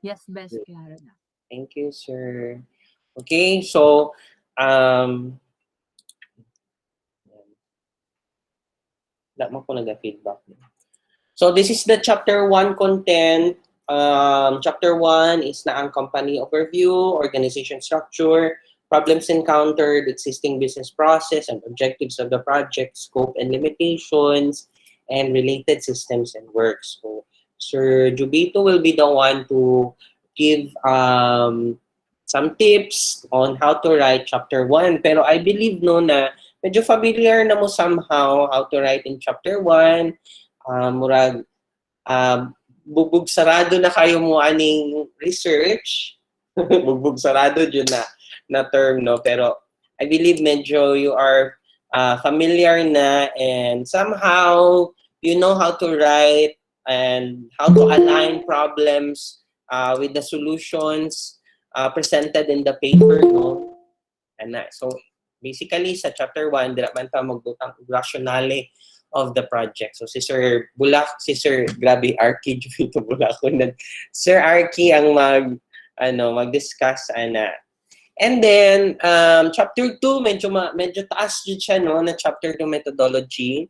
Yes, best klaro na. Thank you, sir. Okay, so wala mo ko nag-feedback. So this is the chapter 1 content. Chapter 1 is na ang company overview, organization structure, problems encountered, existing business process, and objectives of the project, scope and limitations, and related systems and works. So Sir Jubito will be the one to give some tips on how to write chapter 1. Pero I believe no na medyo familiar na mo somehow how to write in chapter 1. Murag bugbog sarado na kayo mo aning research. Bugbog sarado yun na term, no? Pero I believe medyo you are familiar na, and somehow you know how to write and how to align problems with the solutions presented in the paper, no? And so basically sa chapter 1 dira man ta magbutang rationale of the project. So si Sir grabe Arky Jupito Bulakon. Sir Arky ang mag-discuss ana. And then chapter 2 medyo taas jud siya, no, na chapter 2 methodology.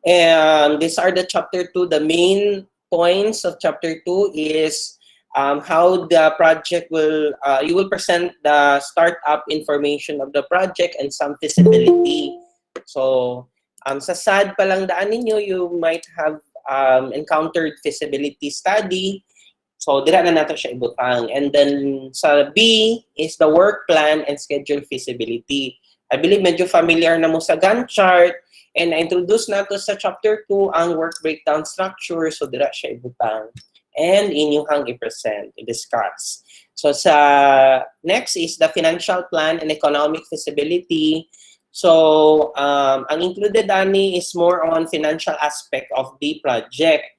And these are the chapter 2, the main points of chapter 2 is how the project will, you will present the startup information of the project and some feasibility. So, sa SAD pa lang daan ninyo, you might have encountered feasibility study. So, dira na nato siya ibutang. And then, sa B is the work plan and schedule feasibility. I believe medyo familiar na mo sa Gantt chart. And I-introduce nato sa chapter 2 ang work breakdown structure. So, dira siya ibutang. And inyong i-present, i-discuss. So sa next is the financial plan and economic feasibility. So ang included ani is more on financial aspect of the project.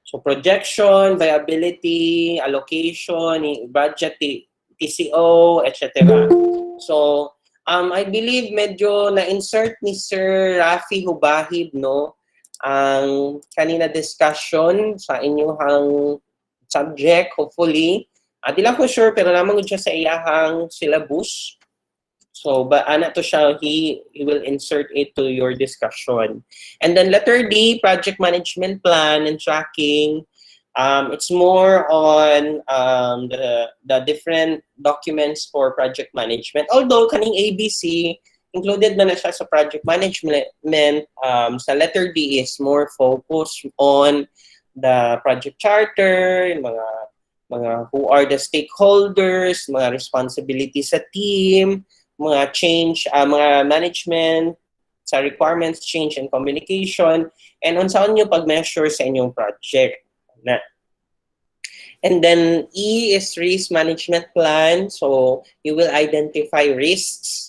So projection, viability, allocation, budget, TCO, etc. So I believe medyo na-insert ni Sir Rafi Hubahib, no, ang kanina discussion sa inyong subject, hopefully. Di lang ko sure, pero naman siya sa iyahang syllabus. So, ana to siya, he will insert it to your discussion. And then letter D, project management plan and tracking. It's more on the different documents for project management. Although, kaning ABC, included na siya sa project management. Sa letter D is more focused on the project charter, mga who are the stakeholders, mga responsibilities sa team, mga change, mga management sa requirements, change and communication, and unsaon nyo pag-measure sa inyong project. Na. And then E is risk management plan. So you will identify risks.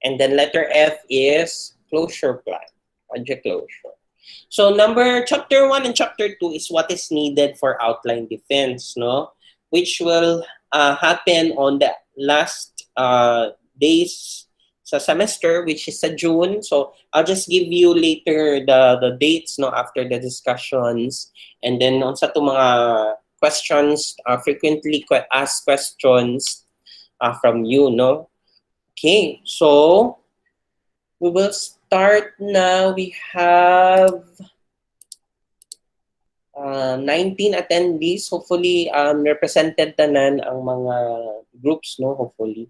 And then letter F is closure plan, project closure. So chapter 1 and chapter 2 is what is needed for outline defense, no? Which will happen on the last days sa semester, which is sa June. So I'll just give you later the dates, no, after the discussions. And then on sa mga questions, frequently asked questions from you, no? Okay, so we will start now. We have 19 attendees. Hopefully, represented tanan ang mga groups, no? Hopefully.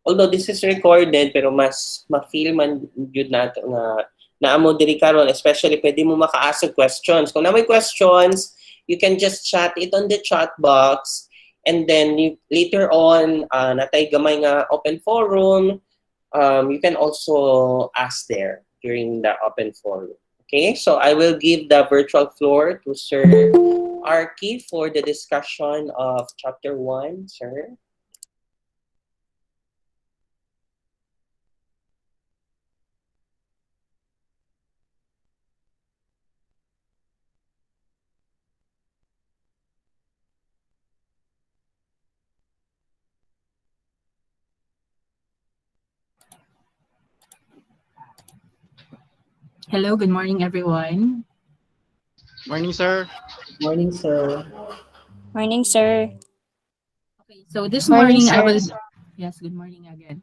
Although this is recorded, pero mas ma-feel man yun nato nga naamo diri karon, especially pwede mo maka-ask questions. Kung na may questions, you can just chat it on the chat box. And then later on, natay gamay nga open forum, you can also ask there during the open forum. Okay, so I will give the virtual floor to Sir Arky for the discussion of chapter 1, sir. Hello, good morning, everyone. Morning, sir. Morning, sir. Morning, sir. Okay, so this Morning, morning I sir. will, yes, good morning again.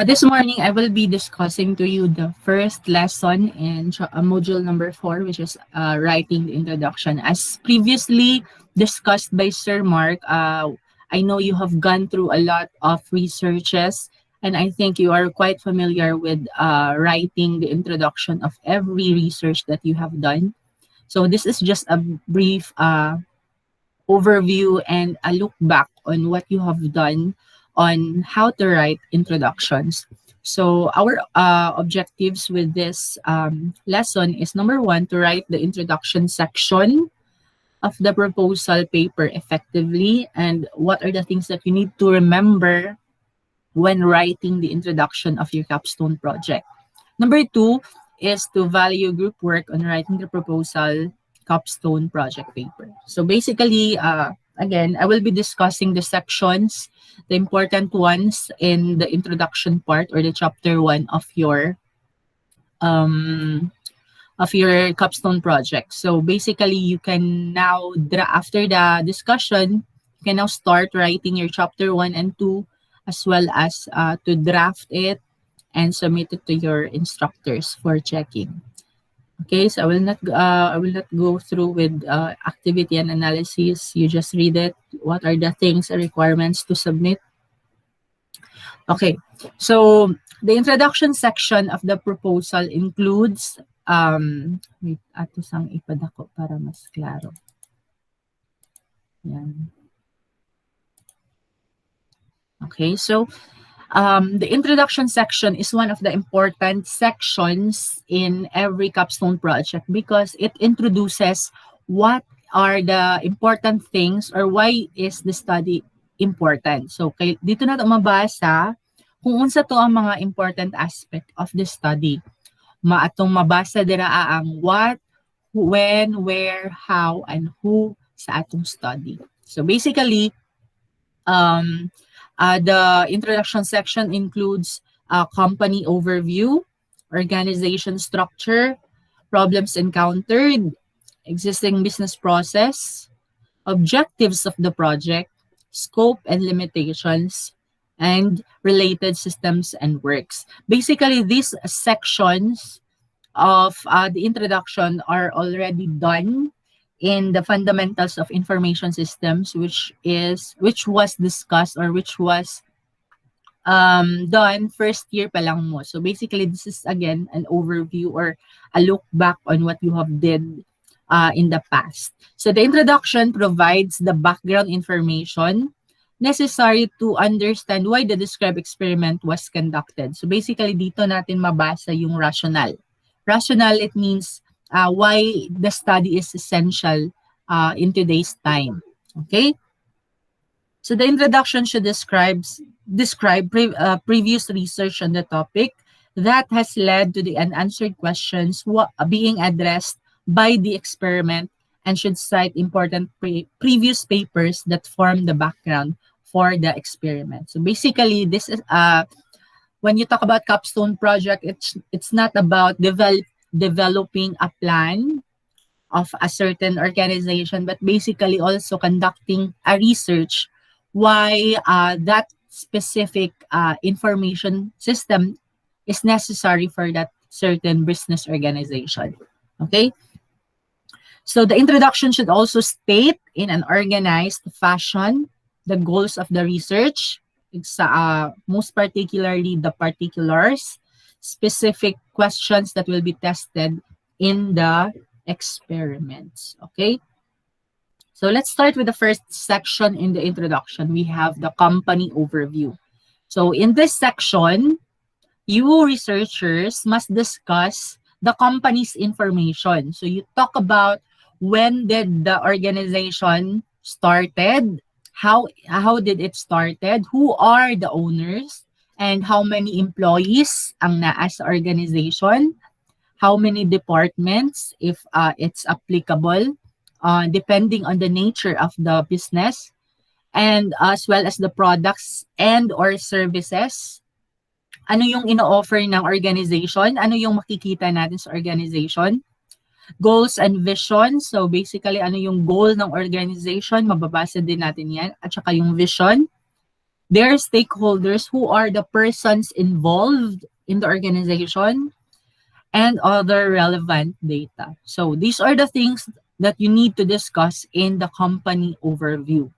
This morning I will be discussing to you the first lesson in module number 4, which is writing the introduction. As previously discussed by Sir Mark, I know you have gone through a lot of researches, and I think you are quite familiar with writing the introduction of every research that you have done. So this is just a brief overview and a look back on what you have done on how to write introductions. So our objectives with this lesson is number one, to write the introduction section of the proposal paper effectively, and what are the things that you need to remember when writing the introduction of your capstone project. Number two is to value group work on writing the proposal capstone project paper. So basically, again, I will be discussing the sections, the important ones in the introduction part or the chapter one um, of your capstone project. So basically, you can now, after the discussion, you can now start writing your chapter one and two, as well as to draft it and submit it to your instructors for checking. Okay, so I will not go through with activity and analysis. You just read it. What are the things and requirements to submit? Okay, so the introduction section of the proposal includes wait, ato sang ipadako para mas klaro. Yan. Okay, so the introduction section is one of the important sections in every capstone project because it introduces what are the important things or why is the study important. So dito na ito mabasa kung unsa to ang mga important aspect of the study. Maatong mabasa dira ang what, when, where, how, and who sa atong study. So basically, the introduction section includes a company overview, organization structure, problems encountered, existing business process, objectives of the project, scope and limitations, and related systems and works. Basically, these sections of the introduction are already done in the fundamentals of information systems, which was discussed or which was done first year pa lang mo. So basically, this is again an overview or a look back on what you have did in the past. So the introduction provides the background information necessary to understand why the described experiment was conducted. So basically, dito natin mabasa yung rationale. Rationale, it means why the study is essential in today's time. Okay? So the introduction should describe previous research on the topic that has led to the unanswered questions being addressed by the experiment, and should cite important previous papers that form the background for the experiment. So basically, this is when you talk about capstone project, it's not about developing a plan of a certain organization, but basically also conducting a research why that specific information system is necessary for that certain business organization. Okay? So the introduction should also state in an organized fashion the goals of the research, most particularly the particulars, specific questions that will be tested in the experiments. Okay? So let's start with the first section in the introduction. We have the company overview. So in this section, you researchers must discuss the company's information. So you talk about when did the organization started, how did it started, who are the owners, and how many employees ang naa sa organization, how many departments if it's applicable, depending on the nature of the business, and as well as the products and or services. Ano yung ino-offer ng organization? Ano yung makikita natin sa organization? Goals and vision. So basically, ano yung goal ng organization? Mababasa din natin yan. At saka yung vision. Their stakeholders, who are the persons involved in the organization, and other relevant data. So these are the things that you need to discuss in the company overview.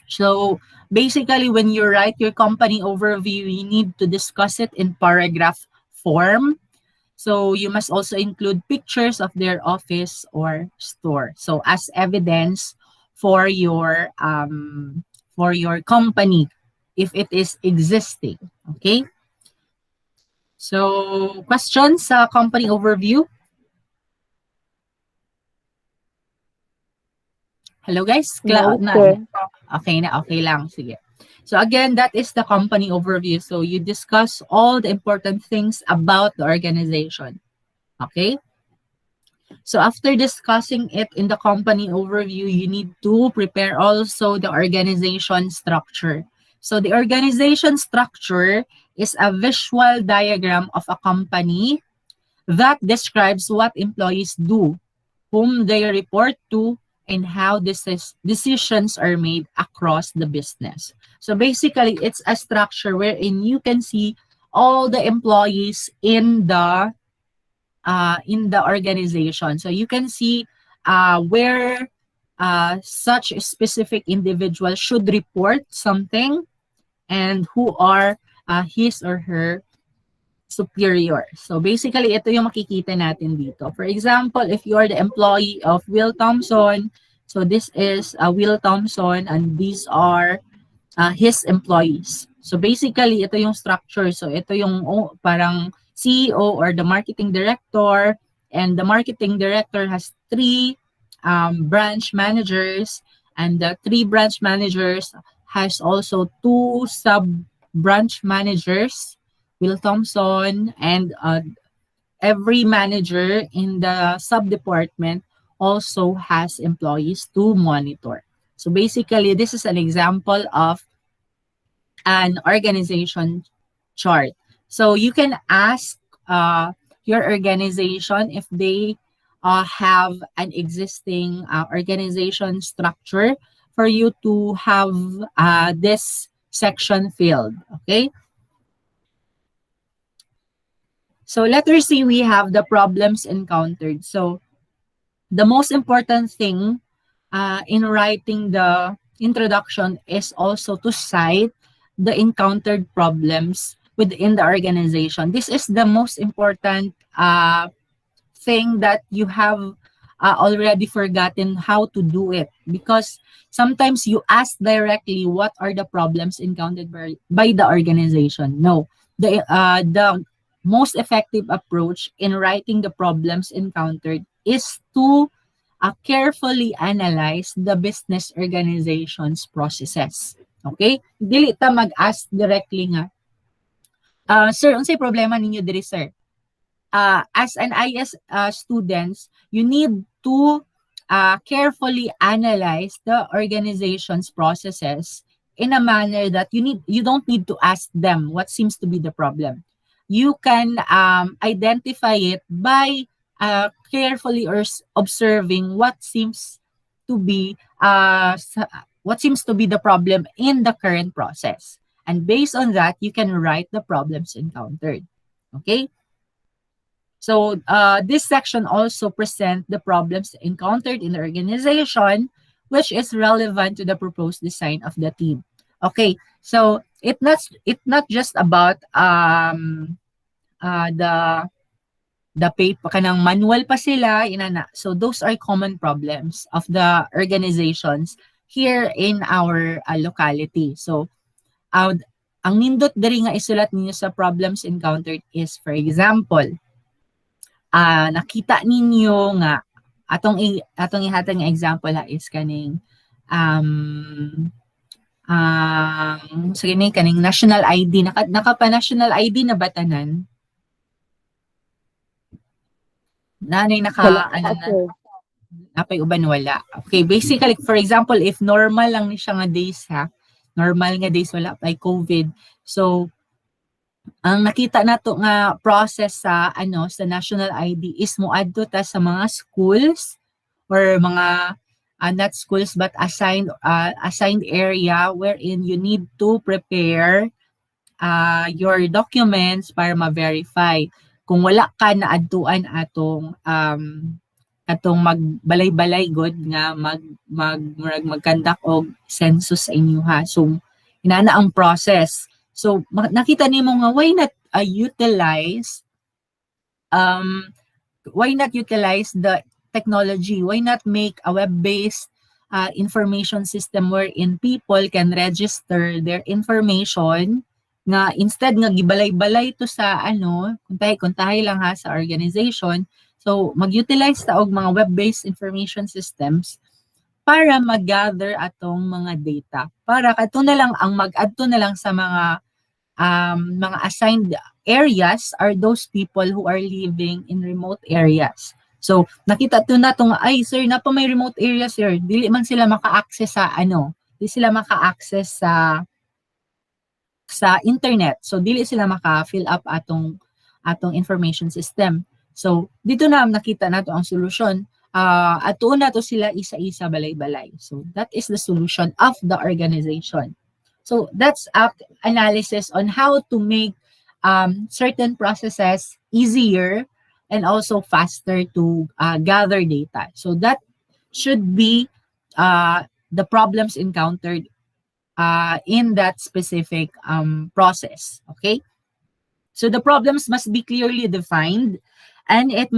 So basically, when you write your company overview, you need to discuss it in paragraph form. So you must also include pictures of their office or store. So as evidence for your company if it is existing. Okay? So questions sa company overview? Hello guys? No, sir. Okay lang. Sige. So again, that is the company overview. So you discuss all the important things about the organization. Okay? So after discussing it in the company overview, you need to prepare also the organization structure. So the organization structure is a visual diagram of a company that describes what employees do, whom they report to, and how decisions are made across the business. So basically, it's a structure wherein you can see all the employees in the organization. So you can see where such a specific individual should report something and who are his or her superior. So basically, ito yung makikita natin dito. For example, if you are the employee of Will Thompson, so this is Will Thompson and these are his employees. So basically, ito yung structure. So ito yung parang CEO or the marketing director, and the marketing director has three branch managers, and the three branch managers has also two sub branch managers, Will Thompson, and every manager in the sub department also has employees to monitor. So basically, this is an example of an organization chart. So you can ask your organization if they have an existing organization structure for you to have this section filled. Okay. So letter C, we have the problems encountered. So the most important thing in writing the introduction is also to cite the encountered problems within the organization. This is the most important thing that you have already forgotten how to do it, because sometimes you ask directly what are the problems encountered by the organization. No, the most effective approach in writing the problems encountered is to carefully analyze the business organization's processes. Okay? Dili ta mag-ask directly nga, sir, unsay problema ninyo diri, sir? As an IS students, you need to carefully analyze the organization's processes in a manner that you don't need to ask them what seems to be the problem. You can identify it by carefully observing what seems to be the problem in the current process, and based on that you can write the problems encountered. Okay, so this section also present the problems encountered in the organization, which is relevant to the proposed design of the team. Okay, so it's not just about the paper kanang manual pa sila inana. So those are common problems of the organizations here in our locality. So ang nindot diri nga isulat ninyo sa problems encountered is, for example, nakita ninyo nga atong ihatag nga example is kaning sige ni kaning national ID, naka pa national ID na batanan. Nanay napay uban wala. Okay, basically, for example, if normal lang ni siya nga days ha, normal nga days wala pay COVID. So, ang nakita nato nga process sa sa national ID is moadto ta sa mga schools or mga not schools but assigned area wherein you need to prepare your documents para ma-verify. Kung wala ka na adtuan atong magbalay-balay god nga mag-conduct og census sa inyo ha. So inana ang process. So nakita nimo nga why not utilize the technology? Why not make a web-based information system wherein people can register their information nga instead nga gibalay-balay to sa kuntahay lang ha sa organization. So mag-utilize ta og mga web-based information systems para mag-gather atong mga data. Para kadto na lang ang mag-adto na lang sa mga assigned areas are those people who are living in remote areas. So, nakita to na tong ay sir, na pa may remote areas sir, dili man sila maka-access di sila maka-access sa internet. So, dili sila maka-fill up atong information system. So, dito na nakita nato ang solusyon. Ato na to sila isa-isa balay-balay. So, that is the solution of the organization. So that's analysis on how to make certain processes easier and also faster to gather data. So that should be the problems encountered in that specific process. Okay. So the problems must be clearly defined and it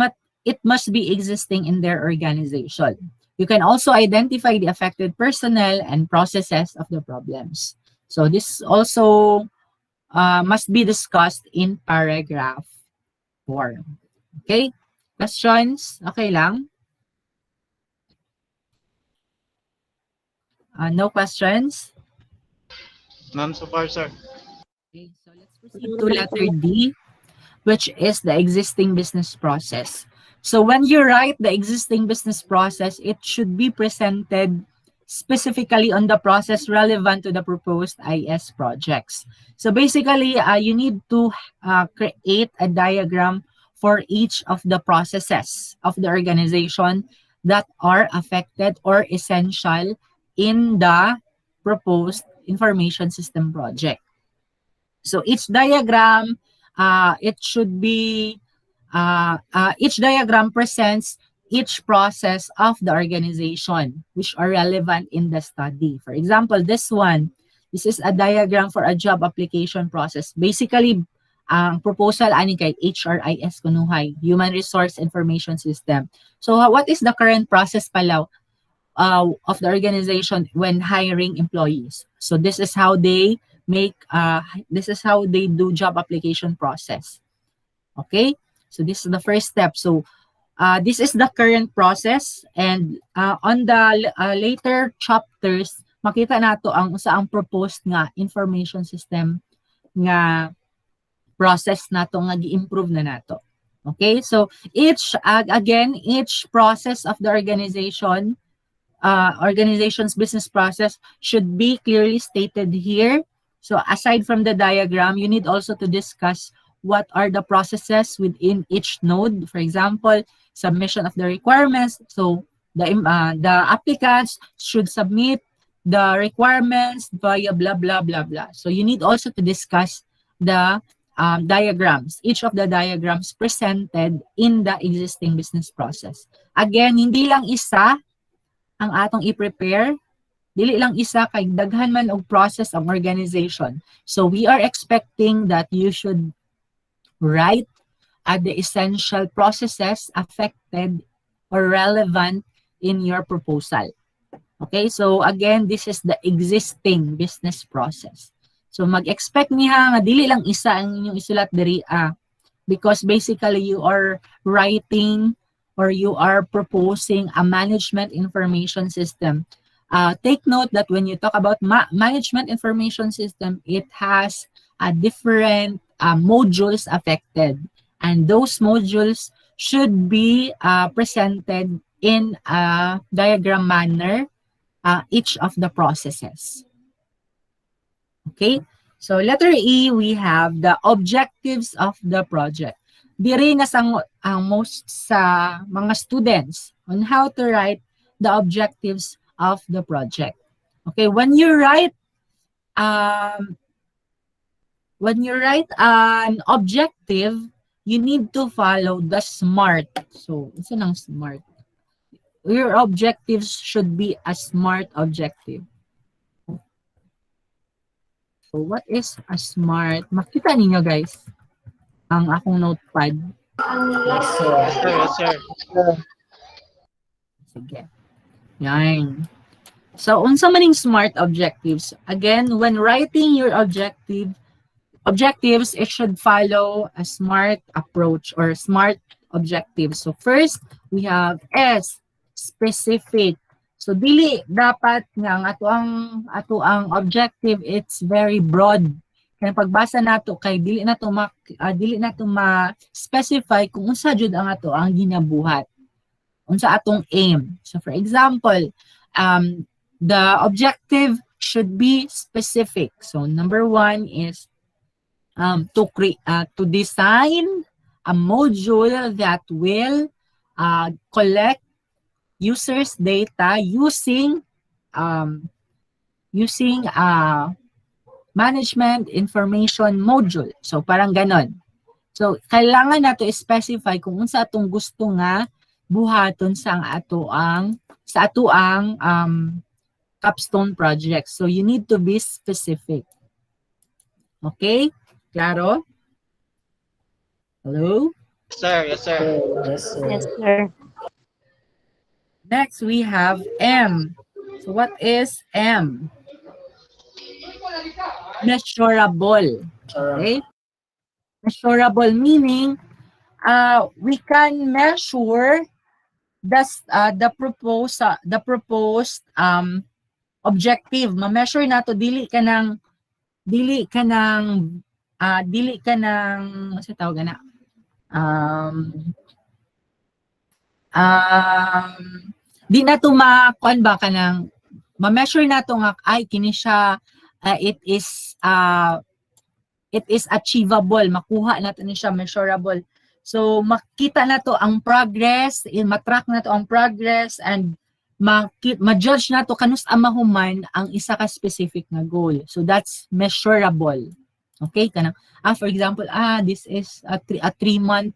must be existing in their organization. You can also identify the affected personnel and processes of the problems. So this also must be discussed in paragraph 4. Okay? Questions? Okay lang? No questions? None so far, sir. Okay, so let's proceed to letter D, which is the existing business process. So when you write the existing business process, it should be presented specifically on the process relevant to the proposed IS projects. So basically, you need to create a diagram for each of the processes of the organization that are affected or essential in the proposed information system project. So each diagram, each diagram presents each process of the organization which are relevant in the study. For example, this is a diagram for a job application process. Basically, ang proposal ani kay HRIS kunuhay, Human Resource Information System. So what is the current process pala of the organization when hiring employees? So this is how they do job application process. Okay? So this is the first step. So this is the current process and on the later chapters makita nato ang usaang proposed nga information system nga process nato nga gi-improve na nato. Okay? So each process of the organization's business process should be clearly stated here. So aside from the diagram, you need also to discuss what are the processes within each node. For example, submission of the requirements. So the applicants should submit the requirements via blah, blah, blah, blah. So you need also to discuss the diagrams, each of the diagrams presented in the existing business process. Again, hindi lang isa ang atong i-prepare, dili lang isa kay daghan man og process ang organization. So we are expecting that you should write the essential processes affected or relevant in your proposal. Okay, so again, this is the existing business process. So mag-expect niya nga dili lang isa ang inyong isulat diri because basically you are writing or you are proposing a management information system. Take note that when you talk about management information system, it has different modules affected. And those modules should be presented in a diagram manner, each of the processes. Okay? So letter E, we have the objectives of the project. Diri na ang most sa mga students on how to write the objectives of the project. Okay, when you write an objective, you need to follow the SMART. So, isa ng SMART. Your objectives should be a SMART objective. So, what is a SMART? Makita ninyo guys ang akong notepad. Yes, sir. Yes, sir. Sige. Yan. So, unsa maning SMART objectives? Again, when writing your objectives, it should follow a SMART approach or SMART objectives. So, first, we have S, specific. So, dili dapat nga ang ato ang objective, it's very broad. Kaya pagbasa nato kay dili nato ma-specify kung unsa jud ang ato ang ginabuhat. Unsa atong aim. So, for example, the objective should be specific. So, number 1 is to design a module that will collect users' data using management information module. So parang ganon. So kailangan nato specify kung unsa atong gusto nga buhaton sa ato ang capstone project. So you need to be specific. Okay? Klaro? Hello? Yes, sir. Yes, sir. Yes, sir. Yes, sir. Next, we have M. So what is M? Measurable. Okay? Measurable meaning we can measure the proposed objective. Ma-measure nato dili ka nang sa tawag na di na to makuan ba kanang ma-measure nato nga ay kini siya it is achievable, makuha nato ni siya measurable. So makita nato ang progress, matrack nato ang progress, and ma-judge nato kanus mahuman ang isa ka specific na goal. So that's measurable. Okay, kanang for example, this is a 3-month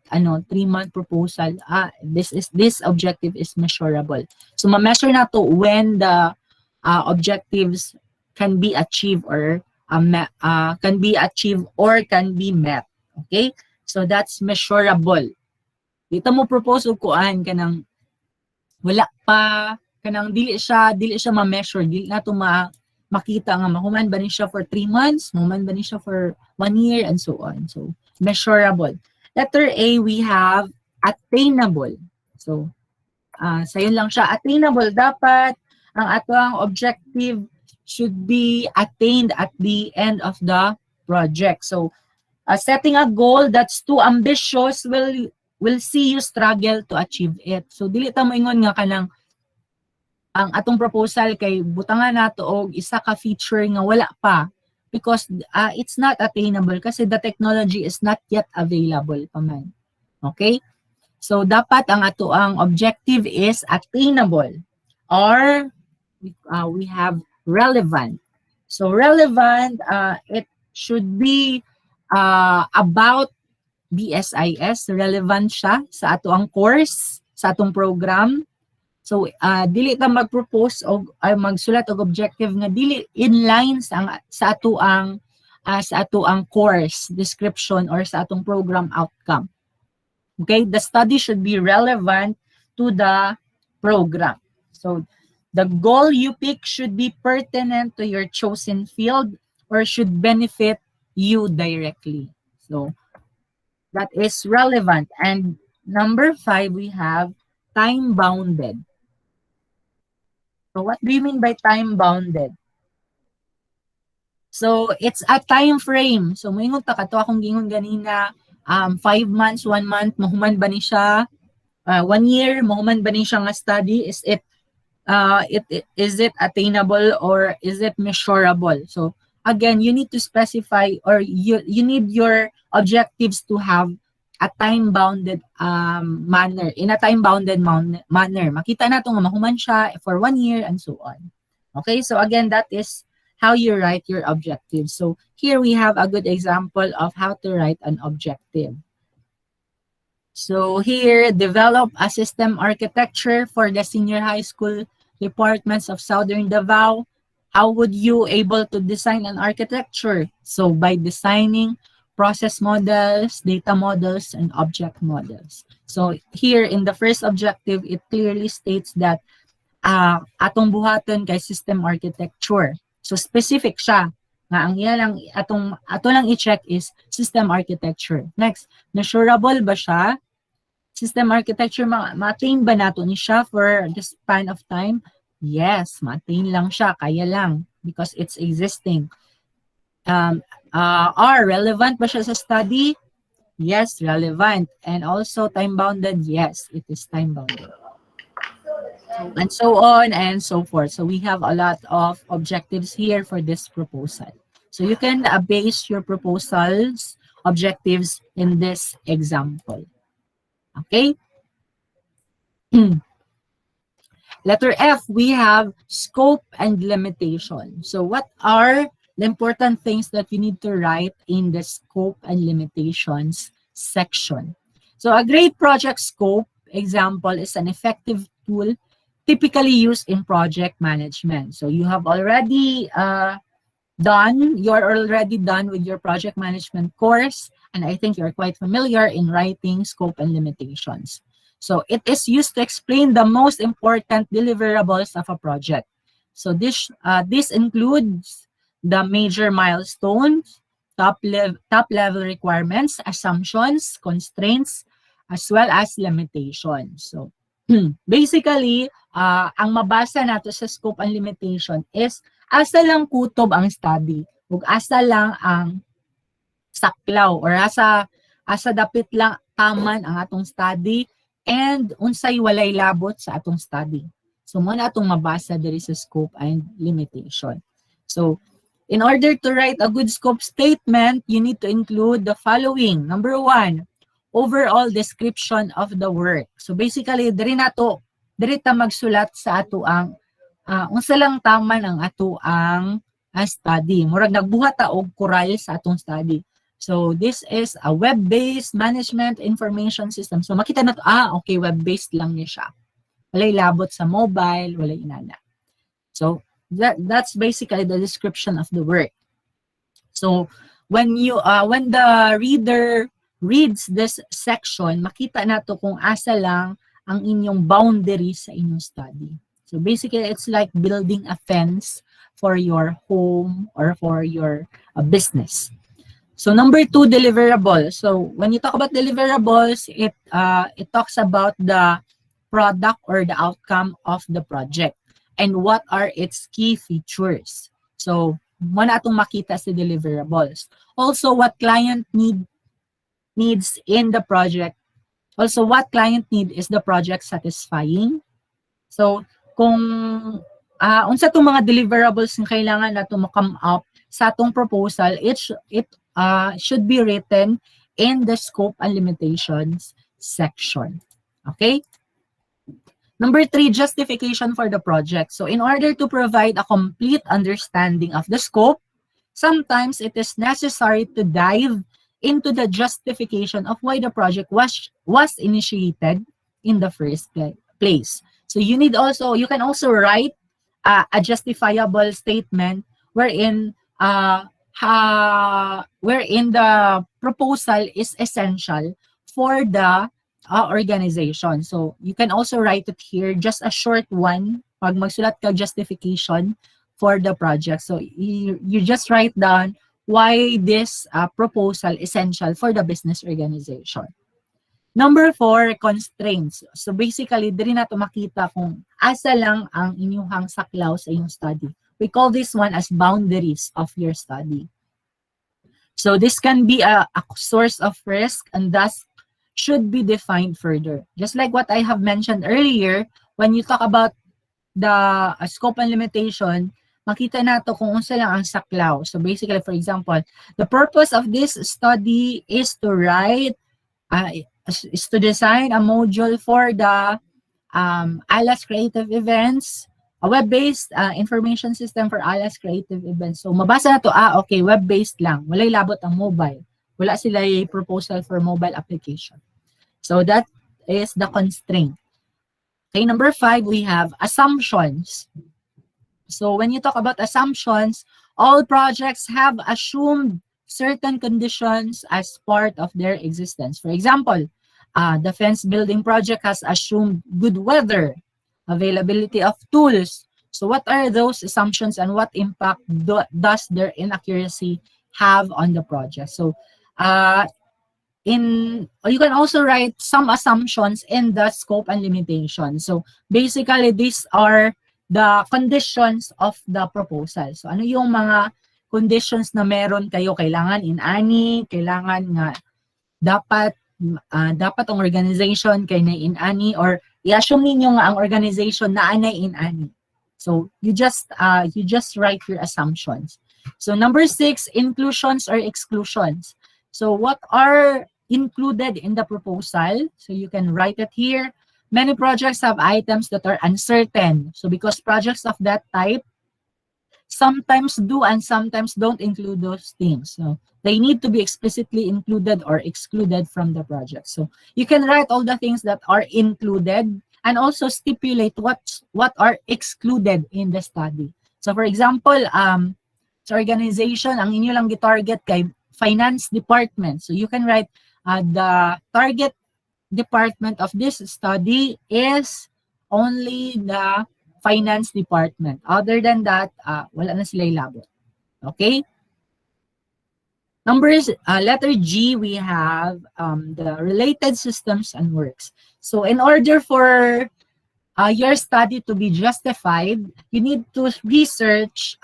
proposal. This objective is measurable. So ma-measure nato when the objectives can be achieved or can be met. Okay? So that's measurable. Dito mo propose og kuan kanang wala pa kanang dili siya ma-measure, dili nato makita nga mahuman ba ni siya for 3 months, mahuman ba ni siya for 1 year, and so on. So measurable. Letter A, we have attainable. So sayon lang siya, attainable. Dapat ang atong objective should be attained at the end of the project. So setting a goal that's too ambitious will see you struggle to achieve it. So dili ta moingon nga kanang ang atong proposal kay butangan nato og isa ka feature nga wala pa, because it's not attainable kasi the technology is not yet available pa man. Okay? So dapat ang ato ang objective is attainable, or we have relevant. So relevant, it should be about BSIS, relevant siya sa ato ang course, sa atong program. So dili ta mag-propose og magsulat og objective nga dili in line sa ato ang course description or sa atong program outcome. Okay, the study should be relevant to the program. So the goal you pick should be pertinent to your chosen field or should benefit you directly. So that is relevant. And number 5, we have time-bounded. So what do you mean by time-bounded? So it's a time frame. So moingon ta kato akong gingon ganina, 5 months, 1 month, mahuman ba ni siya? 1 year, mahuman ba ni siya nga study? Is it attainable or is it measurable? So again, you need to specify, or you need your objectives to have a time-bounded manner, in a time-bounded manner. Makita na nga mahuman siya for 1 year and so on. Okay, so again, that is how you write your objectives. So here we have a good example of how to write an objective. So here, develop a system architecture for the senior high school departments of Southern Davao. How would you able to design an architecture? So by designing process models, data models, and object models. So here in the first objective, it clearly states that atong buhaton kay system architecture. So specific siya. Nga ang iya lang ato lang i-check is system architecture. Next, measurable ba siya? System architecture, ma-attain ba nato ni siya for the span of time? Yes, ma-attain lang siya, kaya lang, because it's existing. Relevant ba siya sa study? Yes, relevant. And also time-bounded? Yes, it is time-bounded. And so on and so forth. So we have a lot of objectives here for this proposal. So you can base your proposals, objectives in this example. Okay. Letter F, we have scope and limitation. So what are the important things that you need to write in the scope and limitations section? So a great project scope example is an effective tool typically used in project management. So you have already you're already done with your project management course, and I think you're quite familiar in writing scope and limitations. So it is used to explain the most important deliverables of a project. So this includes the major milestones, top level requirements, assumptions, constraints, as well as limitations. So basically, ang mabasa nato sa scope and limitation is asa lang kutob ang study ug asa lang ang saklaw or asa dapit lang taman ang atong study and unsay walay labot sa atong study. So mo na atong mabasa diri sa scope and limitation. So in order to write a good scope statement, you need to include the following. Number 1, overall description of the work. So basically diri ta magsulat sa ato ang unsa lang taman ang ato ang study. Murag nagbuhat ta og kural sa atong study. So this is a web-based management information system. So makita na okay, web-based lang niya siya. Walay labot sa mobile, walay inana. So that's basically the description of the work. So when the reader reads this section, makita nato kung asa lang ang inyong boundary sa inyong study. So basically, it's like building a fence for your home or for your business. So number 2, deliverables. So when you talk about deliverables, it talks about the product or the outcome of the project and what are its key features. So muna atong makita sa deliverables. Also, what client needs in the project. Also, what client need is the project satisfying. So kung unsa tong mga deliverables nga kailangan nato ma-come up sa atong proposal, it should be written in the scope and limitations section. Okay? Number 3, justification for the project. So in order to provide a complete understanding of the scope, sometimes it is necessary to dive into the justification of why the project was initiated in the first place. So you can also write a justifiable statement wherein the proposal is essential for the organization. So you can also write it here, just a short one, pag magsulat ka justification for the project. So you just write down why this proposal is essential for the business organization. Number 4, constraints. So basically, diri nato makita kung asa lang ang inyong saklaw sa inyong study. We call this one as boundaries of your study. So this can be a source of risk and thus should be defined further. Just like what I have mentioned earlier, when you talk about the scope and limitation, makita nato kung unsa lang ang saklaw. So basically, for example, the purpose of this study is to write, is to design a module for the ALAS Creative Events, a web-based information system for ALAS Creative Events. So mabasa na to, okay, web-based lang. Walay labot ang mobile. Wala sila yung proposal for mobile application. So that is the constraint. Okay, number 5, we have assumptions. So when you talk about assumptions, all projects have assumed certain conditions as part of their existence. For example, the fence building project has assumed good weather, availability of tools. So what are those assumptions and what impact does their inaccuracy have on the project? So you can also write some assumptions in the scope and limitation. So basically, these are the conditions of the proposal. So ano yung mga conditions na meron kayo? Kailangan inani, kailangan nga dapat ang organization kay na inani, or i-assume ninyo nga ang organization na anay inani. So you just write your assumptions. So number 6, inclusions or exclusions. So what are included in the proposal? So you can write it here. Many projects have items that are uncertain. So because projects of that type sometimes do and sometimes don't include those things. So they need to be explicitly included or excluded from the project. So you can write all the things that are included and also stipulate what are excluded in the study. So for example, sa organization, ang inyo lang gi-target kay finance department. So you can write the target department of this study is only the finance department. Other than that, wala na sila ilabot. Okay? Letter G, we have the related systems and works. So in order for your study to be justified, you need to research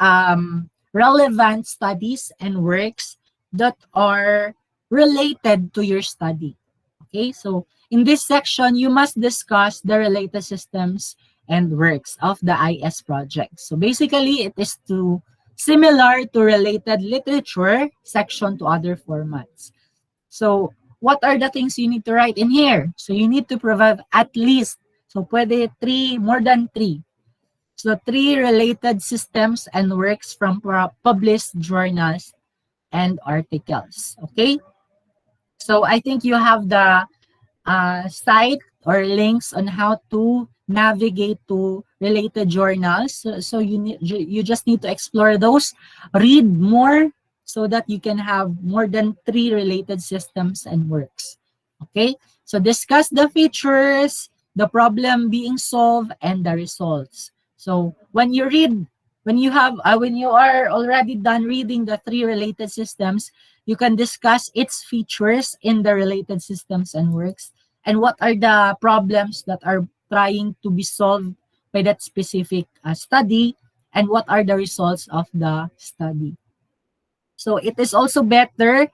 relevant studies and works that are related to your study. Okay, so in this section, you must discuss the related systems and works of the IS project. So basically, it is similar to related literature section to other formats. So what are the things you need to write in here? So you need to provide at least, so pwede 3, more than 3. So 3 related systems and works from published journals and articles. Okay? So I think you have the site or links on how to navigate to related journals. So you just need to explore those, read more so that you can have more than 3 related systems and works. Okay? So discuss the features, the problem being solved, and the results. So when you are already done reading the 3 related systems, you can discuss its features in the related systems and works, and what are the problems that are trying to be solved by that specific study, and what are the results of the study. So it is also better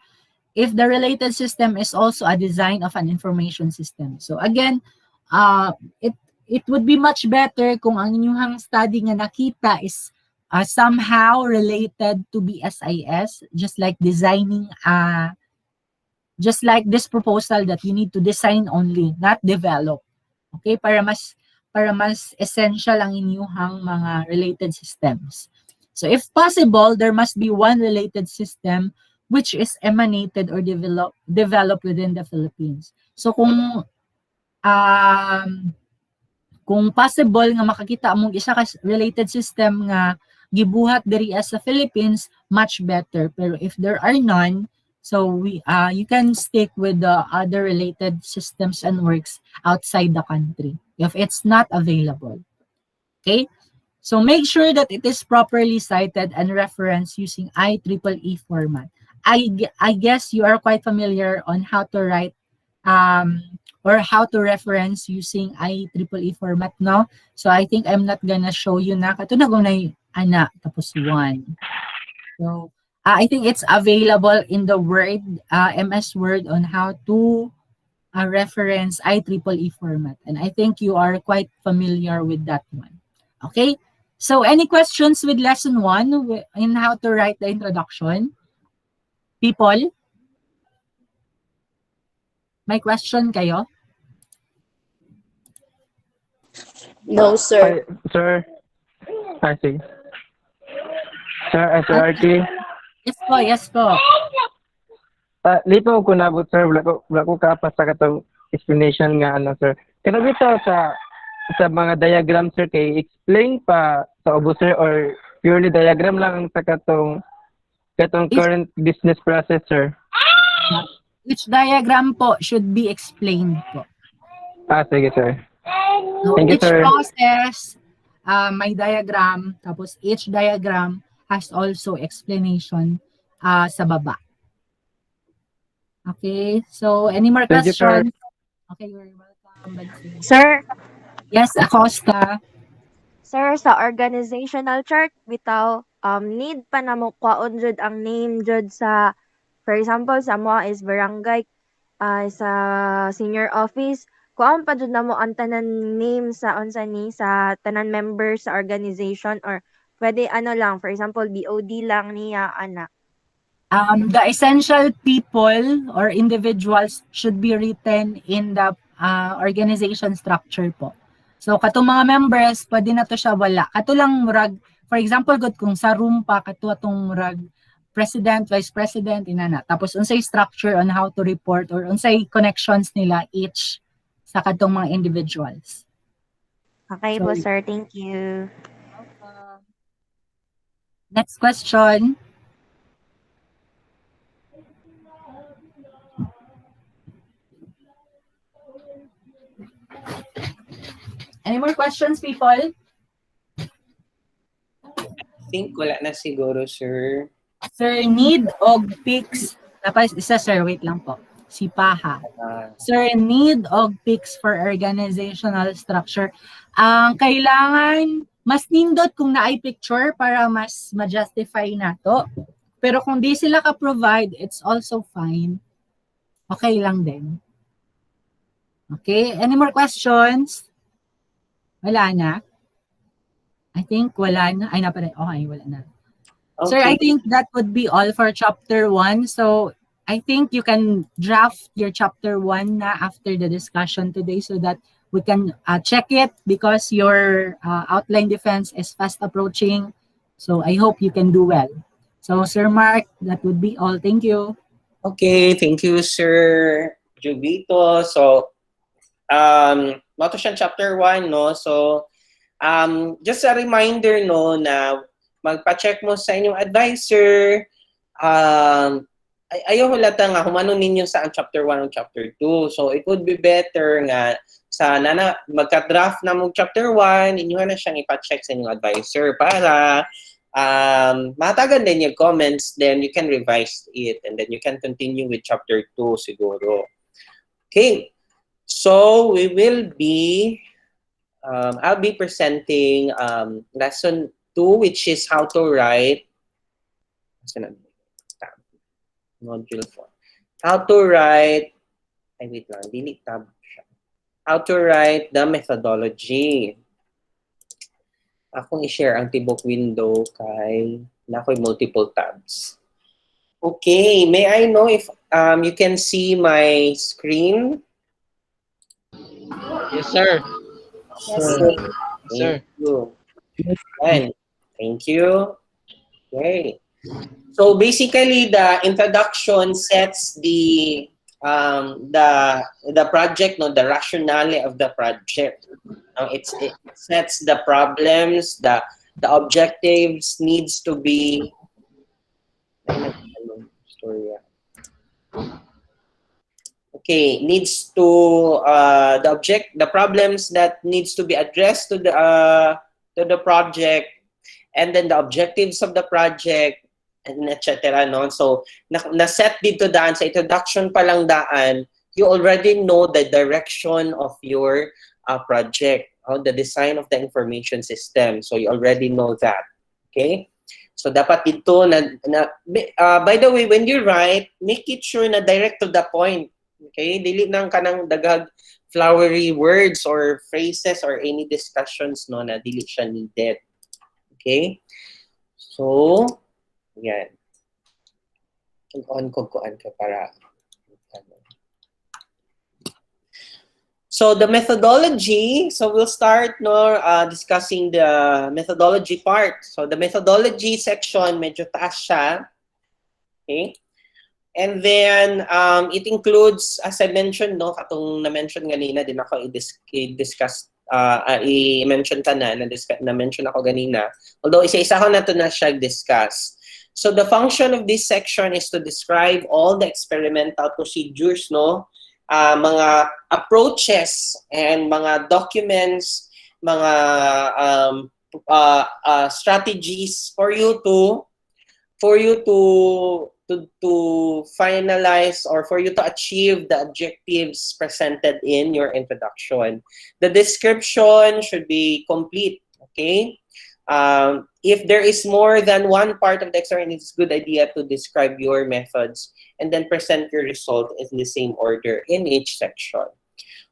if the related system is also a design of an information system. So again, it would be much better kung ang inyong study nga nakita is somehow related to BSIS, just like designing, just like this proposal that you need to design only, not develop. Okay, para mas essential ang inyong mga related systems. So if possible, there must be one related system which is emanated or developed within the Philippines. So kung possible nga makakita among isa ka related system nga gibuhat diri sa Philippines, much better. Pero if there are none, so you can stick with the other related systems and works outside the country if it's not available. Okay? So make sure that it is properly cited and referenced using IEEE format. I guess you are quite familiar on how to write or how to reference using IEEE format, no? So I think I'm not gonna show you na. Kato na kung na tapos 1. So I think it's available in the Word, MS Word, on how to reference IEEE format. And I think you are quite familiar with that one. Okay? So any questions with lesson 1 in how to write the introduction? People? May question kayo? No, sir. Ay, sir. Ay, sige. Sir, Sir Archie. Yes po, yes po. Lipo ko nabot, sir. Wala ko kapas sa katong explanation nga, ano, sir. Kaya bitaw sa mga diagram, sir, kay explain pa sa ubo, sir, or purely diagram lang sa katong current business process, sir. Each diagram po should be explained po. Sige, sir. So Thank you, each sir. process, may diagram, tapos each diagram has also explanation sa baba. Okay, so any more Thank you, sir. questions? Okay, you're welcome. Bansi. Sir, Yes, Acosta. sir, sa organizational chart, bitaw, need pa na mo kwaon jud ang name jud sa, for example, sa mo is barangay, sa senior office, kuan pa jud na mo ang tanan name sa unsa ni sa tanan member sa organization, or pwede ano lang, for example, BOD lang niya, ana. The essential people or individuals should be written in the organization structure po. So, katong mga members, pwede na to siya wala. Kato lang murag, for example, good kung sa room pa, kato atong murag president, vice president, inana. Tapos, unsay structure on how to report or unsay connections nila each sa katong mga individuals. Okay po, sir. Thank you. Next question. Any more questions, people? I think wala na siguro, sir. Sir, need og pics. Tapos isa, sir, wait lang po. Si Paha. Sir, need og pics for organizational structure. Ang kailangan, mas nindot kung naay picture para mas ma-justify na to. Pero kung di sila ka-provide, it's also fine. Okay lang din. Okay, any more questions? Wala na? I think wala na. Ay, napalay. Okay, wala na. Okay. Sir, I think that would be all for chapter 1. So, I think you can draft your chapter 1 na after the discussion today so that we can check it because your outline defense is fast approaching. So, I hope you can do well. So, Sir Mark, that would be all. Thank you. Okay, thank you, Sir Jubito. So, mato siya chapter 1, no? So, just a reminder, no, na magpa-check mo sa inyong advisor. Ayaw halata nga humano ninyo sa ang chapter 1 o chapter 2. So, it would be better nga sa nana magka-draft na mo chapter 1, inyo na siyang ipa-check sa inyong advisor para matagan din yung comments, then you can revise it and then you can continue with chapter 2 siguro. Okay. So, we will be I'll be presenting lesson 2, which is how to write module 4. How to write wait lang, delete tab siya. How to write the methodology. Akong i-share ang tibok window kay nakoy multiple tabs. Okay, may I know if you can see my screen? Yes, sir. Yes, Sir. Sir. Thank you. Fine. Thank you. Okay. So basically, the introduction sets the project, no, the rationale of the project. It sets the problems, the objectives needs to be. Okay, needs to the problems that needs to be addressed to the project, and then the objectives of the project, and etc. No, so na-set dito daan sa introduction pa lang daan, you already know the direction of your project, the design of the information system. So you already know that. Okay. So dapat dito by the way, when you write, make it sure na direct to the point. Okay, dili nang kanang daghag flowery words or phrases or any discussions, no, na dili siya needed. Okay? So, yan. Kuan ka para. So the methodology, so we'll start discussing the methodology part. So the methodology section, medyo taas siya. Okay? And then it includes, as I mentioned, no, katong na-mention kanina, din ako i-discuss, i-mention ka na-mention ako kanina. Although isa-isa ko na ito na siya discuss. So the function of this section is to describe all the experimental procedures, no? Mga approaches and mga documents, mga strategies for you to finalize or for you to achieve the objectives presented in your introduction. The description should be complete, okay? If there is more than one part of the experiment, it's a good idea to describe your methods and then present your result in the same order in each section.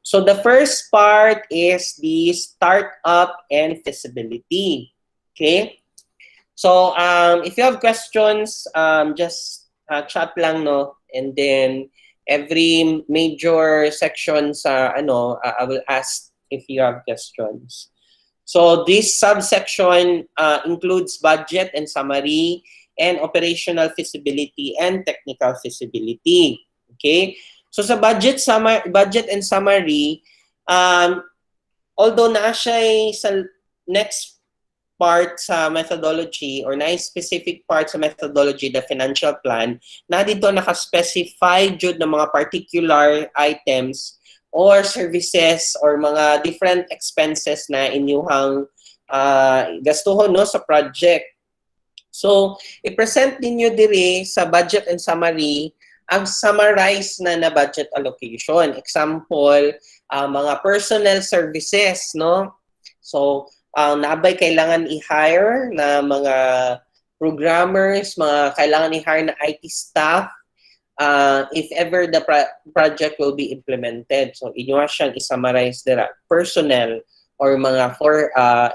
So the first part is the startup and feasibility, okay? So if you have questions, just chat lang, no? And then every major section sa I will ask if you have questions. So this subsection includes budget and summary and operational feasibility and technical feasibility. Okay? So sa budget and summary, although na siya sa next part sa methodology or na specific part sa methodology, the financial plan, na dito naka-specify jud ng mga particular items or services or mga different expenses na inyuhang gastuhon, no, sa project. So, i-present ninyo diri sa budget and summary ang summarized na budget allocation. Example, mga personnel services, no? So, naabay kailangan i-hire na mga programmers, mga kailangan i-hire na IT staff, if ever the project will be implemented. So, inyo siyang i-summarize dira. Personnel or mga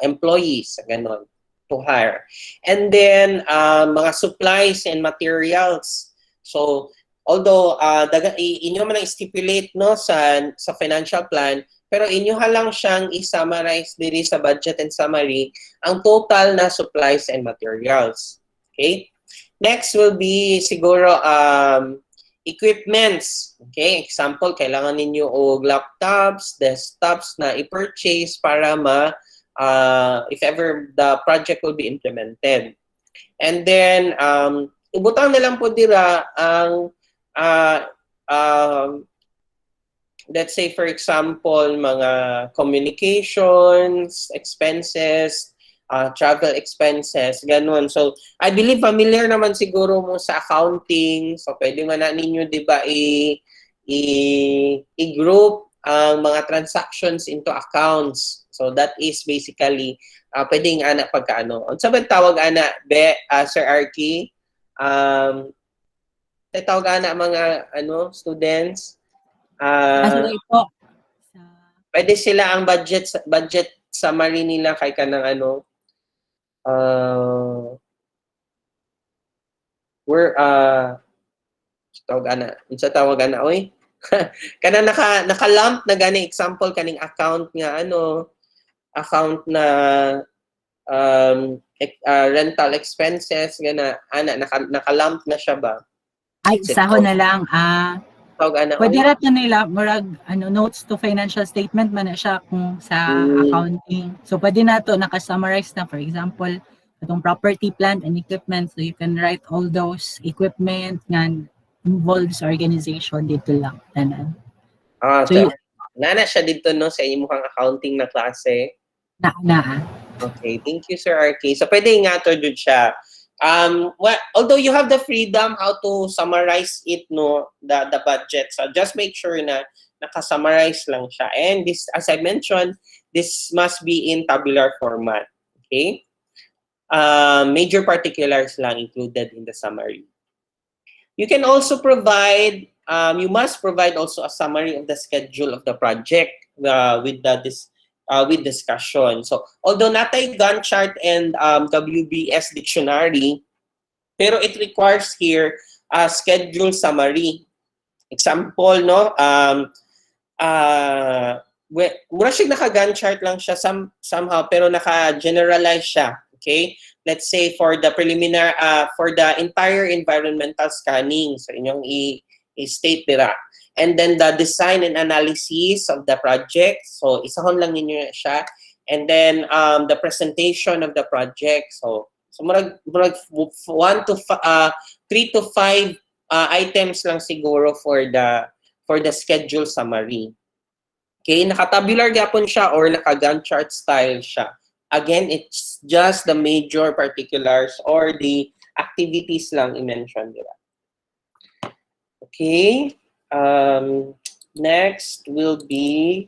employees, ganon, to hire. And then, mga supplies and materials. So, although, inyo man ang stipulate, no, sa financial plan, pero inyo lang siyang i-summarize diri sa budget and summary ang total na supplies and materials. Okay? Next will be siguro equipments. Okay? Example, kailangan ninyo og laptops, desktops na i-purchase para if ever the project will be implemented. And then, ibutang na lang po dira ang let's say, for example, mga communications, expenses, travel expenses, ganun. So, I believe familiar naman siguro mo sa accounting. So, pwede man na ninyo, di ba, i-group ang mga transactions into accounts. So, that is basically, pwedeng anak pagkaano. Ang sabi tawag anak, Sir Arky, tawag anak mga students, po. pwede sila ang budget summary nila kay kanang tawag ana oy kanang naka-lump na gani example kaning account nga account na rental expenses gana naka-lump na siya ba? Ay, sahon na lang. Pwede rato nila, murag notes to financial statement man na siya kung sa accounting. So, pwede na to naka-summarize na, for example, itong property, plant, and equipment. So, you can write all those equipment nga involves organization dito lang. Tanan. So nana siya dito, no, sa inyong accounting na klase. Okay, thank you, Sir RK. So, pwede nga to dun siya. Although you have the freedom how to summarize it, no, the budget. So just make sure na naka-summarize lang siya. And this, as I mentioned, this must be in tabular format. Okay? Major particulars lang included in the summary. You can also provide, you must provide also a summary of the schedule of the project with with discussion. So although natay Gantt chart and WBS dictionary, pero it requires here a schedule summary. Example, no? Mura siya naka-Gantt chart lang siya somehow, pero naka-generalize siya. Okay? Let's say for the preliminary, for the entire environmental scanning, so inyong i-state dira. And then the design and analysis of the project, so isahon lang ninyo siya. And then the presentation of the project, so murag 3 to 5 items lang siguro for the schedule summary. Okay, naka-tabular gapon siya or naka-Gantt chart style siya. Again, it's just the major particulars or the activities lang i-mention nila. Okay, next will be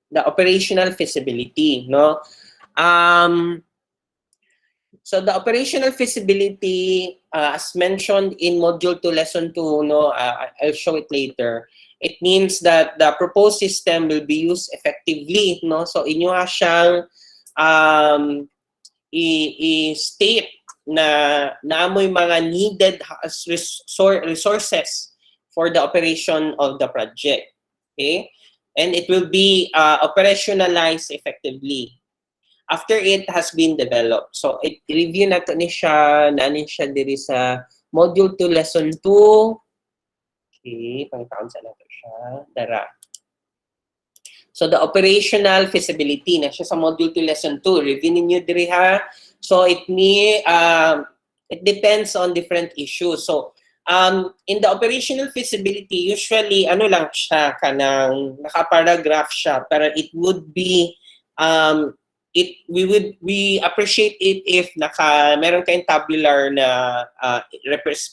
the operational feasibility, no? So the operational feasibility, as mentioned in Module 2, Lesson 2, no, I'll show it later. It means that the proposed system will be used effectively, no? So inyo siyang i-state na naamoy mga needed resources for the operation of the project. Okay? And it will be operationalized effectively after it has been developed. So, i-review nato ni siya, naanin siya diri sa Module 2, Lesson 2. Okay, pang-count sa nato siya. Dara. So, the operational feasibility, na siya sa Module 2, Lesson 2. Review ninyo diri ha. So, it depends on different issues. So, in the operational feasibility, usually, ano lang siya, kanang naka-paragraph siya, pero it would be, we appreciate it if meron kayong tabular na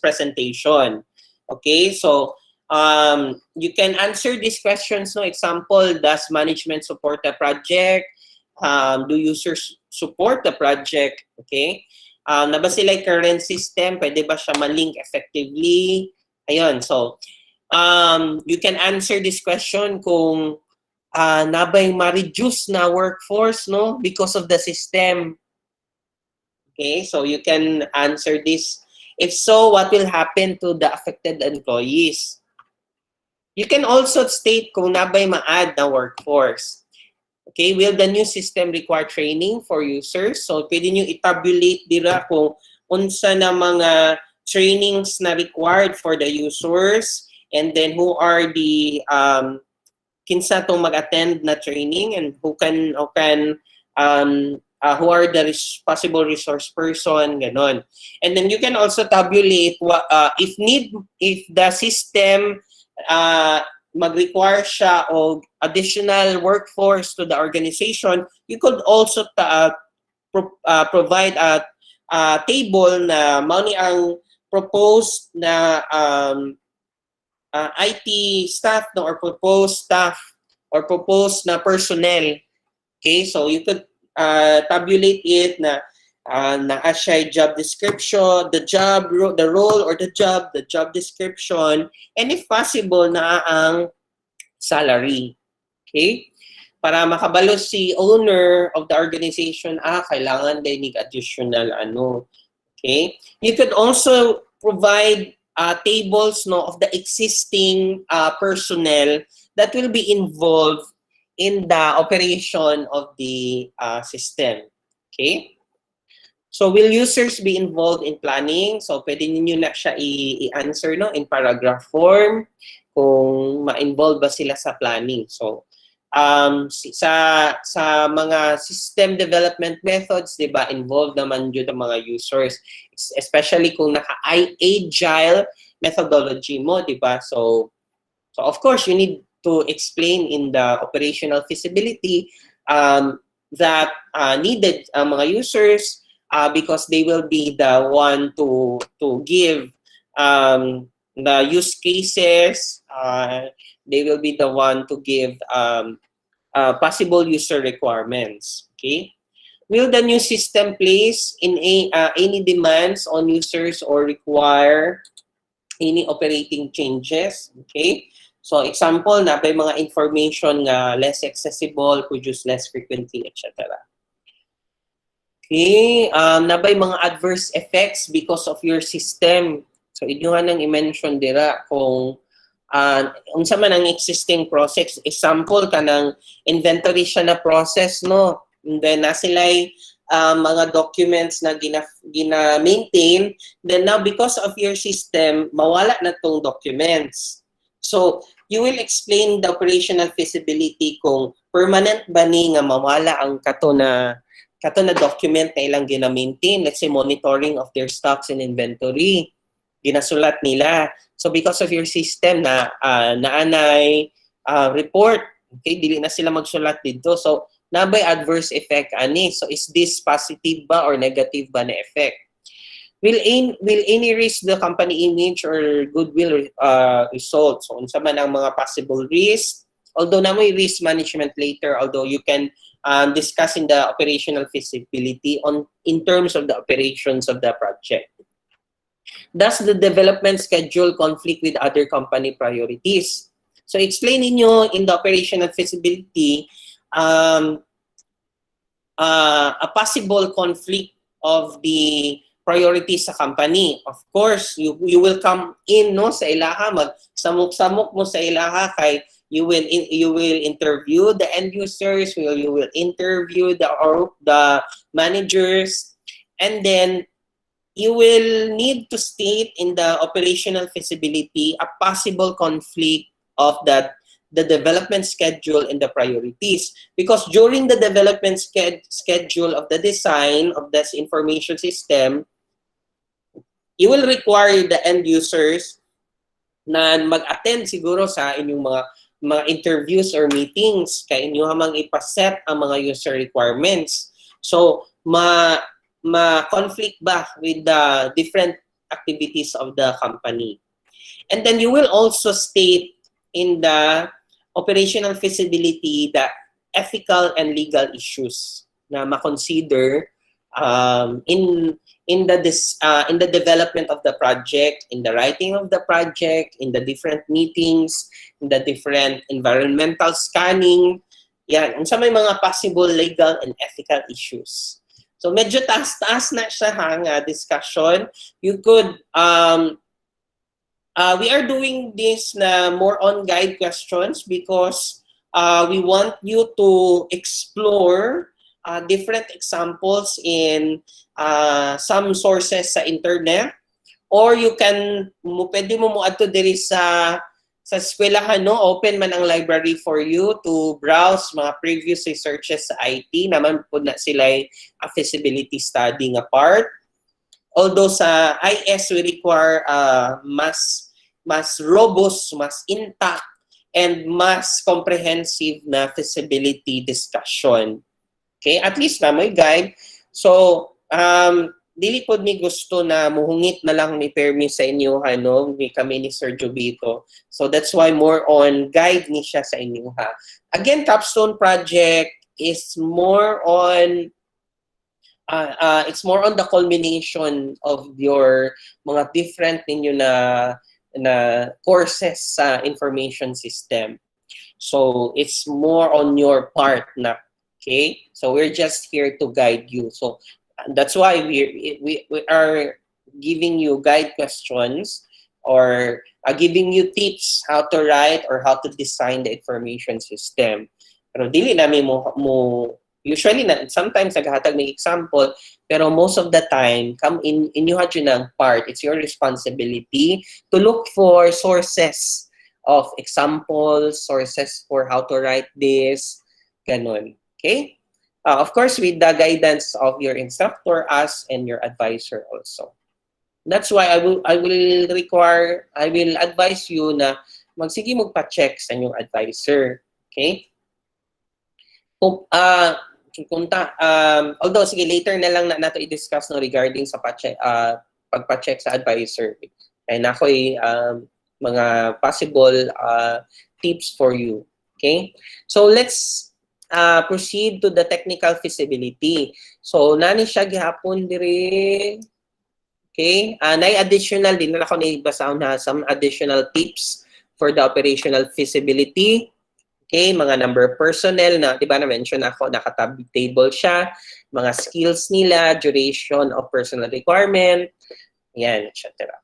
presentation. Okay, so you can answer these questions. No, example: does management support the project? Do users support the project? Okay, na ba sila current system? Pwede ba siya ma-link effectively? Ayun, so you can answer this question kung nabay ma-reduce na workforce, no, because of the system. Okay, so you can answer this. If so, what will happen to the affected employees? You can also state kung nabay ma-add na workforce. Okay, will the new system require training for users? So, pwede nyo i-tabulate dira kung unsa na mga trainings na required for the users, and then who are the kinsa tong mag-attend na training, and who are the possible resource person, ganon. And then you can also tabulate if the system mag-require siya o additional workforce to the organization. You could also provide a table na mao ni ang proposed na IT staff, no, or proposed staff or proposed na personnel. Okay, so you could tabulate it na siya job description, the role or the job description, and if possible na ang salary. Okay, para makabalo si owner of the organization, kailangan din ng additional ano. Okay, you could also provide tables, no, of the existing personnel that will be involved in the operation of the system. Okay? So, will users be involved in planning? So, pwede ninyo na siya i-answer, no, in paragraph form kung ma-involve ba sila sa planning. So, sa mga system development methods, di ba, involved naman yun ang mga users, especially kung naka-agile methodology mo, di ba? So of course, you need to explain in the operational feasibility that needed mga users because they will be the one to give the use cases. They will be the one to give possible user requirements. Okay, will the new system place in any demands on users or require any operating changes? Okay, So example na may mga information nga less accessible, produced less frequently, etc. Okay, nabay mga adverse effects because of your system. So inyo nang i-mention dira kung unsa man ang existing process. Example kanang inventory siya na process, no? And then na sila'y mga documents na gina-maintain, then now because of your system, mawala na tong documents. So you will explain the operational feasibility kung permanent ba ni nga mawala ang kato na document na ilang gina-maintain, let's say monitoring of their stocks and inventory, ginasulat nila. So because of your system na naanay report, okay, dili na sila magsulat dito. So nabay adverse effect ani. So is this positive ba or negative ba na effect? Will any risk the company image or goodwill result? So unsa man ang mga possible risks? Although na may risk management later, although you can discuss in the operational feasibility in terms of the operations of the project. Does the development schedule conflict with other company priorities? So explain ninyo in the operational feasibility a possible conflict of the priorities sa company. Of course, you will come in no sa ilaha, magsamok-samok mo sa ilaha kay you will interview the end users, you will interview the managers, and then you will need to state in the operational feasibility a possible conflict of the development schedule and the priorities. Because during the development schedule of the design of this information system, you will require the end users na mag-attend siguro sa inyong mga interviews or meetings kay inyo hamang ipaset ang mga user requirements. So, ma-conflict ba with the different activities of the company. And then you will also state in the operational feasibility the ethical and legal issues na ma-consider in the development of the project, in the writing of the project, in the different meetings, in the different environmental scanning. Yan, unsa may mga possible legal and ethical issues. So medyo taas-taas na siya nga discussion. You could we are doing this na more on guide questions because we want you to explore different examples in some sources sa internet, or you can pwede mo adto diri sa eskwelahan, no? Open man ang library for you to browse mga previous researches sa IT. Naman po na sila a feasibility study nga part. Although sa IS we require mas robust, mas intact, and mas comprehensive na feasibility discussion. Okay, at least na may guide. So, dili pod mi gusto na muhungit na lang ni Permi sa inyo, ni kami ni Sir Jovito. So that's why more on guide ni siya sa inyo ha. Again, Capstone project is more on it's more on the culmination of your mga different ninyo na courses sa information system. So it's more on your part na. Okay, so we're just here to guide you. So that's why we are giving you guide questions or giving you tips how to write or how to design the information system. Pero dili namin mo usually sometimes naghatag ng example, pero most of the time come in inyo ng part. It's your responsibility to look for sources of examples, sources for how to write this, ganon. Okay? Of course, with the guidance of your instructor, us, and your advisor also. That's why I will advise you na magsige magpa-check sa inyong advisor. Okay? Although, sige, later na lang nato i-discuss no, regarding sa pagpa-check sa advisor. Kaya na ako'y mga possible tips for you. Okay? So, let's proceed to the technical feasibility. So, nani siya gihapon diri. Okay? Nay additional din na ako naibasahon na some additional tips for the operational feasibility. Okay, mga number of personnel na, di ba na-mention ako, table siya, mga skills nila, duration of personal requirement, yan, etc.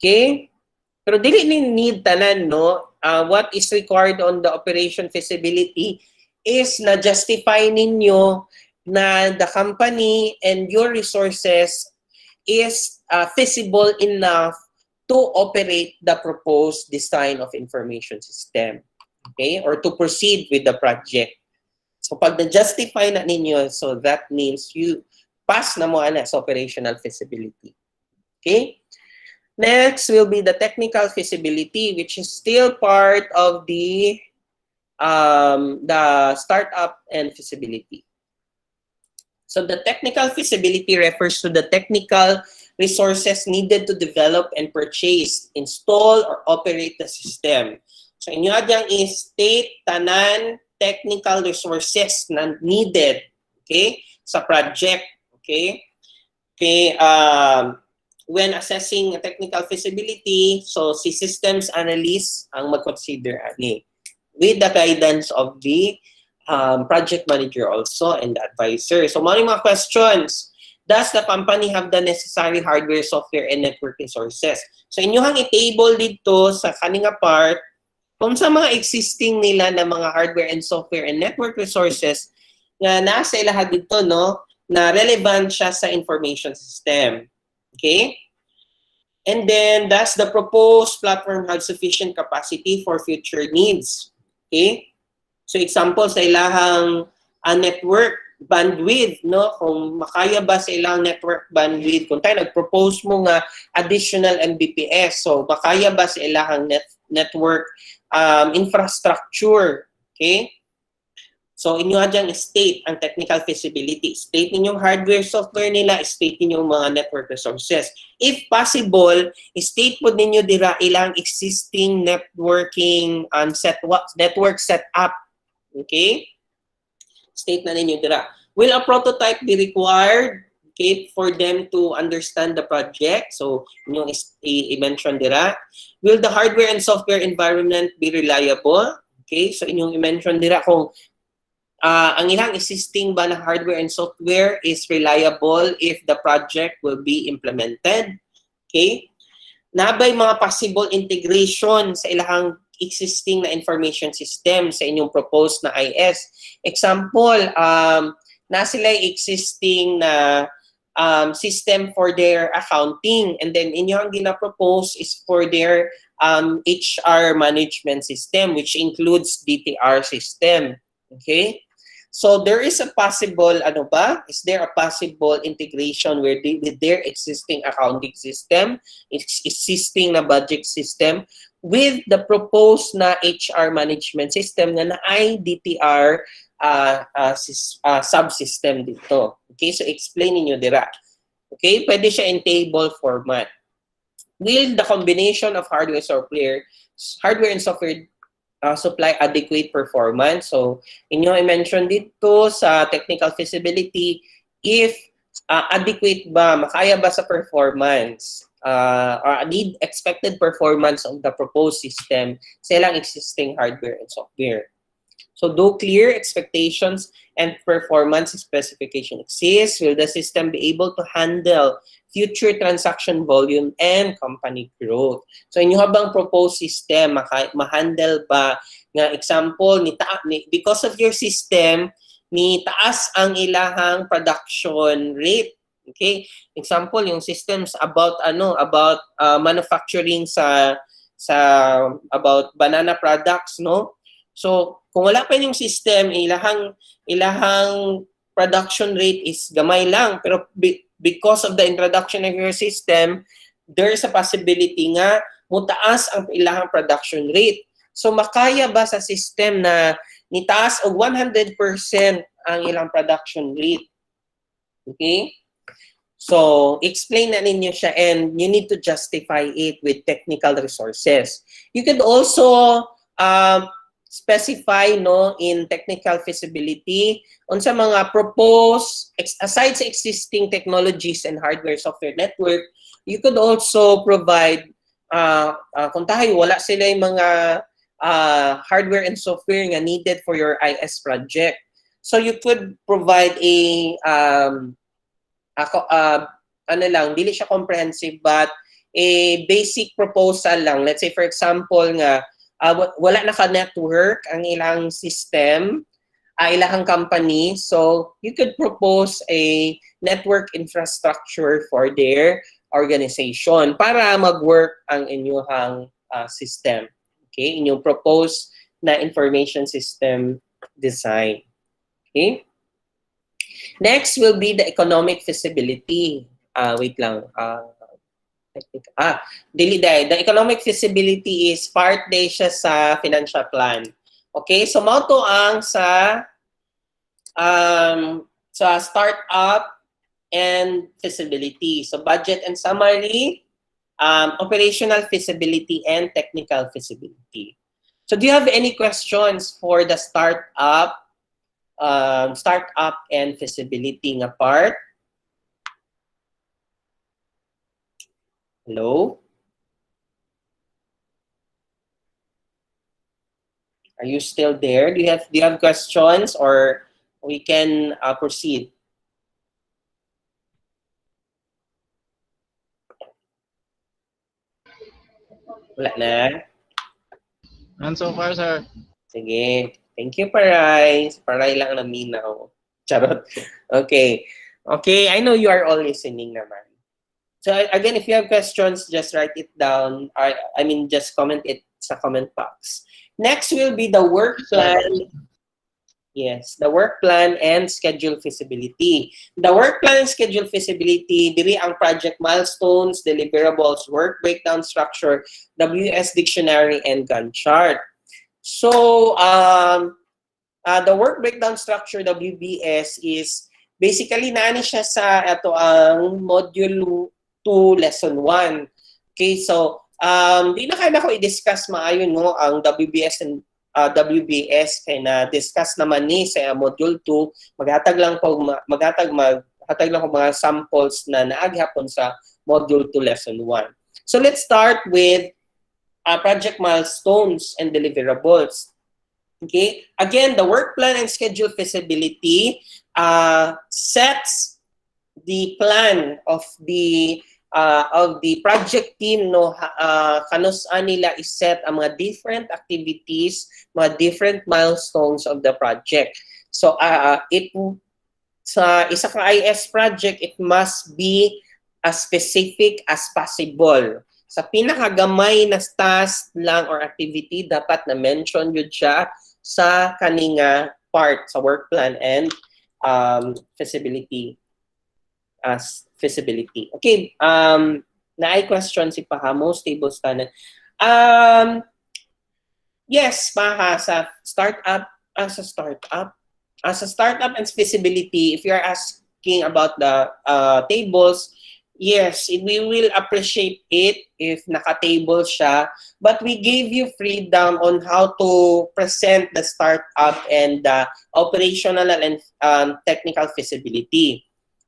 Okay? Pero dili ni need tanan, no? What is required on the operation feasibility is na-justify ninyo na the company and your resources is feasible enough to operate the proposed design of information system. Okay? Or to proceed with the project. So pag na-justify na ninyo, so that means you pass na mo ana sa operational feasibility. Okay? Next will be the technical feasibility, which is still part of the startup and feasibility. So the technical feasibility refers to the technical resources needed to develop and purchase, install, or operate the system. So inyo adyang i-state tanan technical resources na needed, okay, sa project, okay? Okay, when assessing technical feasibility, so si systems analyst ang mag-consider ani with the guidance of the project manager also and the advisor. So mga questions. Does the company have the necessary hardware, software, and network resources? So inyohang i-table dito sa kaninga part kung sa mga existing nila na mga hardware and software and network resources na nasa ilaha dito, no, na relevant siya sa information system. Okay? And then, does the proposed platform have sufficient capacity for future needs? Okay? So, example, sa ilahang network bandwidth, no? Kung makaya ba sa ilang network bandwidth, kung tayo nag-propose mo nga additional Mbps, so makaya ba sa ilahang network infrastructure, okay? So, inyo adyang state ang technical feasibility. State ninyong hardware, software nila, state ninyong mga network resources. If possible, state po ninyo dira ilang existing networking network setup, okay? State na ninyo dira. Will a prototype be required, okay, for them to understand the project? So, inyong i-mention dira. Will the hardware and software environment be reliable? Okay, so inyong i-mention dira kung ang ilang existing ba na hardware and software is reliable if the project will be implemented. Okay? Nabay mga possible integration sa ilang existing na information system sa inyong proposed na IS. Example, na sila existing na system for their accounting, and then inyong gina-propose is for their HR management system, which includes DTR system. Okay? So there is a possible, is there a possible integration with their existing accounting system, existing na budget system, with the proposed na HR management system na ay DTR subsystem dito. Okay, so explain niyo dira. Okay, pwede siya in table format. Will the combination of hardware and software supply adequate performance? So, inyo i-mention dito sa technical feasibility if adequate ba, makaya ba sa performance or need expected performance of the proposed system sa ilang existing hardware and software. So, do clear expectations and performance specification exist? Will the system be able to handle future transaction volume and company growth? So, inyo habang proposed system, ma-handle ba nga example, because of your system, ni taas ang ilahang production rate. Okay? Example, yung systems about manufacturing about banana products, no? So, kung wala pa yung system, ilahang production rate is gamay lang. Pero because of the introduction of your system, there is a possibility nga mutaas ang ilahang production rate. So, makaya ba sa system na nitaas og 100% ang ilang production rate? Okay? So, explain na ninyo siya and you need to justify it with technical resources. You could also specify in technical feasibility on sa mga proposed, aside sa existing technologies and hardware software network, you could also provide kung tayo wala sila yung mga hardware and software nga needed for your IS project. So you could provide ano lang, dili siya comprehensive but a basic proposal lang. Let's say for example nga wala naka-network ang ilang system, ilang company, so you could propose a network infrastructure for their organization para mag-work ang inyong system. Okay, inyong propose na information system design. Okay. Next will be the economic feasibility. Wait lang. The economic feasibility is part day siya sa financial plan. Okay, so mao to ang sa startup and feasibility. So budget and summary, operational feasibility and technical feasibility. So do you have any questions for the startup and feasibility nga part? Hello? Are you still there? Do you have questions or we can proceed? Wala na? And so far, sir. Sige. Thank you, Paray. Paray lang naminaw. Charot. Okay. Okay, I know you are all listening naman. So again, if you have questions, just write it down. I mean, just comment it sa comment box. Next will be the work plan. Yes, the work plan and schedule feasibility. The work plan and schedule feasibility, diri ang project milestones, deliverables, work breakdown structure, WS dictionary, and Gantt chart. So, the work breakdown structure, WBS, is basically naani siya sa ito ang module 2, lesson 1. Okay, so, di na kaya ko i-discuss maayon no, ang WBS and WBS kay na discuss naman ni sa module 2. Maghatag lang ko mga samples na naaghapon sa module 2, lesson 1. So, let's start with project milestones and deliverables. Okay. Again, the work plan and schedule feasibility sets the plan of the project team no kanus-an nila iset ang mga different activities, mga different milestones of the project. So sa isa ka IS project, it must be as specific as possible. Sa pinakagamay na task lang or activity, dapat na-mention yun siya sa kaninga part sa work plan and feasibility as feasibility. Okay, na-ay question si Paha, most stable standard. Yes, Paha, sa startup and feasibility, if you're asking about the tables, yes, we will appreciate it if naka-table siya. But we gave you freedom on how to present the startup and the operational and technical feasibility.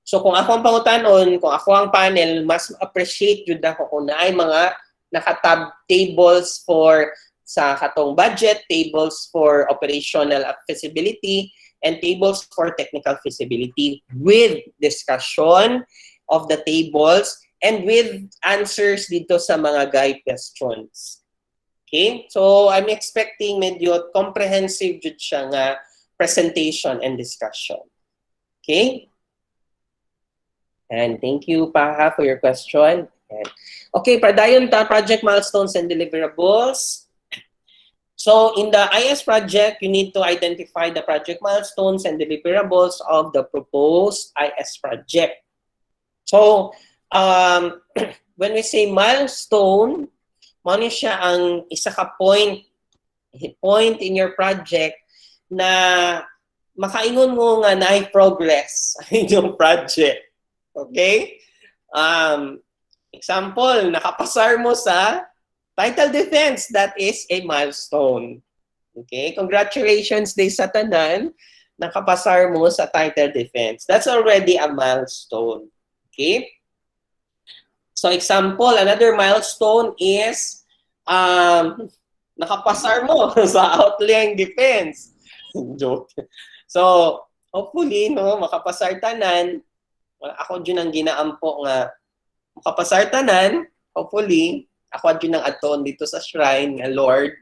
So kung ako ang pangutanon, kung ako ang panel, mas appreciate yun ako kung na ay mga naka-tab tables for sa katong budget, tables for operational feasibility, and tables for technical feasibility with discussion of the tables and with answers dito sa mga guide questions. Okay? So, I'm expecting medyo comprehensive jud siya nga presentation and discussion. Okay? And thank you, Paha, for your question. And, okay, padayon ta project milestones and deliverables. So, in the IS project, you need to identify the project milestones and deliverables of the proposed IS project. So, when we say milestone, mano siya ang isa ka point in your project na makaingon mo nga na progress ang inyong project. Okay? Example, nakapasar mo sa title defense. That is a milestone. Okay? Congratulations day sa tanan, nakapasar mo sa title defense. That's already a milestone. Okay? So example, another milestone is nakapasar mo sa outline defense. Joke. So, hopefully, no, makapasar tanan. Ako dyan ang ginaampo nga makapasar tanan. Hopefully, ako dyan ang aton dito sa shrine nga Lord.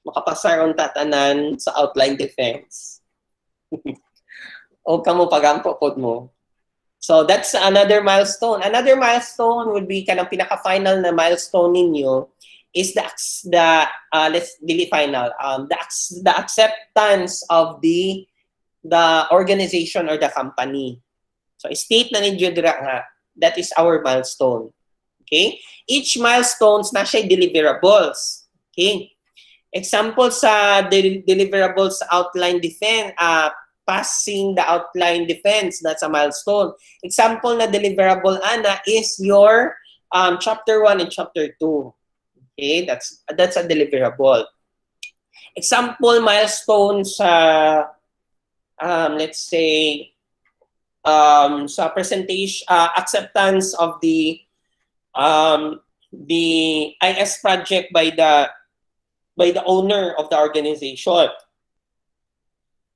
Makapasar ang tatanan sa outline defense. O kamo pagampo pod mo. So that's another milestone. Another milestone would be kanang pinaka-final na milestone ninyo is let's dili final the acceptance of the organization or the company. So state na ninyo dira nga that is our milestone. Okay? Each milestones na siya deliverables. Okay? Example sa deliverables outline defense, passing the outline defense, that's a milestone. Example na deliverable ana is your chapter 1 and chapter 2. Okay, that's a deliverable. Example milestone sa let's say sa presentation acceptance of the IS project by the owner of the organization.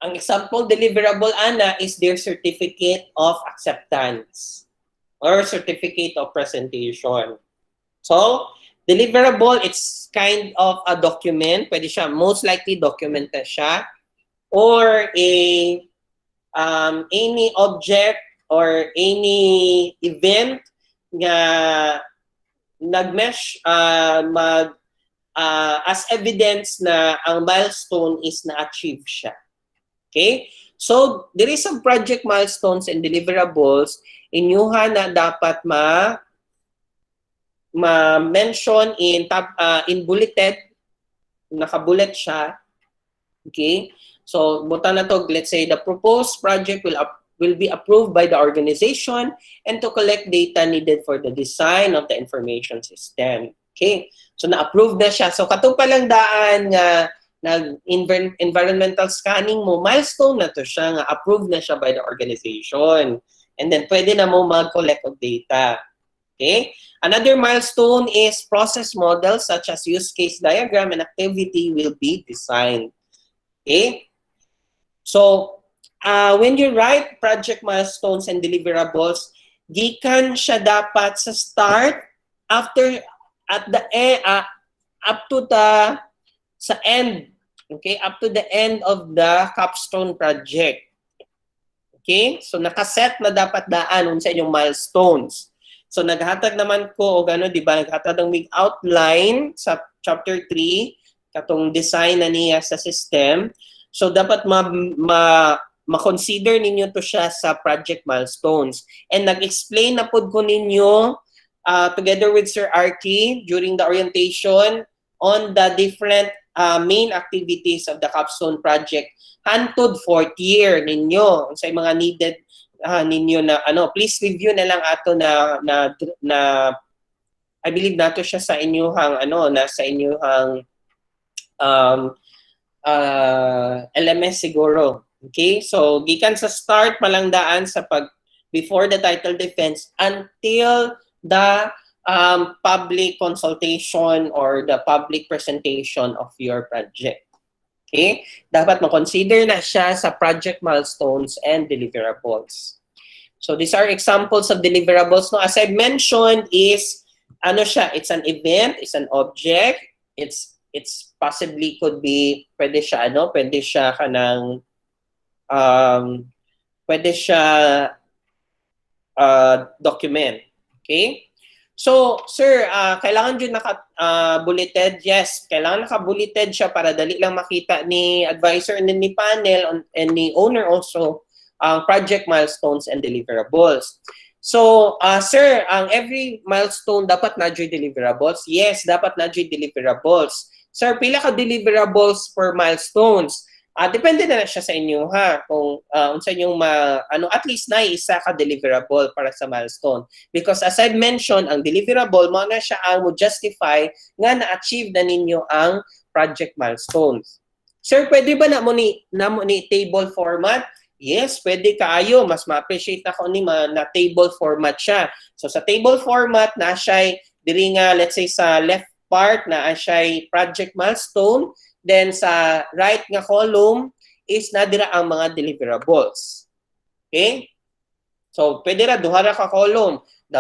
Ang example deliverable ana is their certificate of acceptance or certificate of presentation. So, deliverable, it's kind of a document. Pwede siya, most likely document na siya. Or any object or any event nga nag-mesh as evidence na ang milestone is na-achieve siya. Okay? So, there is some project milestones and deliverables inyuha na dapat ma-mention in bulleted, naka-bullet siya. Okay? So, buta na to, let's say the proposed project will be approved by the organization and to collect data needed for the design of the information system. Okay? So, na-approve na siya. So, katong palang daan nga environmental scanning mo, milestone na to siya, nga approved na siya by the organization. And then, pwede na mo mag-collect of data. Okay? Another milestone is process models such as use case diagram and activity will be designed. Okay? So, when you write project milestones and deliverables, gikan siya dapat sa start, after, at the end, up to the sa end, okay, up to the end of the capstone project. Okay? So, nakaset na dapat daan sa inyong milestones. So, naghatag naman ko, o gano'n, di ba, naghatag ng big outline sa chapter 3, katong design na niya sa system. So, dapat ma-consider ninyo to siya sa project milestones. And nag-explain na po ko ninyo, together with Sir Arky, during the orientation, on the different main activities of the capstone project hantod 4th year ninyo sa mga needed ninyo na please review na lang ato na I believe nato siya sa inyuhang nasa inyuhang LMS siguro. Okay? So gikan sa start malangdaan sa before the title defense until the public consultation or the public presentation of your project. Okay? Dapat ma-consider na siya sa project milestones and deliverables. So these are examples of deliverables. No, as I mentioned is it's an event, it's an object, it's possibly could be pwede siya kanang pwede siya document. Okay? So, sir, kailangan dyan naka-bulleted? Yes, kailangan naka-bulleted siya para dali lang makita ni advisor and ni panel and ni owner also ang project milestones and deliverables. So, sir, ang every milestone dapat na dyan deliverables? Yes, dapat na dyan deliverables. Sir, pila ka deliverables per milestones? Depende na siya sa inyo kung sa inyong at least na isa ka deliverable para sa milestone, because as I mentioned ang deliverable mo na siya ang mo justify nga na-achieve na ninyo ang project milestones. Sir, pwede ba na mo ni table format? Yes, pwede kaayo. Mas ma-appreciate ako ni na table format siya. So sa table format na siya diri nga let's say sa left part na siya project milestone, then sa right nga column is nadira ang mga deliverables. Okay? So pwede ra duha ra ka column, the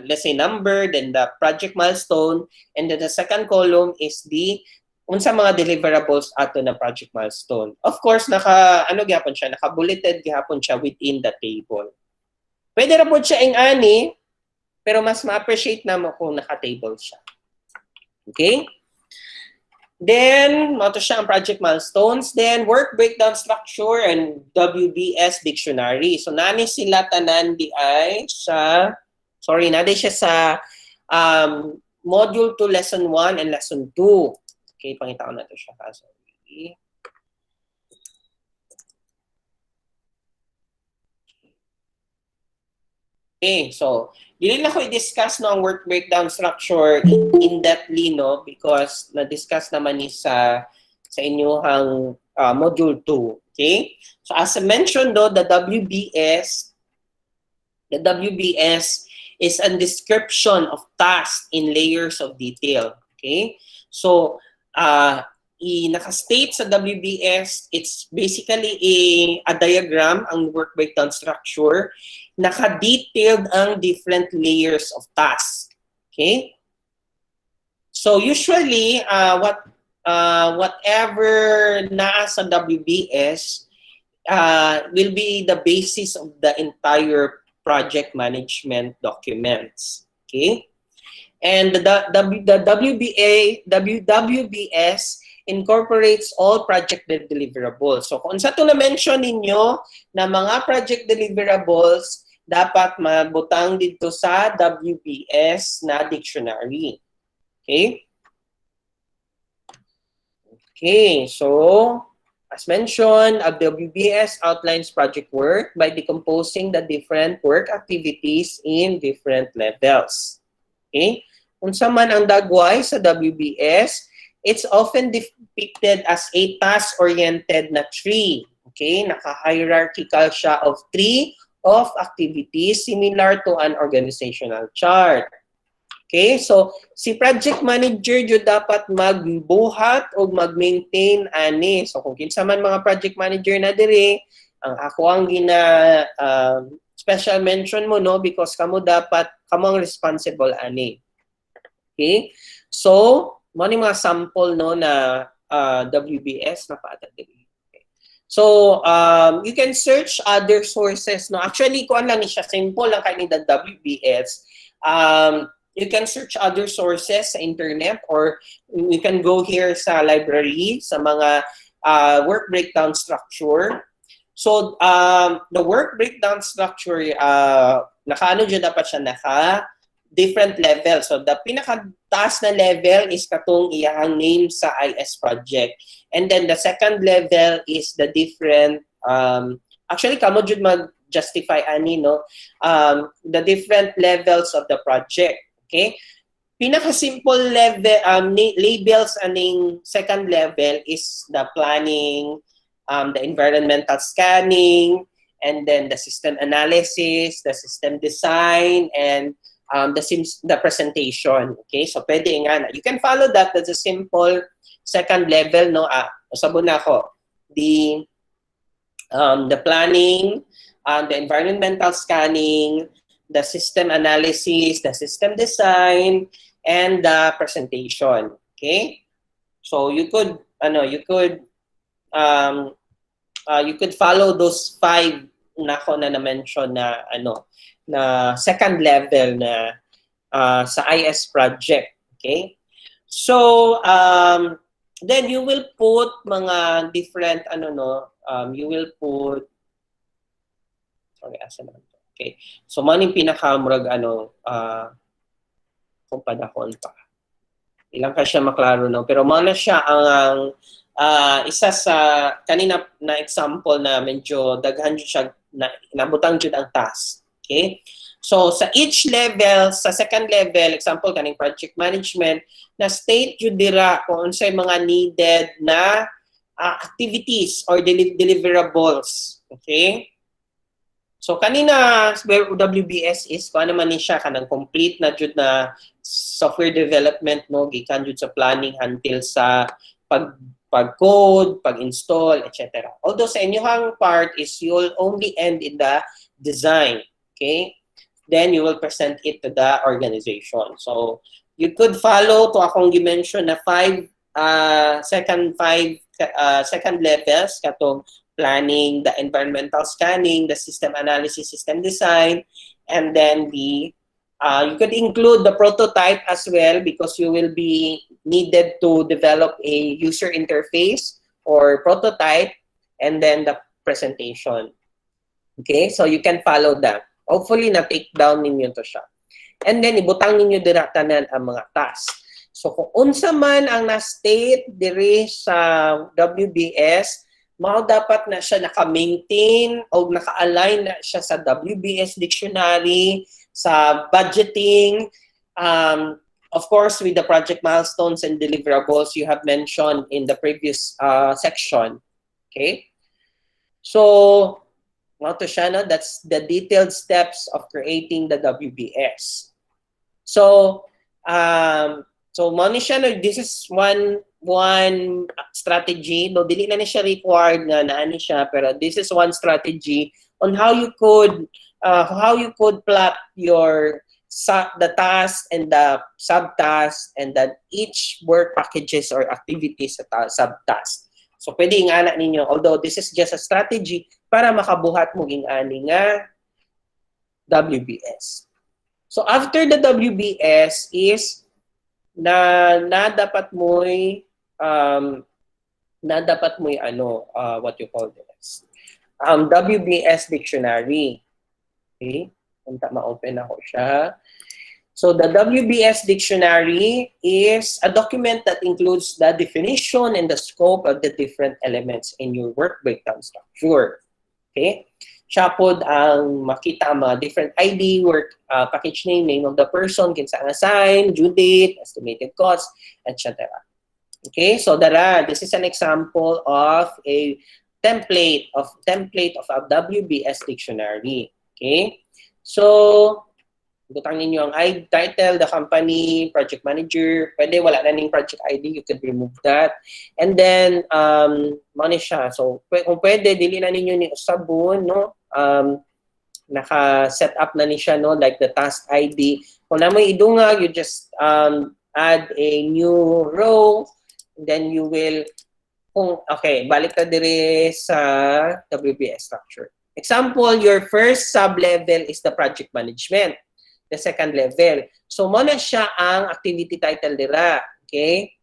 let's say number, then the project milestone, and then the second column is the unsa mga deliverables ato na project milestone. Of course, gyapon siya, naka-bulleted gyapon siya within the table. Pwede ra po siya ing ani, pero mas ma-appreciate na mo kung naka-table siya. Okay? Then, mato siya ang project milestones. Then, work breakdown structure and WBS dictionary. So, nani sila tanan di ay sa, nani siya sa module 2, lesson 1 and lesson 2. Okay, pangita ko na ito siya. Sorry. Okay, so, dili na ko i-discuss no, ang work breakdown structure in-depthly, no? Because na-discuss naman ni sa inyong module 2. Okay? So, as I mentioned, though, the WBS is a description of tasks in layers of detail. Okay? So, naka-state sa WBS, it's basically a diagram, ang work breakdown structure. Naka-detailed ang different layers of tasks. Okay? So, usually, whatever na sa WBS will be the basis of the entire project management documents. Okay? And the WBS incorporates all project deliverables. So kung sa ito na-mention ninyo na mga project deliverables, dapat mabutang dito sa WBS na dictionary. Okay? Okay, so as mentioned, a WBS outlines project work by decomposing the different work activities in different levels. Okay? Kung sa man ang dagway sa WBS, it's often depicted as a task-oriented na tree. Okay? Naka-hierarchical siya of tree of activities similar to an organizational chart. Okay? So, si project manager yun dapat magbuhat o mag-maintain ani. So, kung kinsa man mga project manager na dire, ang ako ang special mention mo, no? Because kamo ang responsible ani. Okay? So, mo ni mga sample no na WBS na paata diri. Okay. So, you can search other sources no. Actually, kuan lang ni siya, simple lang kay ni the WBS. You can search other sources sa internet, or you can go here sa library sa mga work breakdown structure. So, the work breakdown structure, naka-ano dyan dapat siya, naka-different level. So, the pinaka-taas na level is katong iyang name sa IS project. And then, the second level is the different, actually, kamo dyan mag-justify ani, no? The different levels of the project. Okay? Pinaka-simple level, labels aning second level is the planning, the environmental scanning, and then the system analysis, the system design, and the presentation. Okay, so pwede nga na. You can follow that as a simple second level, no? Sabon na ako. The planning, the environmental scanning, the system analysis, the system design, and the presentation. Okay, so you could follow those 5 na mention na na second level na sa IS project. Okay, so then you will put mga different you will put, sorry, asa naman to. Okay, so maning pinakamurag kung padakon pa ilang ka siya maklaro no, pero mana siya ang isa sa kanina na example na medyo daghan siya na nabutang jud ang task. Okay? So sa each level, sa second level, example kaning project management, na state jud dira kung unsay mga needed na activities or deliverables. Okay? So kanina WBS is paano man ni siya kanang complete na jud na software development no gikan jud sa planning until sa pag-code, pag-install, etc. Although sa inyong part is you'll only end in the design, okay? Then you will present it to the organization. So you could follow to akong gi-mention na second levels katong planning, the environmental scanning, the system analysis, system design, and then you could include the prototype as well because you will be needed to develop a user interface or prototype and then the presentation. Okay, so you can follow that. Hopefully, na-take down ninyo to siya. And then, ibutang ninyo diratanan ang mga tasks. So, kung unsa man ang na-state diri sa WBS, mao dapat na siya naka-maintain o naka-align na siya sa WBS dictionary, sa budgeting, of course, with the project milestones and deliverables you have mentioned in the previous section. Okay? So, to siya, no? That's the detailed steps of creating the WBS. So, money siya, no? This is one strategy. No, dili na siya required na naani siya, pero this is one strategy on how you could plot the task and the subtask and then each work packages or activities sa subtask. So pwede ingana ninyo, although this is just a strategy para makabuhat mo ingani nga WBS. So after the WBS is dapat mo'y what you call this WBS dictionary. Okay, punta ma-open ako siya. So the WBS dictionary is a document that includes the definition and the scope of the different elements in your work breakdown structure. Okay, siya pod ang makita ang mga different ID, work package name of the person, kinsa ang assign, due date, estimated cost, etc. Okay, so this is an example of a template of a WBS dictionary. Okay, so butang ninyo ang ID, title, the company, project manager. Pwede wala na ning project ID, you could remove that. And then money siya. So kung pwede dili na ninyo ni usabon, no? Naka-set up na ni siya, no, like the task ID. Kung na mo idungag, you just add a new row, then you will balik ta dire sa WBS structure. Example, your first sub-level is the project management. The second level. So, mo na siya ang activity title dira. Okay?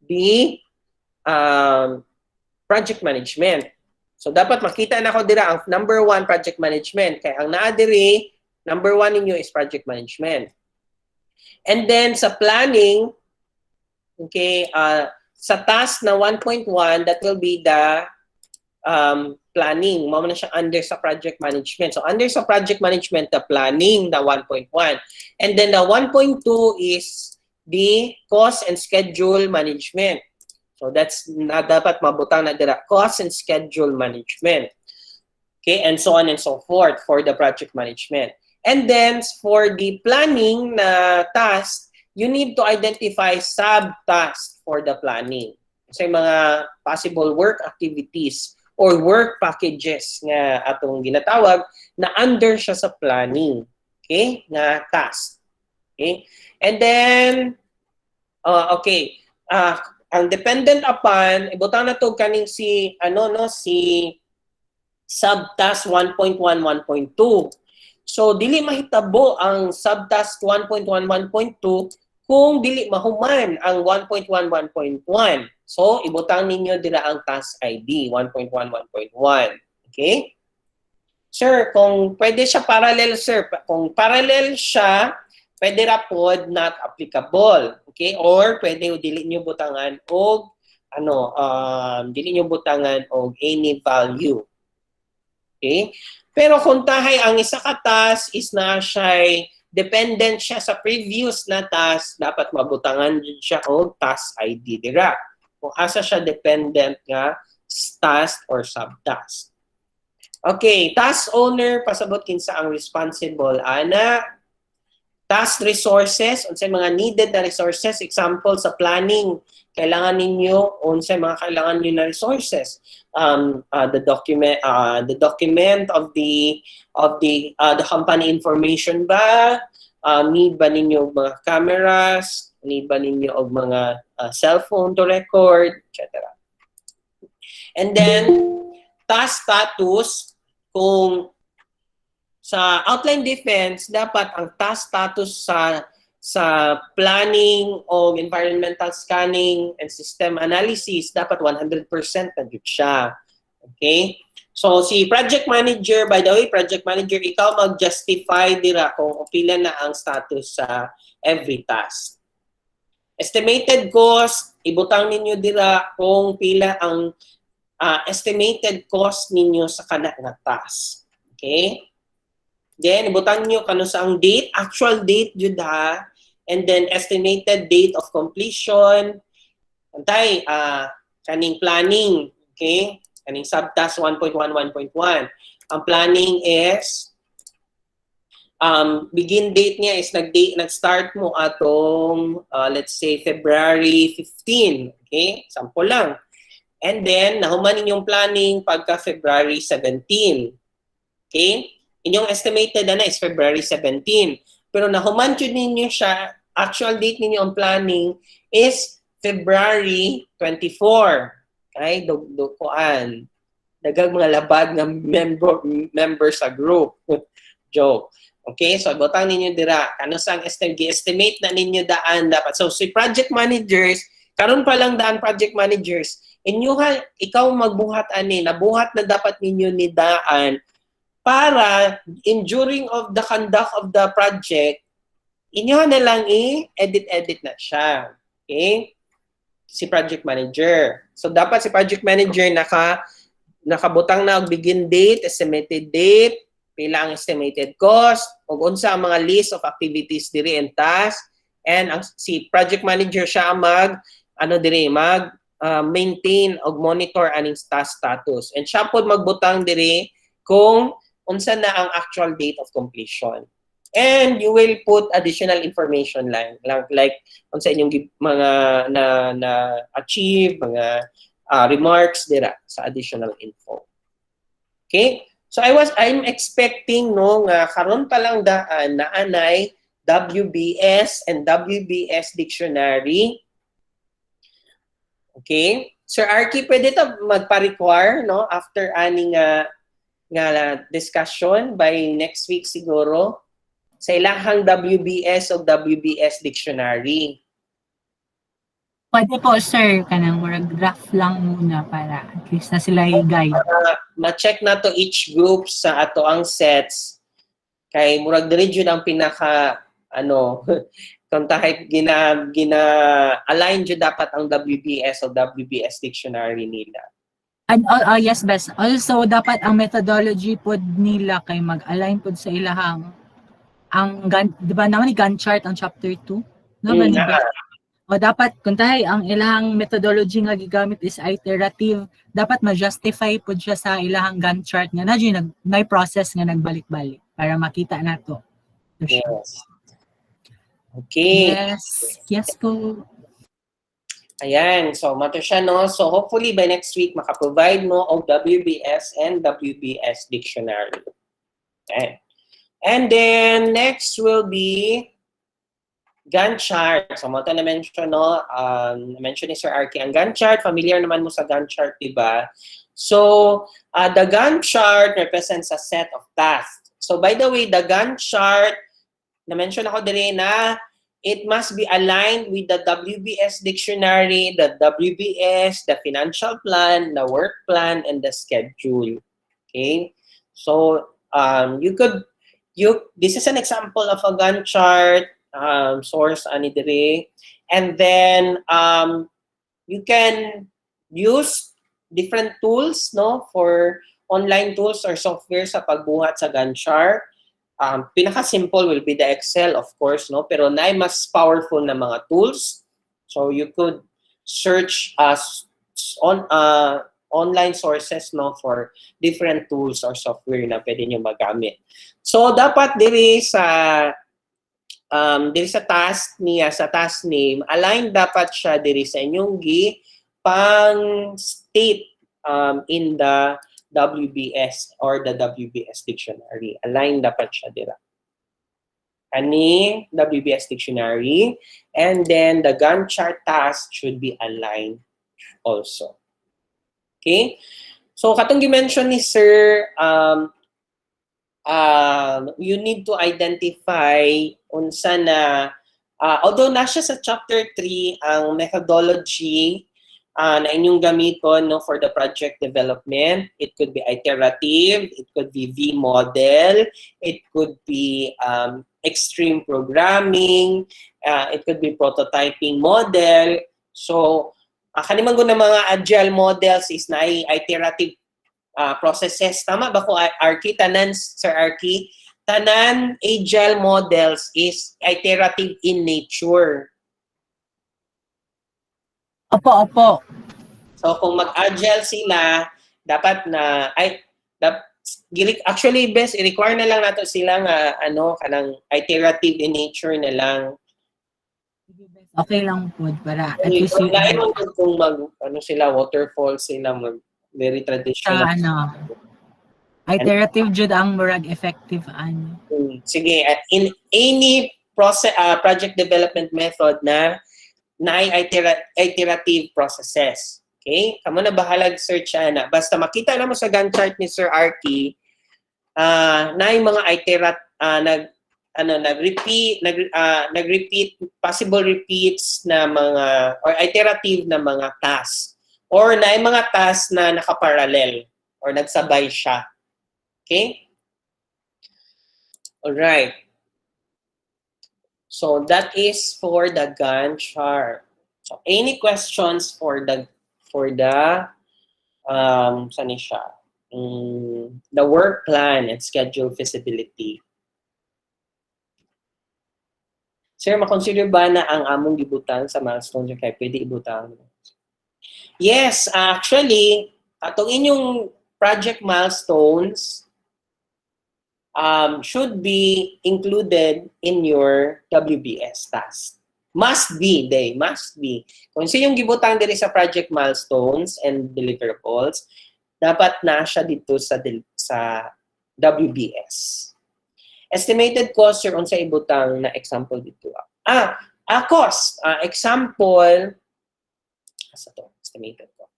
The project management. So, dapat makita na ko dira ang number 1 project management. Kaya ang naa diri, number 1 ninyo is project management. And then, sa planning, okay, sa task na 1.1, that will be the planning. Mao na siya under sa project management. So under sa project management, the planning, the 1.1. And then the 1.2 is the cost and schedule management. So that's na dapat mabutang na dira, cost and schedule management. Okay, and so on and so forth for the project management. And then for the planning na task, you need to identify sub-tasks for the planning. Kasi mga possible work activities or work packages nga atong ginatawag na under siya sa planning. Okay? Na task. Okay? And then, ang dependent upon, ibutang na to kaning si subtask 1.1, 1.2. So, dili mahitabo ang subtask 1.1, 1.2 kung dili mahuman ang 1.1, 1.1. So, ibutang ninyo dira ang task ID, 1.1, 1.1. Okay? Sir, kung pwede siya parallel, sir. Kung parallel siya, pwede ra pod not applicable. Okay? Or pwede dili nyo butangan og dili nyo butangan og any value. Okay? Pero kung tahay ang isa ka task is na siya dependent siya sa previous na task, dapat mabutangan din siya og task ID dira. Kung asa siya dependent nga task or subtask. Okay, task owner pasabot kinsa ang responsible ana. Task resources, unsay mga needed na resources, example sa planning, kailangan ninyo unsay mga kailangan niyo na resources. The document of the company information ba, need ba ninyo mga cameras, need ba ninyo og mga cellphone to record, etc. And then task status, kung sa outline defense, dapat ang task status sa planning o environmental scanning and system analysis, dapat 100% na jud siya. Okay? So, si project manager, by the way, project manager, ikaw mag-justify dira kung pila na ang status sa every task. Estimated cost, ibutang ninyo dira kung pila ang estimated cost ninyo sa kana nga task. Okay? Then, ibutang nyo kano sa ang date, actual date jud ha, and then estimated date of completion. Antay, kaning planning, okay? Kaning subtask 1.1, 1.1. Ang planning is, begin date niya is nag-start mo atong, let's say, February 15, okay? Sample lang. And then, nahuman ninyong planning pagka February 17, okay? Inyong estimated na is February 17. Pero nahuman jud ninyo siya, actual date ninyo ang planning is February 24. Okay? Kuan. Daghang mga labad nga member sa group. Joke. Okay? So, butang ninyo dira. Kano sang estimate na ninyo daan dapat. So, si project managers, karon pa lang daan project managers, ikaw magbuhat ani, nabuhat na dapat ninyo ni daan para during of the conduct of the project, inyo na lang i-edit na siya. Okay? Si project manager. So, dapat si project manager nakabutang na og begin date, estimated date, pila ang estimated cost, ug unsa ang mga list of activities diri and task, and si project manager siya maintain og monitor aning task status. And siya pod magbutang diri kung unsa na ang actual date of completion. And you will put additional information like unsa inyong mga na achieve, mga remarks dira sa additional info. Okay? So I'm expecting nga karon pa lang daan na anay WBS and WBS dictionary. Okay? Sir Arky, pwede ta magpa-require after aning nga discussion by next week siguro sa ilahang WBS o WBS dictionary. Pwede po, sir. Kanang murag draft lang muna para at least na sila i-guide. Ma-check na to each group sa ato ang sets. Kay murag diri jud ang pinaka kung tahit align jud dapat ang WBS o WBS dictionary nila. And yes, best. Also, dapat ang methodology pod nila kay mag-align pod sa ilahang di ba naman ni Gantt chart ang chapter 2? No, o dapat kung tayo ang ilahang methodology nga gigamit is iterative, dapat ma-justify pod siya sa ilahang Gantt chart nga may process nga nagbalik-balik para makita nato. Yes. Okay. Yes po. Ayan, so mato siya So hopefully by next week maka-provide mo og WBS and WBS dictionary. Okay. And then next will be Gantt chart. So mo na-mention na-mention ni Sir Arky ang Gantt chart. Familiar naman mo sa Gantt chart, diba? So the Gantt chart represents a set of tasks. So by the way, the Gantt chart na-mention ako diri na it must be aligned with the WBS dictionary, the WBS, the financial plan, the work plan, and the schedule. Okay? So, this is an example of a Gantt chart, source ani dire. And then, you can use different tools, for online tools or software sa pagbuhat sa Gantt chart. Pinaka-simple will be the Excel, of course, pero na mas powerful na mga tools. So you could search online sources no for different tools or software na pwede nyo magamit. So dapat diri sa task niya, sa task name, align dapat siya diri sa inyong pang state in the WBS or the WBS dictionary. Align dapat siya dira. Ani WBS dictionary, and then the Gantt chart task should be aligned also. Okay? So katong gi-mention ni Sir, you need to identify unsa na although nasa sa chapter 3 ang methodology na inyong gamiton no for the project development. It could be iterative, it could be V model, it could be extreme programming, it could be prototyping model. So kanimang na mga agile models is na iterative processes. Tama ba ko, Arki? Tanan, Sir Arki? Tanan agile models is iterative in nature. Opo. So kung mag-agile sila, dapat na actually best i-require na lang nato sila nga kanang iterative in nature na lang. Okay lang po para at least Lain mo kung sila waterfall sila very traditional. Iterative jud ang murag effective Sige, in any process project development method na iterative processes. Okay? Kamo na bahalag search ana. Basta makita na mo sa Gantt chart ni Sir Arky, na yung mga nag-repeat, possible repeats na mga, or iterative na mga tasks. Or na yung mga tasks na nakaparallel or nagsabay siya. Okay? Alright. So that is for the Gantt chart. So any questions for the saan siya? The work plan and schedule feasibility. Sir, makonsider ba na ang among gibutang sa milestones kay pwede ibutang? Yes, actually, atong inyong project milestones should be included in your WBS task. Must be. Kung sino yung gibutang diri sa project milestones and deliverables, dapat na siya dito sa WBS. Estimated cost, sir, unsa ibutang na example dito. Cost. Example, estimated cost.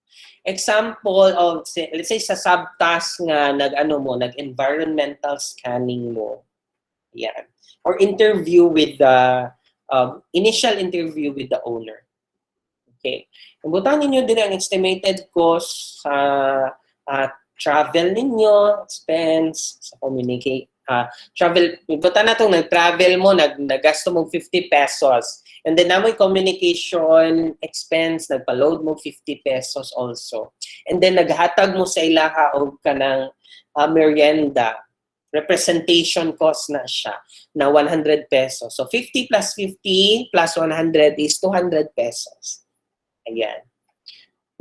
Example of, let's say, sa subtask nga nag-environmental scanning mo. Yan. Or interview with the, initial interview with the owner. Okay. Ibutang ninyo din ang estimated cost sa travel ninyo, expense, sa communicate, travel, ibutang na itong nag-travel mo, nagasto mo 50 pesos. And then namoy communication expense, nagpa-load mo 50 pesos also. And then naghatag mo sa ilaha o kanang merienda. Representation cost na siya na 100 pesos. So 50 plus 50 plus 100 is 200 pesos. Ayan.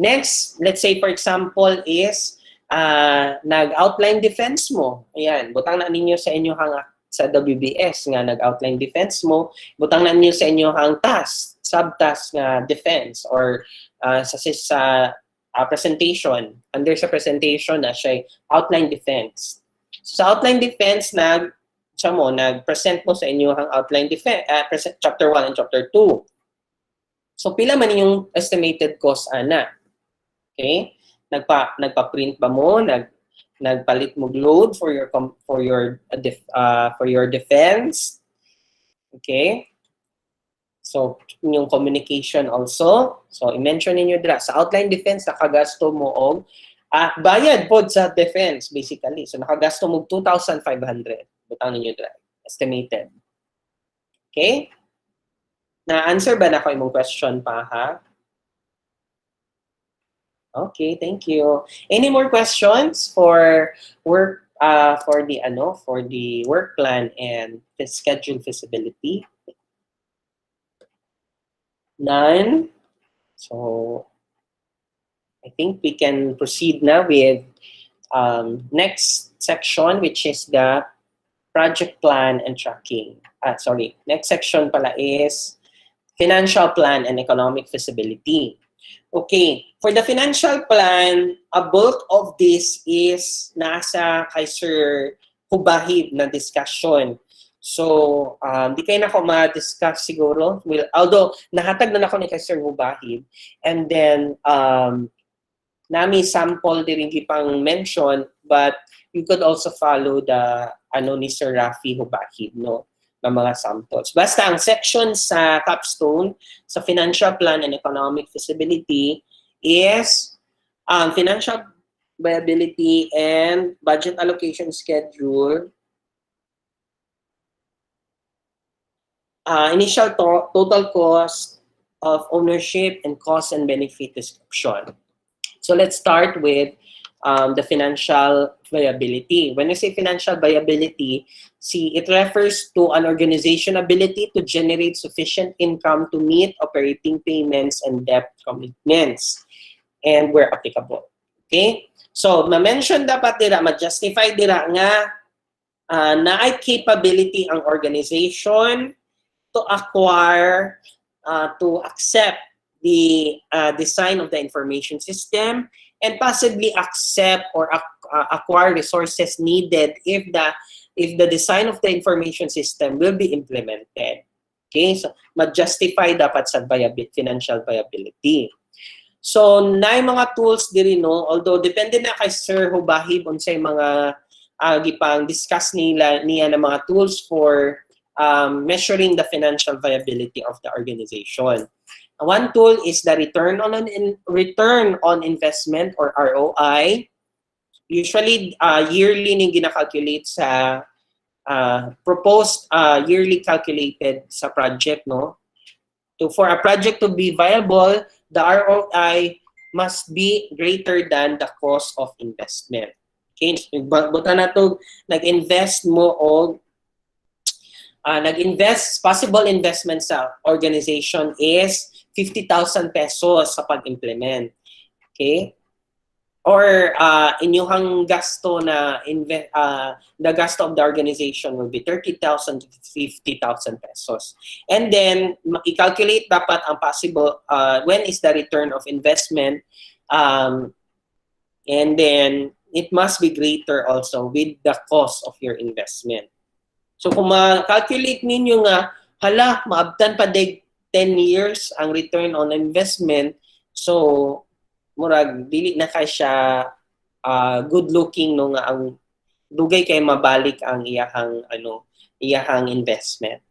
Next, let's say for example is nag-outline defense mo. Ayan, butang na ninyo sa inyo sa WBS nga nag-outline defense mo, butang na ninyo sa inyo task, subtask nga defense or sa presentation. Under sa presentation na siya outline defense. So, sa outline defense nag-present mo sa inyo outline defense chapter 1 and chapter 2. So pila man yung estimated cost ana. Okay? Nagpa-print ba mo, nagpalit mo load for your defense. Okay? So yung communication also. So i-mention niyo dira sa outline defense nakagasto mo og bayad pod sa defense basically. So nakagasto mo 2,500. Butang niyo dira estimated. Okay? Na-answer ba na ko imong question pa ha? Okay, thank you. Any more questions for work for the work plan and the schedule feasibility? None. So I think we can proceed now with next section, which is the project plan and tracking. Sorry, next section pala is financial plan and economic feasibility. Okay, for the financial plan, a bulk of this is nasa kay Sir Hubahib na discussion. So, di kayo na ako ma-discuss siguro. Although, nahatag na ako ni kay Sir Hubahib. And then, nami sample din pang mention, but you could also follow the ni Sir Rafi Hubahib, no? Ng mga samples. Basta ang section sa Capstone, sa Financial Plan and Economic Feasibility is financial viability and budget allocation schedule, initial total cost of ownership, and cost and benefit description. So let's start with the financial viability. When I say financial viability, it refers to an organization ability to generate sufficient income to meet operating payments and debt commitments, and where applicable. Okay? So, ma-mention dapat dira, ma-justify dira nga na ay capability ang organization to acquire, to accept the design of the information system, and possibly accept or acquire resources needed if the design of the information system will be implemented. Okay, so ma-justify dapat sa financial viability. So, na mga tools diri, no, although depende na kay Sir Hubahib unsay mga gipang discuss niya na mga tools for measuring the financial viability of the organization. One tool is the return on investment, or ROI. Usually, yearly ning gina-calculate sa proposed yearly calculated sa project, no? For a project to be viable, the ROI must be greater than the cost of investment. Okay, buta na to, nag-invest mo o possible investment sa organization is 50,000 pesos sa pag-implement. Okay? Or inyong gasto na the gasto of the organization will be 30,000 to 50,000 pesos. And then i-calculate dapat ang possible when is the return of investment, and then it must be greater also with the cost of your investment. So kung ma-calculate ninyo nga, hala, maabtan pa 10 years ang return on investment, so murag dili na kay siya good looking, no, nga ang dugay kay mabalik ang iyahang investment.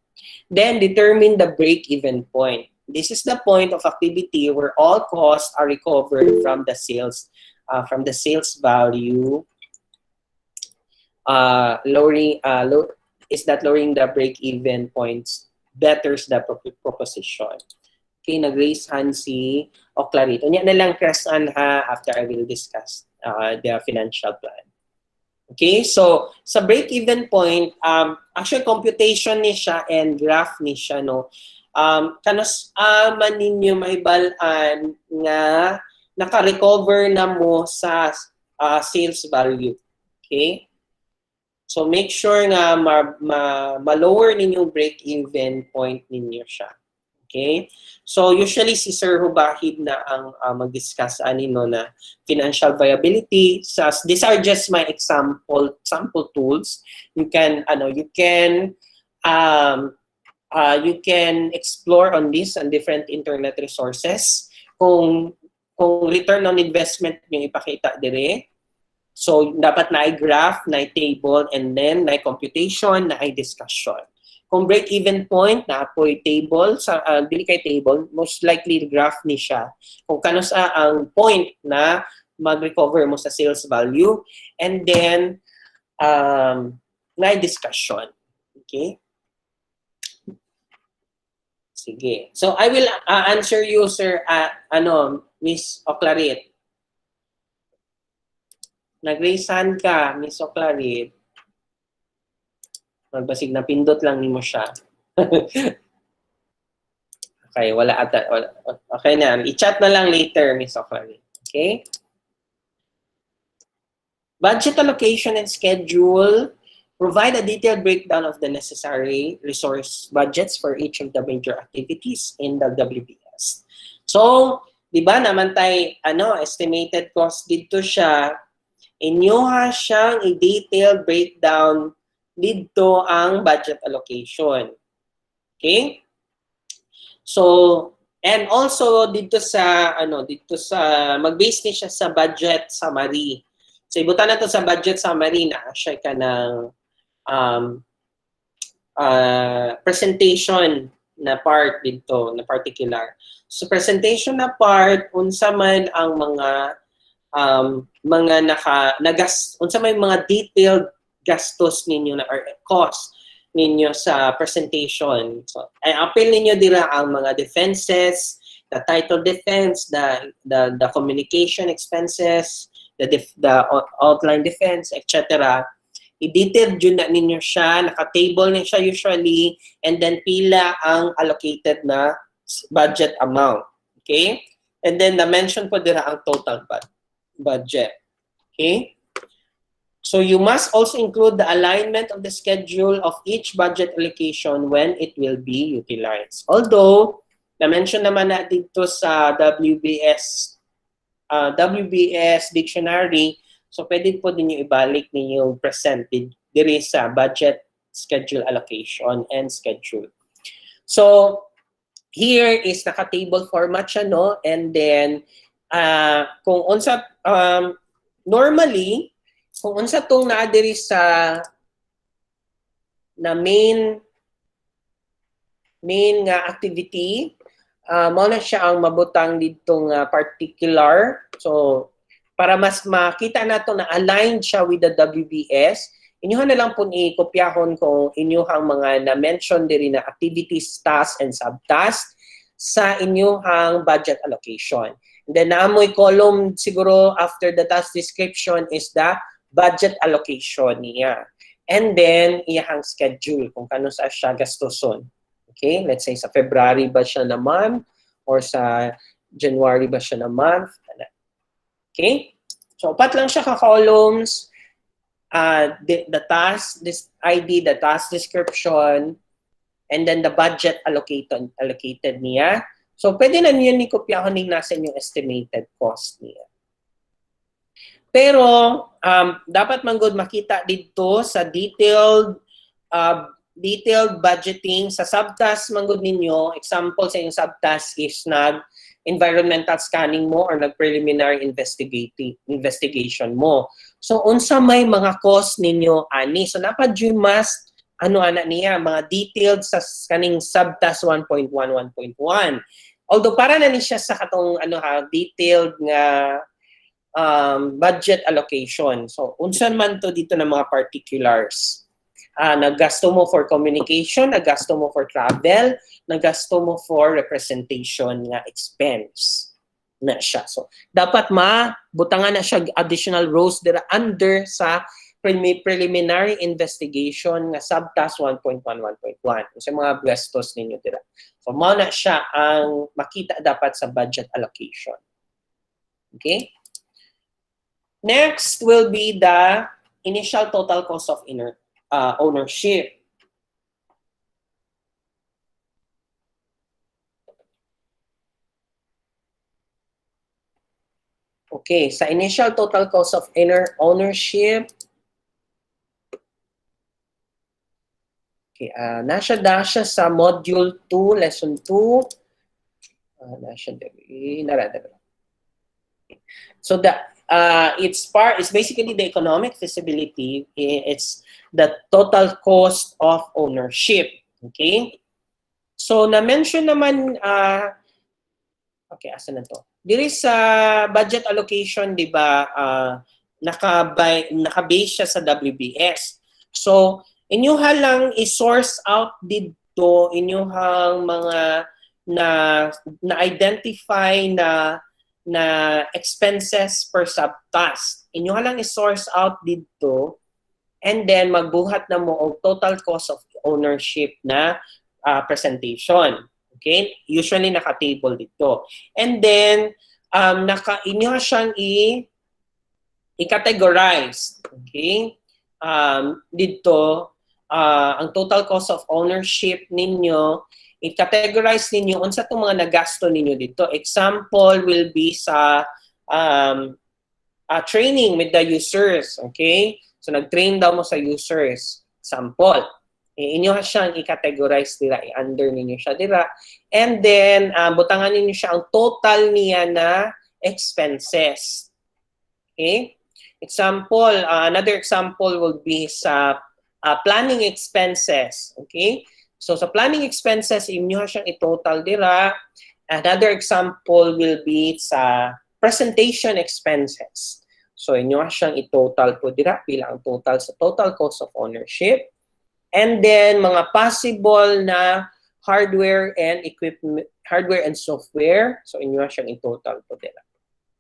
Then determine the break-even point. This is the point of activity where all costs are recovered from the sales value. Lowering the break-even points betters the proposition. Okay, nag-raise hand si Oclarito. Unya na lang Kresan ha, after I will discuss the financial plan. Okay, so sa break-even point, actually computation ni siya and graph ni siya, no. Kanos man ninyo mahibalaan nga naka-recover na mo sa sales value. Okay? So make sure nga ma-lower ninyong break-even point ninyo siya. Okay? So usually si Sir Hubahib na ang mag-discuss no na financial viability. These are just my sample tools. You can explore on this and different internet resources. Kung return on investment yung ipakita dire. So, dapat na graph, na table, and then na computation, na discussion. Kung break-even point, na apoy table, dili kay table, most likely graph ni siya. Kung kano sa ang point na mag-recover mo sa sales value, and then na discussion. Okay? Sige. So, I will answer you, sir, Miss Oclarit. Nag-raisan ka, Miss Oclarit. Magbasig na pindot lang ni mo siya. Okay, wala ata. Okay na. I-chat na lang later, Miss Oclarit. Okay? Budget allocation and schedule provide a detailed breakdown of the necessary resource budgets for each of the major activities in the WBS. So, di ba naman tayo, estimated cost dito siya, inyuha siyang i-detailed breakdown dito ang budget allocation. Okay? So, and also dito sa mag-base din siya sa budget summary. So, ibutan na to sa budget summary na siya ka ng presentation na part dito, na particular. So, presentation na part, unsa man ang unsa may mga detailed gastos ninyo na or cost ninyo sa presentation. So, ay appeal ninyo dira ang mga defenses, the title defense, the communication expenses, the outline defense, etc. I-detail yun na ninyo siya, naka-table na siya usually, and then pila ang allocated na budget amount. Okay? And then na-mention po dira ang total budget. Okay? So you must also include the alignment of the schedule of each budget allocation when it will be utilized. Although, na-mention naman na dito sa WBS dictionary, so pwede po din yung ibalik ninyo presented diri sa budget, schedule allocation, and schedule. So, here is naka-table format siya, no? And then, kung unsa, normally, kung unsa tong naadiri sa na main nga activity, mao na siya ang mabutang dito nga particular. So, para mas makita nato na aligned siya with the WBS, inyo na lang po i-kopyahon kung inyong mga na-mention diri na activities, tasks, and subtasks sa inyong budget allocation. And then, naamoy column siguro after the task description is the budget allocation niya. And then, iyahang schedule kung kano sa siya gastoson. Okay? Let's say sa February ba siya na month or sa January ba siya na month. Okay? So, upat lang siya ka-columns. The task, this ID, the task description, and then the budget allocated niya. So, pwede na niyo ni-kopyahon ng nasa yung estimated cost niya. Pero, dapat man good makita dito sa detailed budgeting sa subtask man good ninyo. Example sa yung subtask is environmental scanning mo or preliminary investigation mo. So, unsa may mga cost ninyo ani. So, dapat you must niya, mga detailed sa kaning subtask 1.1, 1.1. Although, para na ni siya sa katong detailed nga budget allocation. So, unsan man to dito ng mga particulars. Naggasto mo for communication, naggasto mo for travel, naggasto mo for representation nga expense na siya. So, dapat mabutangan na siya additional rows dira under sa preliminary investigation nga subtask 1.1, 1.1. Sa mga gastos ninyo dira. So, mao na siya ang makita dapat sa budget allocation. Okay? Next will be the initial total cost of ownership. Okay, sa initial total cost of ownership, okay, nasa sa module 2, lesson 2. So it's basically the economic feasibility. It's the total cost of ownership. Okay? So na-mention naman okay, asa na to? Diri sa budget allocation, di ba, naka-base siya sa WBS. So, inyuha lang i-source out dito, inyuhang mga na-identify na expenses per subtask. Inyuha lang i-source out dito, and then magbuhat na mo og total cost of ownership na presentation. Okay? Usually naka-table dito. And then, inyo siyang i-categorize. Okay? Dito, ang total cost of ownership ninyo, i-categorize ninyo unsa itong mga nagasto ninyo dito. Example will be sa training with the users. Okay? So, nag-train daw mo sa users. Sample. Inyo siyang i-categorize dira, i-under ninyo siya dira. And then, butangan ninyo siya ang total niya na expenses. Okay? Example, another example will be sa planning expenses. Okay? So, sa planning expenses, inyo siyang i-total dira. Another example will be sa presentation expenses. So, inyo siyang i-total po dira bilang total sa total cost of ownership. And then, mga possible na hardware and equipment, hardware and software. So, inyo siyang i-total po dira.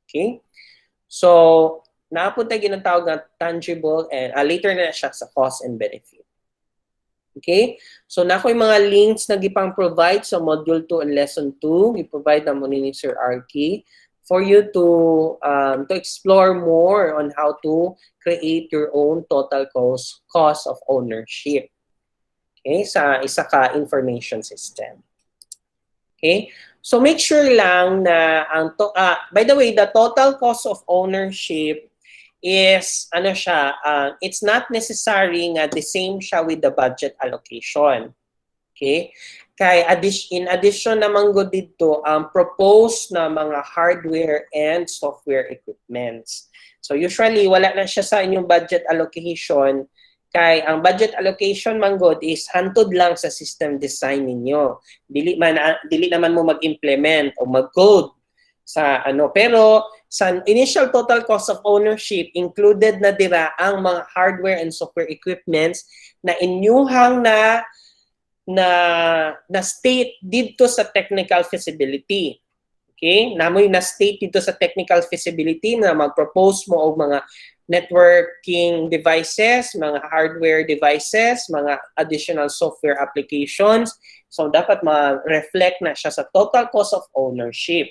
Okay? So, napunta ginatawag na tangible and later na siya sa cost and benefit. Okay? So, na yung mga links na gipang-provide sa Module 2 and Lesson 2. I-provide na mo ni Sir Arky for you to explore more on how to create your own total cost of ownership. Okay? Sa isa ka information system. Okay? So, make sure lang na by the way, the total cost of ownership is, it's not necessary nga the same siya with the budget allocation. Okay? Kay in addition naman go dito, propose na mga hardware and software equipments. So usually, wala na siya sa inyong budget allocation. Kay ang budget allocation man god is hantod lang sa system design ninyo. Dili naman mo mag-implement o mag-code sa pero sa initial total cost of ownership included na dira ang mga hardware and software equipments na inyuhang na state dito sa technical feasibility. Okay? Namoy na state dito sa technical feasibility na mag-propose mo og mga networking devices, mga hardware devices, mga additional software applications. So, dapat ma-reflect na siya sa total cost of ownership.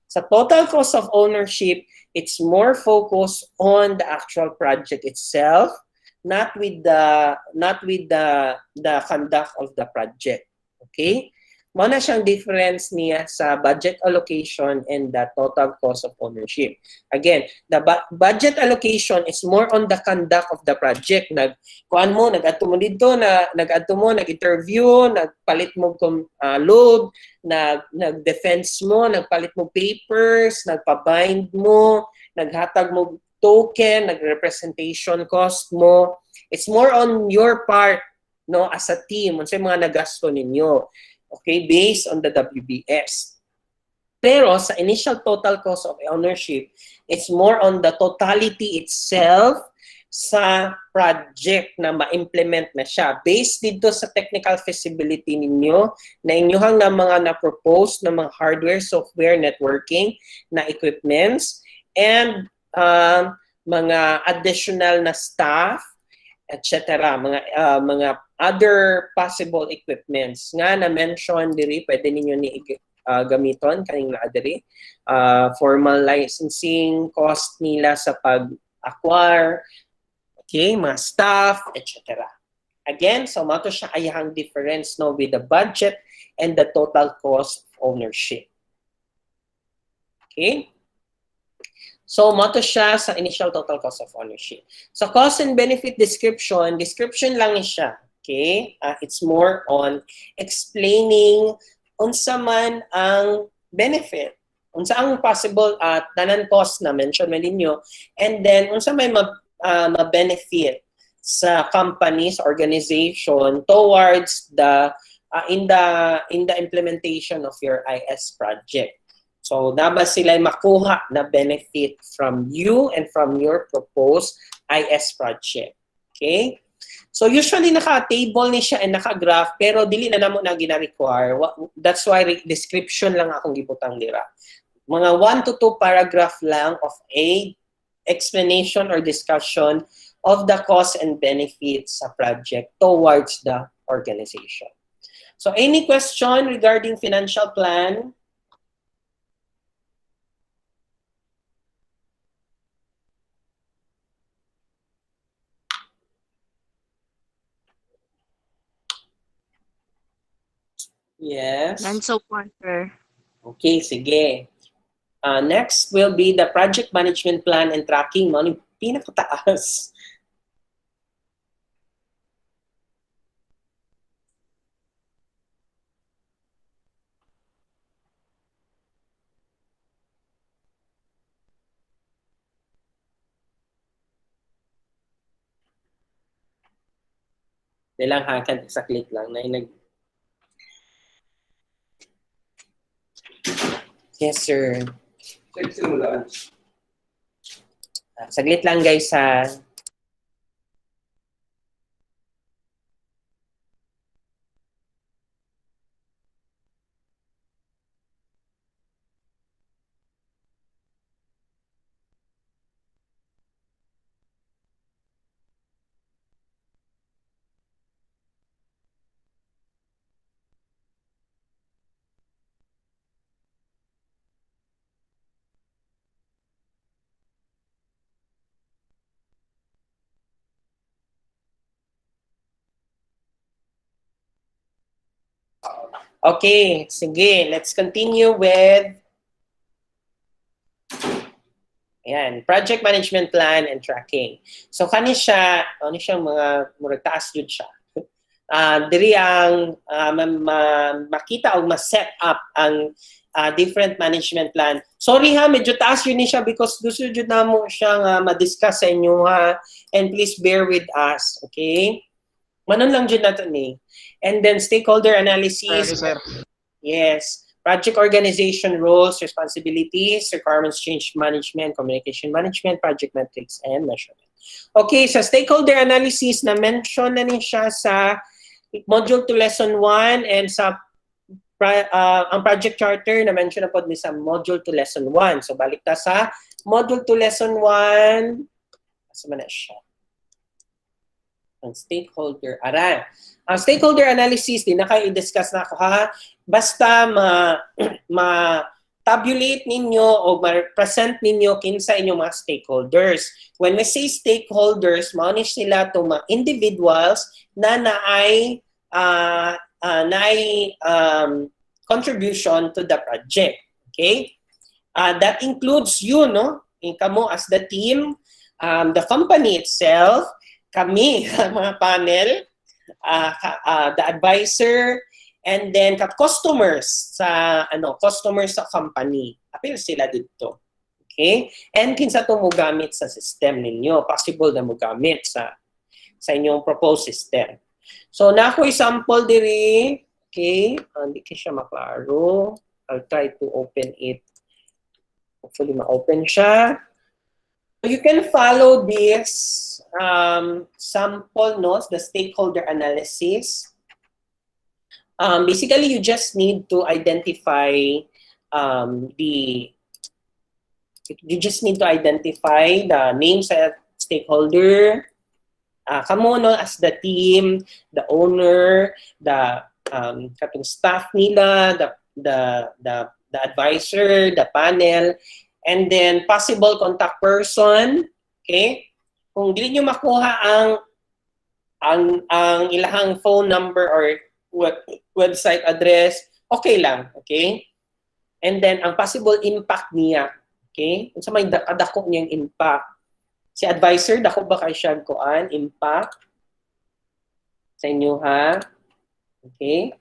Sa total cost of ownership, it's more focused on the actual project itself, not with the conduct of the project. Okay? Muna siyang difference niya sa budget allocation and the total cost of ownership. Again, the budget allocation is more on the conduct of the project. Nag-adto mo dito, nag-interview, nagpalit mo load, nag-defense mo, nagpalit mo papers, nagpa-bind mo, naghatag mo token, nag-representation cost mo. It's more on your part, no, as a team, unsay mga nagasto ninyo. Okay, based on the WBS. Pero sa initial total cost of ownership, it's more on the totality itself sa project na ma-implement na siya. Based dito sa technical feasibility ninyo, na inyuhang na mga na-propose na mga hardware, software, networking na equipments, and mga additional na staff, etc. Mga other possible equipments nga na-mention diri, pwede ninyo ni gamiton kaning naa diri. Formal licensing cost nila sa pag-acquire, okay, mga staff, etc. Again, so mato siya ayahang difference no with the budget and the total cost of ownership. Okay? So, mato siya sa initial total cost of ownership. So, cost and benefit description lang siya. Okay? It's more on explaining unsa man ang benefit. Unsa ang possible tanan cost na mention man ninyo. And then, unsa may ma-benefit sa companies, organization towards the in the implementation of your IS project. So, naba sila makuha na benefit from you and from your proposed IS project. Okay? So, usually naka-table ni siya and naka-graph, pero dili na namo na gina-require. That's why description lang akong gibutang dira. Mga 1 to 2 paragraph lang of a explanation or discussion of the cost and benefits sa project towards the organization. So, any question regarding financial plan? Yes. None so far, sir. Okay, sige. Next will be the project management plan and tracking. Ano yung pinakataas? Nilang hakan, saglit lang. Yes, sir. Saglit lang, guys, ha. Okay, sige. Let's continue with project management plan and tracking. So kani siya, ano siya mga murag taas yun siya. Diri ang makita o ma-set up ang different management plan. Sorry ha, medyo taas yun ni siya because gusto jud namo siyang ma-discuss sa inyo ha. And please bear with us, okay? Manon lang jud nato ni. And then stakeholder analysis. Sir. Yes. Project organization roles, responsibilities, requirements change management, communication management, project metrics, and measurement. Okay, sa stakeholder analysis, na-mention na ni siya sa module 2 lesson 1 and sa ang project charter, na-mention na po ni sa module 2 lesson 1. So, balik ta sa module 2 lesson 1. Asa man na siya? Ang stakeholder. Ang stakeholder analysis, di na kayo i-discuss na ako ha. Basta ma-tabulate ninyo o ma-present ninyo kinsa inyong mga stakeholders. When we say stakeholders, maunish sila itong mga individuals na naay contribution to the project. Okay? That includes you, no? Kamo as the team, the company itself, kami, mga panel, the advisor, and then customers sa customers sa company. Apil sila dito. Okay? And kinsa to mo gamit sa system ninyo, possible na mo gamit sa inyong proposed system. So na ako sample diri, okay? Hindi ko siya maklaro. I'll try to open it. Hopefully ma-open siya. You can follow this sample notes, the stakeholder analysis. Basically, you just need to identify the names of stakeholder, kamo no as the team, the owner, the katong staff nila, the advisor, the panel, and then possible contact person. Okay? Kung dili nyo makuha ang ilahang phone number or website address, okay lang, okay? And then ang possible impact niya, okay? Kung sa may kadako niyang impact. Si advisor, dako ba kay siya kuan impact sa inyo ha? Okay?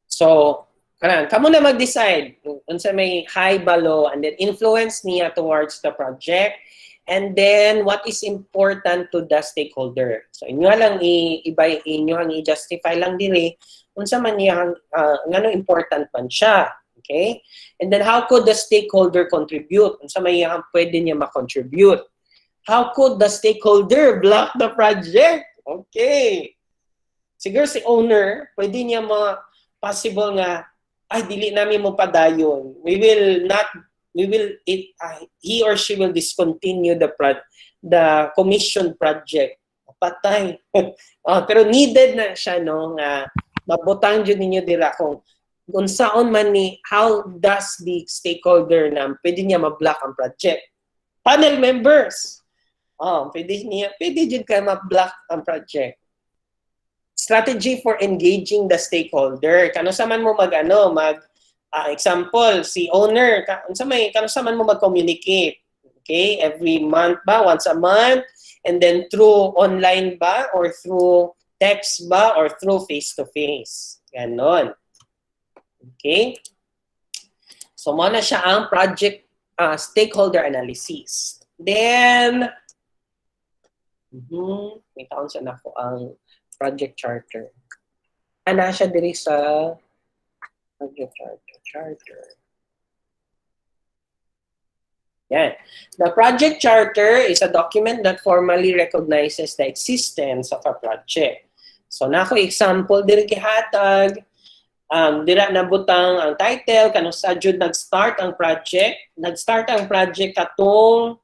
So, kamo na mag-decide kung sa may high ba low, and then influence niya towards the project. And then, what is important to the stakeholder? So, inyo lang i-justify lang diri kung sa man niya, ngano important man siya. Okay? And then, how could the stakeholder contribute? Kung sa may pwede niya ma-contribute. How could the stakeholder block the project? Okay. Siguro si owner, pwede niya possible nga, ay, dili namin mo padayon. He or she will discontinue the commission project. Patay. Pero needed na siya, no, nga mabutang dyan ninyo dira kung saon man how does the stakeholder na pwede niya ma-block ang project. Panel members. Pwede dyan kayo ma-block ang project. strategy for engaging the stakeholder. Kano sa man mo example, si owner, kano sa man mo mag-communicate. Okay? Every month ba? Once a month? And then through online ba? Or through text ba? Or through face-to-face? Ganon. Okay? So, muna siya ang project stakeholder analysis. Then, may taon siya na ko ang project charter. Ana siya diri sa project charter. Yan. The project charter is a document that formally recognizes the existence of a project. So, nako example diri gihatag, dira nabutang ang title kanus sa jud nag-start ang project. Nag-start ang project katong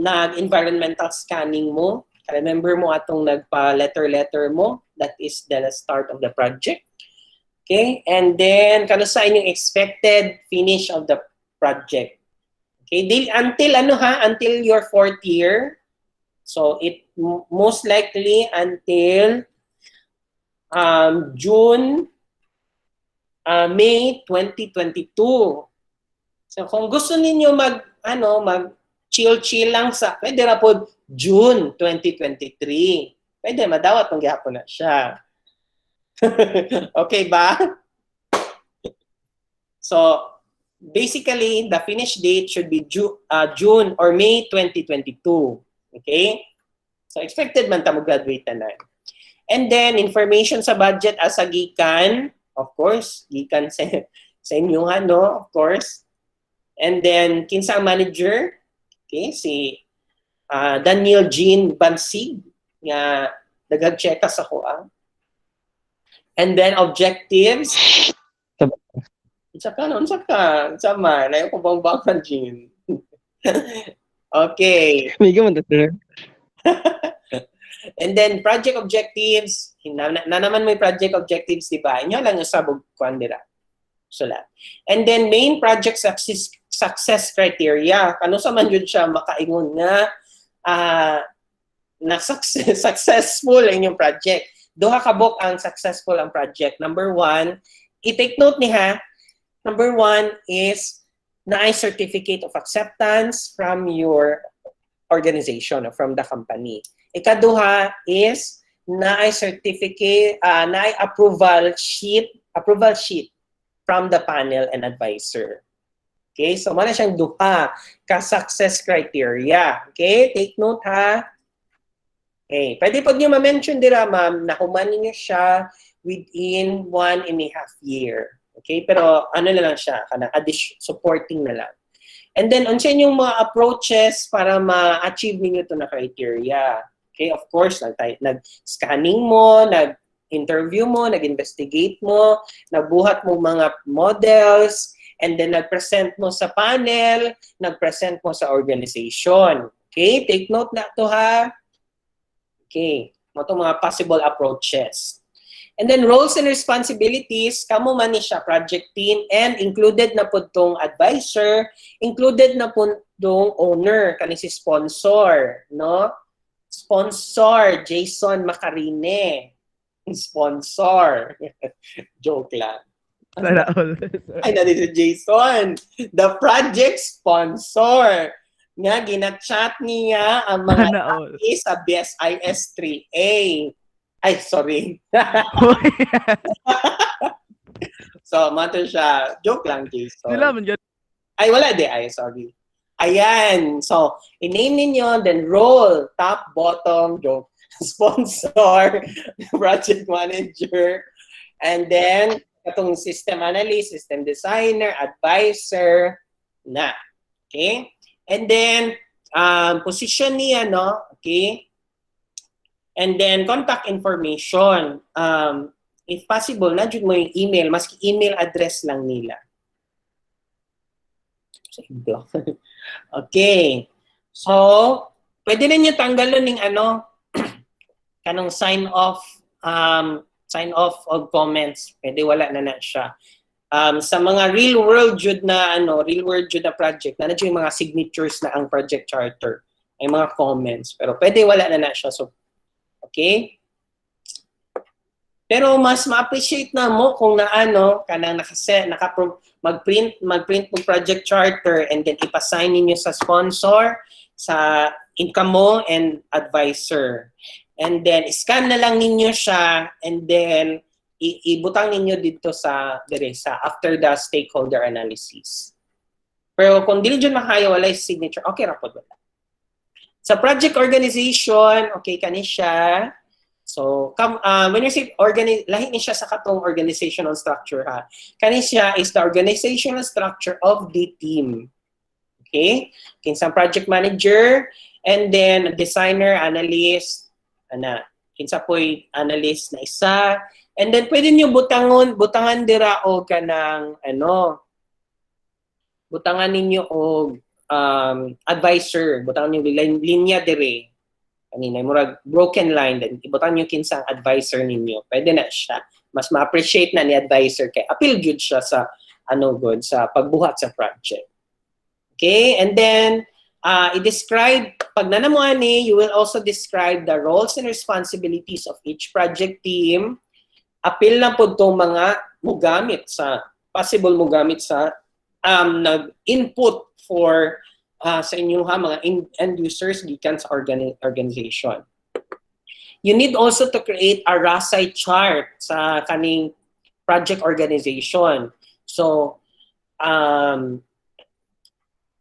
nag-environmental scanning mo. Remember mo atong nagpa-letter mo. That is the start of the project. Okay? And then, kanus sa inyong expected finish of the project. Okay? Until your 4th year. So, it most likely until May 2022. So, kung gusto ninyo mag chill lang pwede ra po June 2023. Pwede, madawat ng gihapon na siya. Okay ba? So, basically, the finish date should be June or May 2022. Okay? So, expected man ta mo graduate na. And then, information sa budget as a gikan, of course, gikan sa inyo of course. And then, kinsa ang manager? Okay, si Daniel Jean Bansig, nga nagag-checka sa kuha. And then, objectives. Unsa ka man, ayaw ko bang Jean. Okay. May gaman sir. And then, project objectives. Na naman may project objectives, di ba? Inyo lang yung sabog kuan dira. Sulat. And then, main project success criteria. Ano sa man yun siya makaingon nga na successful ang inyong project. Duha kabok ang successful ang project. Number 1, i-take note niya, number 1 is na certificate of acceptance from your organization or from the company. Ikaduha is na certificate, na approval sheet from the panel and advisor. Okay, so mana siyang duha ka success criteria. Okay, take note ha. Okay, pwede po niyo ma-mention dira ma'am na human niyo siya within 1.5 year. Okay, pero ano na lang siya, kanang supporting na lang. And then, unsa yung mga approaches para ma-achieve ninyo ito na criteria? Okay, of course, nag-scanning mo, nag-interview mo, nag-investigate mo, nagbuhat mo mga models, and then nag-present mo sa panel, nag-present mo sa organization. Okay, take note na ito ha. Okay, ito mga possible approaches. And then roles and responsibilities, kamo man ni siya project team and included na po itong advisor, included na po itong owner, kani si sponsor, no? Sponsor, Jason Macarine. Sponsor. Joke lang. Ay, nandito Jason. The project sponsor. Nga, ginachat niya ang mga tao sa BSIS 3A. Ay, sorry. So, mato siya. Joke lang, Jason. Ay, wala di. Ay, sorry. Ayan. So, i-name ninyo, then role, top, bottom, joke, sponsor, project manager, and then, itong system analyst, system designer, advisor, na. Okay? And then, position niya, no? Okay? And then, contact information. If possible, na-jud mo yung email, maski email address lang nila. Okay. So, pwede na nyo tanggalon ng kanong sign off of comments. Pwede wala na siya. Sa mga real world jud na project, na yung mga signatures na ang project charter, ay mga comments. Pero pwede wala na siya. So, okay? Pero mas ma-appreciate na mo kung naano kanang mag-print mo project charter and then ipasign ninyo sa sponsor, sa income mo and advisor. And then scan na lang ninyo siya and then ibutang ninyo dito sa after the stakeholder analysis. Pero kung dili dyan makayo wala signature, okay ra pod wala. Sa project organization, okay kani siya. So, when you say lahi ni siya sa katong organizational structure ha. Kani siya is the organizational structure of the team. Okay? Kinsa project manager and then designer, analyst, kinsa po'y analyst na isa. And then pwede niyo butangan dira o kanang butangan ninyo og advisor, butangan niyo linya dire. Kanina, murag broken line, then ibutan nyo kinsang advisor ninyo. Pwede na siya. Mas ma-appreciate na ni advisor kay appeal good siya sa sa pagbuhat sa project. Okay? And then, i-describe, pag nanamuan ni, you will also describe the roles and responsibilities of each project team. Appeal na po itong mga possible mugamit sa nag-input for sa inyong mga end users gikan sa organization. You need also to create a RASI chart sa kaning project organization. So,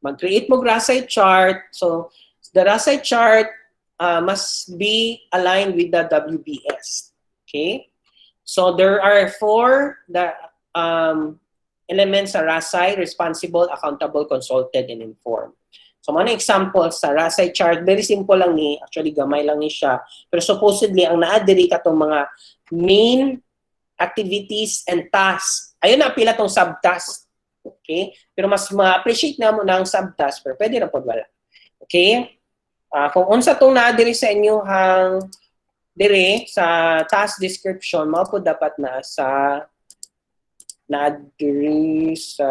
mag-create mo RASI chart. So, the RASI chart must be aligned with the WBS. Okay? So, there are 4 elements sa RASI: responsible, accountable, consulted, and informed. So, mga examples sa RASI chart, very simple lang ni, actually gamay lang ni siya. Pero supposedly, ang naadiri ka itong mga main activities and tasks. Ayun na, pila itong subtask. Okay? Pero mas ma-appreciate na mo na ang subtask, pero pwede na po wala. Okay? Kung unsa itong naadiri sa inyo dire sa task description, mo po dapat na sa naadiri sa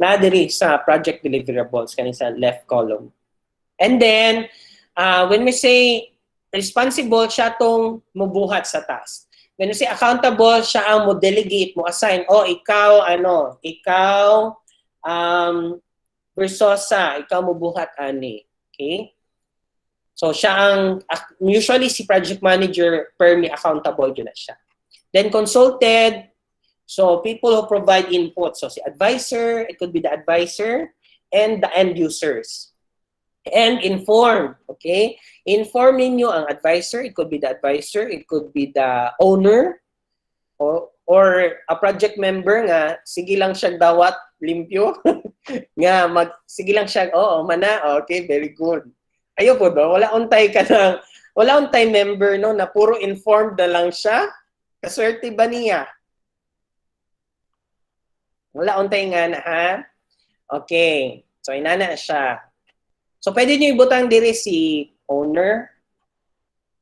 naadiri sa project deliverables kani sa left column. And then when we say responsible, siya tong mubuhat sa task. When we say accountable, siya ang mo delegate, mo assign, ikaw Versosa, ikaw mubuhat ani. Okay? So siya ang usually si project manager permi accountable yun na siya. Then consulted, so people who provide input. So si advisor, it could be the advisor and the end users. And inform, okay? Inform ninyo ang advisor, it could be the advisor, it could be the owner, or a project member nga, sige lang siya dawat, limpyo. Nga, sige lang siya, okay, very good. Ayo po do, wala untay member no, na puro informed na lang siya. Kaswerte ba niya? Wala untay nga na, ha? Okay. So, inana siya. So, pwede nyo ibutang diri si owner.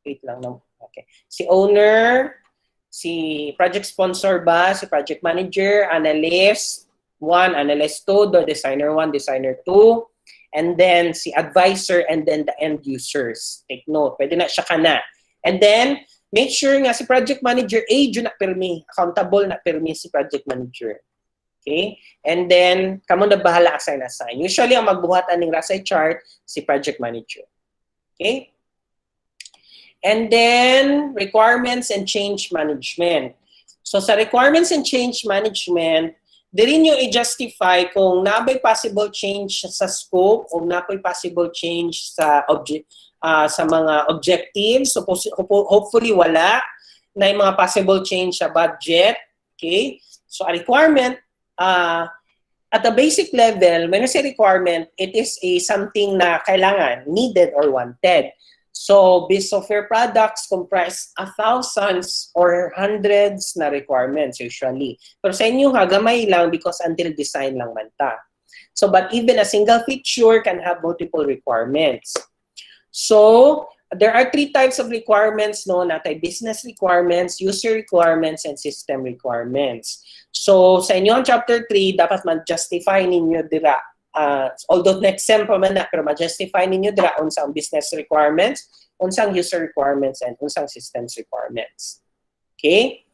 Wait lang. No? Okay. Si owner, si project sponsor ba, si project manager, analyst 1, analyst 2, the designer 1, designer 2, and then si advisor, and then the end users. Take note. Pwede na siya ka na. And then, make sure nga si project manager, na permi, accountable na permi si project manager. Okay? And then, kamo na bahala assign. Usually, ang magbuhatan ng RASI chart, si project manager. Okay? And then, requirements and change management. So, sa requirements and change management, dili nyo i-justify kung nabay possible change sa scope o nabay possible change sa mga objectives. So, hopefully, wala na yung mga possible change sa budget. Okay? So, a requirement, at the basic level, when I say requirement, it is something na kailangan, needed or wanted. So, these software products comprise thousands or hundreds na requirements usually. Pero sa inyo, gamay lang because until design lang man ta. So, but even a single feature can have multiple requirements. So, there are 3 types of requirements, no? Natay business requirements, user requirements, and system requirements. So, sa inyo ang chapter 3, dapat mag-justify ninyo dira although next sem pa man na, pero ma-justify ninyo dira unsang business requirements, unsang user requirements, and unsang systems requirements. Okay?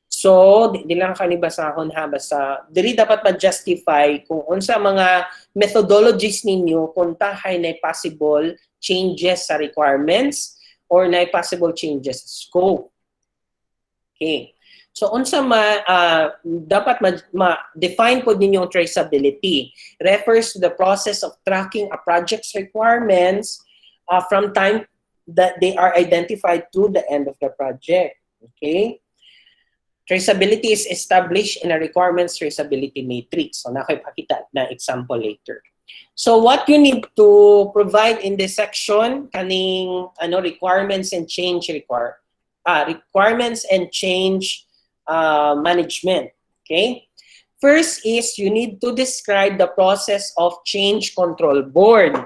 So, di lang kani basahon ha, basta diri dapat ma-justify kung unsa mga methodologies ninyo kung tahay na possible changes sa requirements or na possible changes sa scope. Okay. So, unsa dapat ma-define po ninyo traceability. Refers to the process of tracking a project's requirements from time that they are identified to the end of the project. Okay. Traceability is established in a requirements traceability matrix. So, nakipakita na example later. So, what you need to provide in this section, kaning requirements and change requirements and change management. Okay? First is you need to describe the process of change control board.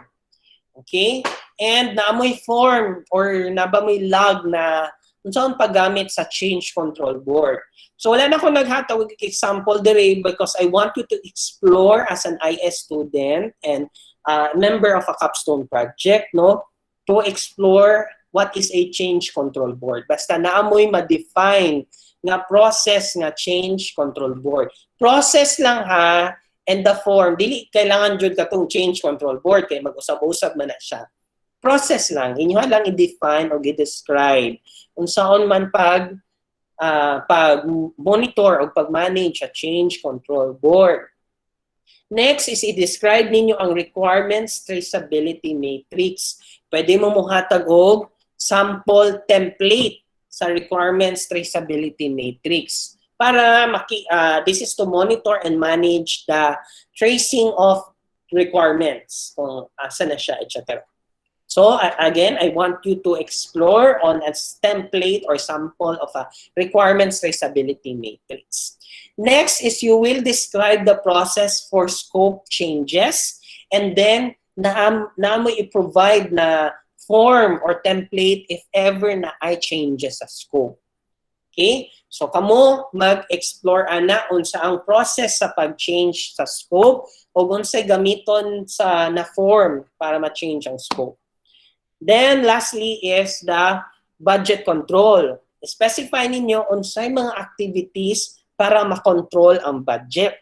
Okay? And naamoy form or nabamoy log na unsaon paggamit sa change control board. So wala na ako naghatawag example dire because I want you to explore as an IS student and member of a capstone project, no, to explore what is a change control board. Basta naamoy ma-define nga process nga change control board. Process lang ha, and the form. Dili kailangan jud katong change control board kay mag-usab-usab man na siya. Process lang, inyo lang i-define o i-describe unsaon man pag monitor o pag-manage a change control board. Next is i-describe ninyo ang requirements traceability matrix. Pwede mo muhatag og sample template sa requirements traceability matrix para this is to monitor and manage the tracing of requirements kung asa na siya, etc. So again, I want you to explore on a template or sample of a requirements traceability matrix. Next is you will describe the process for scope changes and then mo i-provide na form or template if ever na ay changes sa scope. Okay? So kamo mag-explore ana unsa ang process sa pag-change sa scope o unsay gamiton sa na form para ma-change ang scope. Then, lastly is the budget control. Specify ninyo unsay mga activities para makontrol ang budget.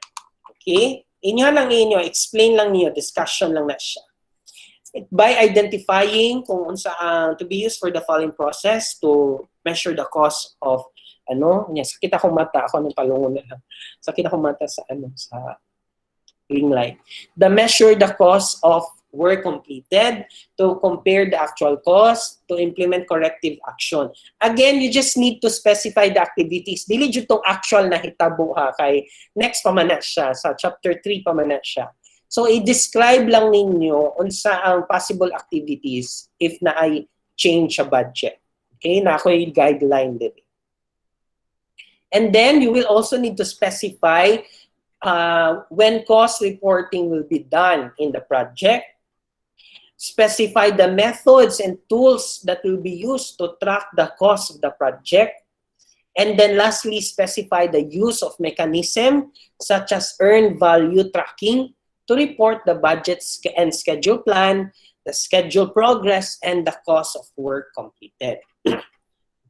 Okay? Explain lang niyo, discussion lang na siya. By identifying kung unsa ang to be used for the following process to measure the cost of sakit akong mata, ako nang palungon na lang. Sakit akong mata sa ring light. Measure the cost of work completed, to compare the actual cost, to implement corrective action. Again, you just need to specify the activities. Dili jud tong actual na hitabo ha, kay next pa man na siya, sa chapter 3 pa man na siya. So, i-describe lang ninyo unsa ang possible activities if na ay change sa budget. Okay? Na ako'y guideline din. And then, you will also need to specify when cost reporting will be done in the project. Specify the methods and tools that will be used to track the cost of the project. And then lastly, specify the use of mechanism such as earned value tracking to report the budget and schedule plan, the schedule progress, and the cost of work completed.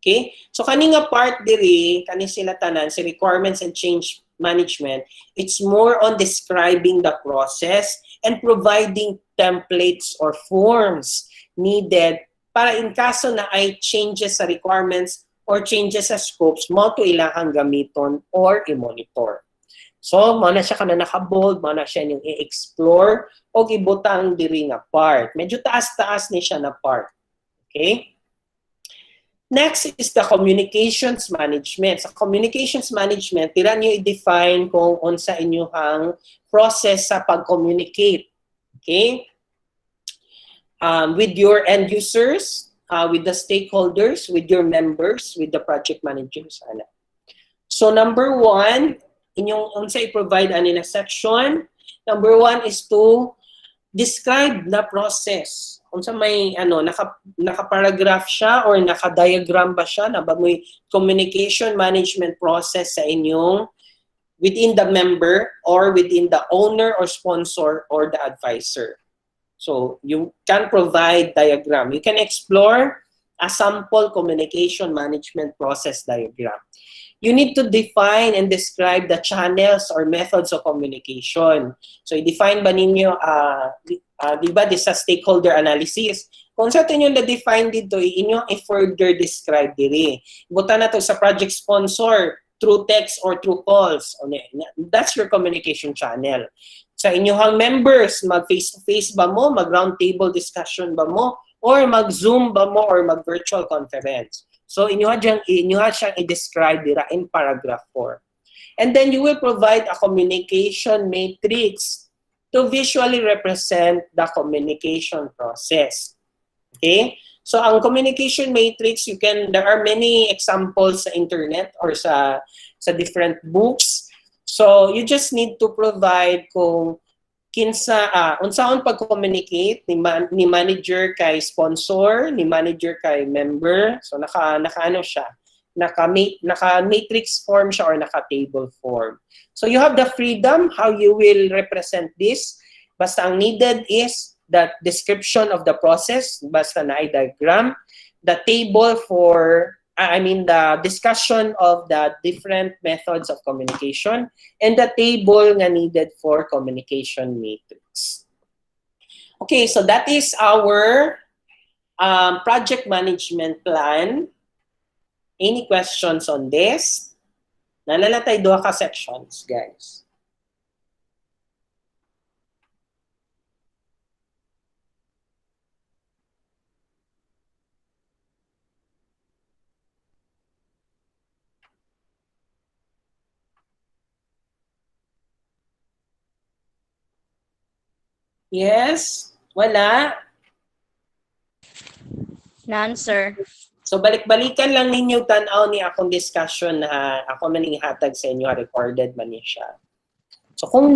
Okay? So kaninga part diri, kani sila tanan, si requirements and change management, it's more on describing the process and providing templates or forms needed para in kaso na ay changes sa requirements or changes sa scopes mo to ilahang gamiton or i-monitor. So, mana siya ka na naka-bold, mana siya yung i-explore o ibutang diri nga part. Medyo taas-taas ni siya na part. Okay? Next is the communications management. Sa communications management, tira niyo i-define kung unsa inyong process sa pag-communicate. Okay? With your end users, with the stakeholders, with your members, with the project managers. So number 1, inyong unsa i-provide ani na section. Number 1 is to describe the process. Unsa may naka-paragraph siya or naka-diagram ba siya na ba may communication management process sa inyong within the member or within the owner or sponsor or the advisor. So you can provide diagram. You can explore a sample communication management process diagram. You need to define and describe the channels or methods of communication. So i-define ba ninyo, di ba, this sa stakeholder analysis. Kung sa inyo na-define dito, inyo i-further describe diri. Buta na to sa project sponsor, through text or through calls. That's your communication channel. Sa inyong members, mag-face-to-face ba mo, mag-roundtable discussion ba mo, or mag-Zoom ba mo, or mag-virtual conference. So inyo siyang i-describe dira in paragraph 4. And then you will provide a communication matrix to visually represent the communication process. Okay? So ang communication matrix, there are many examples sa internet or sa different books. So you just need to provide kung unsaon pag-communicate ni manager kay sponsor, ni manager kay member. So naka-ano siya, naka-matrix form siya or naka-table form. So you have the freedom how you will represent this. Basta ang needed is the description of the process, basta na diagram, the table for the discussion of the different methods of communication, and the table nga needed for communication matrix. Okay, so that is our project management plan. Any questions on this? Nanalatay doha ka sections, guys. Yes? Wala? None, sir. So balik-balikan lang ninyo tanaw ni akong discussion na ako maninghatag sa inyo, recorded man niya siya. So kung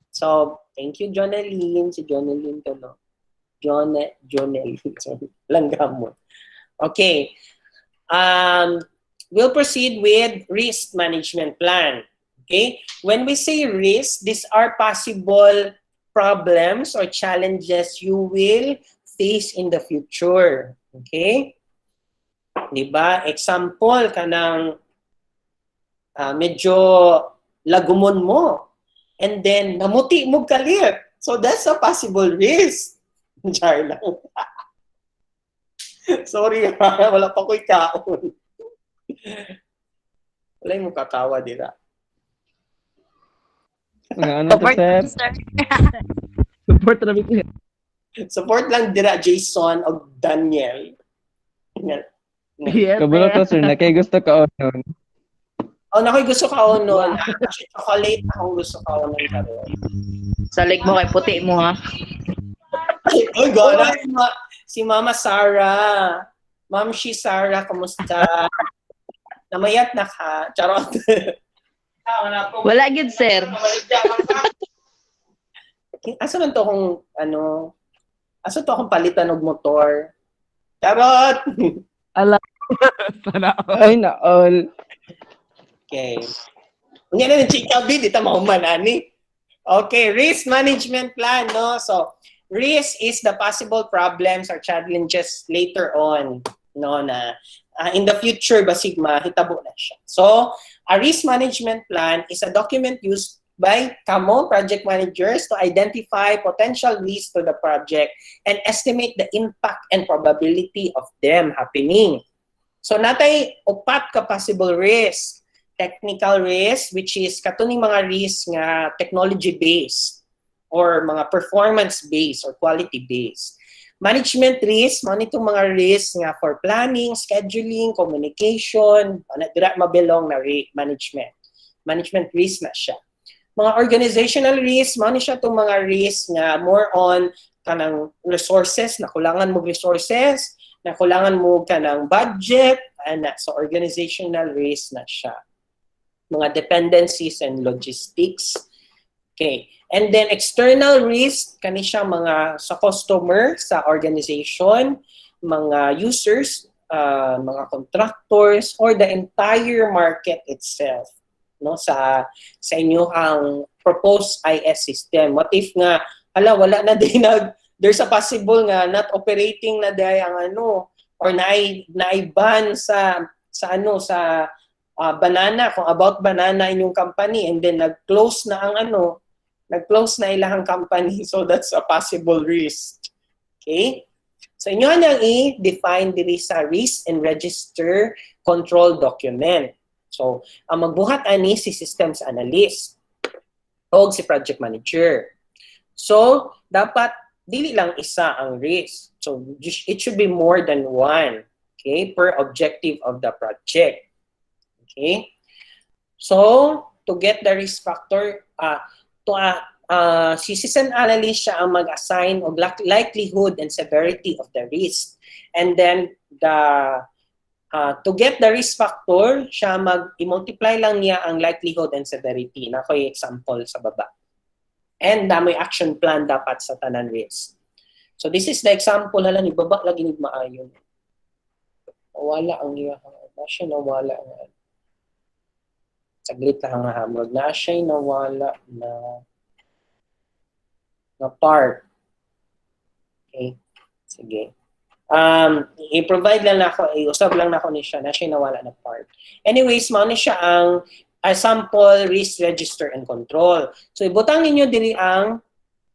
so thank you Jonaline, si Jonaline to no. Jonaline, sorry, langgam mo. Okay. We'll proceed with risk management plan. Okay? When we say risk, these are possible problems or challenges you will face in the future. Okay? Diba? Example, kanang medyo lagumon mo and then namuti mo kalit. So that's a possible risk. Char lang. Sorry, wala pa ko'y kaon. Wala yung katawa dira. Ano to, sir? Support na bigla. Support lang dira Jason o Daniel. Yes, Kabalo to, sir. Na kay gusto ka nun. Oh, nakoy gusto ka nun. Chocolate akong gusto ka nun. Salig mo kay puti mo, ha? Uy, gana. Si Mama Sarah. Ma'am, si Sarah, kamusta? Namayat na ka. Charot. Wala gid, sir. Asa man to akong, asa to akong palitan og motor? Charot! Sana all. Ay, na all. Okay. Kung yan na ng chika bid, ita mahuman, ani. Okay, risk management plan, no? So, risk is the possible problems or challenges later on, no, na in the future, basig mahitabo na siya. So, a risk management plan is a document used by kamo project managers to identify potential risks to the project and estimate the impact and probability of them happening. So natay upat ka possible risk. Technical risk, which is katuning mga risk nga technology based or mga performance based or quality based. Management risk, mo nitong mga risk nga for planning, scheduling, communication, dira mabilong na management. Management risk na siya. Mga organizational risk, mo ni siya itong mga risk nga more on kanang resources, nakulangan mo resources, nakulangan mo kanang budget, so organizational risk na siya. Mga dependencies and logistics. Okay. And then external risk, kani siya mga sa customer, sa organization, mga users, mga contractors, or the entire market itself. no sa inyong proposed IS system. What if nga wala na din there's a possible nga not operating na day ang or na-ban sa banana, kung about banana inyong company, and then nag-close na ilahang company. So that's a possible risk. Okay? So inyo nang i-define diri sa risk and register control document. So ang magbuhat ani si systems analyst o si project manager. So dapat dili lang isa ang risk. So it should be more than one, okay, per objective of the project. Okay? So to get the risk factor, si system analyst siya ang mag-assign of likelihood and severity of the risk. And then to get the risk factor, siya i-multiply lang niya ang likelihood and severity. Na ko yung example sa baba. And may action plan dapat sa tanan risk. So this is the example, hala ni baba lagi ni maayon. Wala ang iya. Siya nawala nga. Saglit lang nga hamog. Na siya nawala na part. Okay. Sige. I-provide lang ako, i-usab lang ako ni siya na siya nawala na part. Anyways, mao ni siya ang sample, risk, register, and control. So, ibutang ninyo diri ang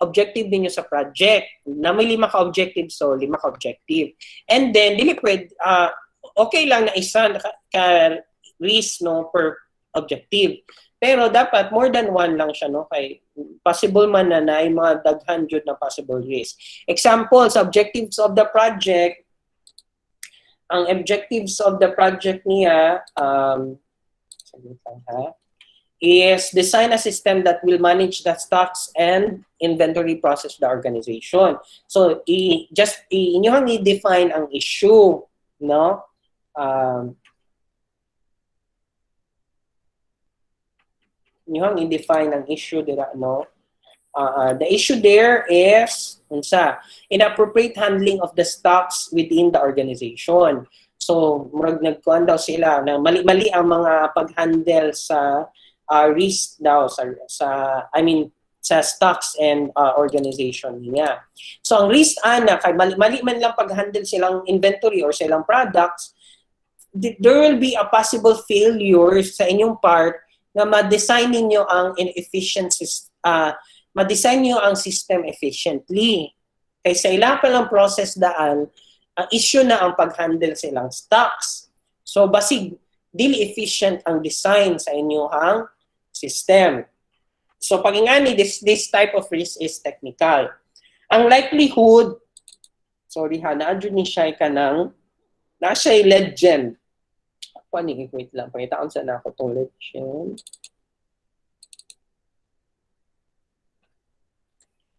objective ninyo sa project. Na may 5 ka-objective, so 5 ka-objective. And then, okay lang na isa ka-risk per objective. Pero dapat more than one lang siya, kay possible man na yung mga daghan jud na possible risk. Example, sa objectives of the project, ang objectives of the project niya, is design a system that will manage the stocks and inventory process of the organization. So, inyong i-define ang issue, no? Inyong i-define ang issue dira, no? The issue there is inappropriate handling of the stocks within the organization. So, murag nagkuhan daw sila na mali-mali ang mga pag-handle sa risk daw sa stocks and organization niya. So, ang risk kay mali-mali man lang pag-handle silang inventory or silang products, there will be a possible failure sa inyong part na ma-design niyo ang ma-design niyo ang system efficiently. Kaysa ilang pa lang process daan, ang issue na ang pag-handle sa ilang stocks. So, basig, dili efficient ang design sa inyong system. So, pagingani, this type of risk is technical. Ang likelihood, naadyo ni siya na siya legend. Wait lang, pangitaon sa na ako itong legend.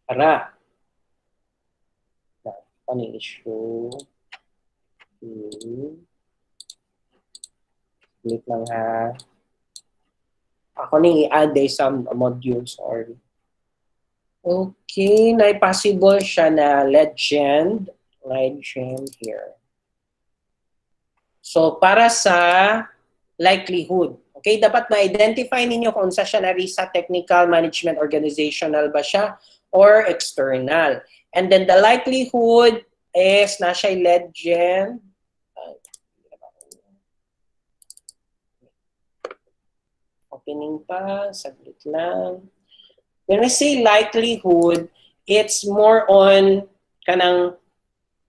Para. Funny issue. Wait lang ha. Ako nang i-add some modules. Sorry. Okay, na-possible siya na legend. Legend here. So, para sa likelihood. Okay, dapat ma-identify ninyo kung sa siya na sa technical, management, organizational ba siya or external. And then the likelihood is na siya legend. Opening pa, saglit lang. When we say likelihood, it's more on kanang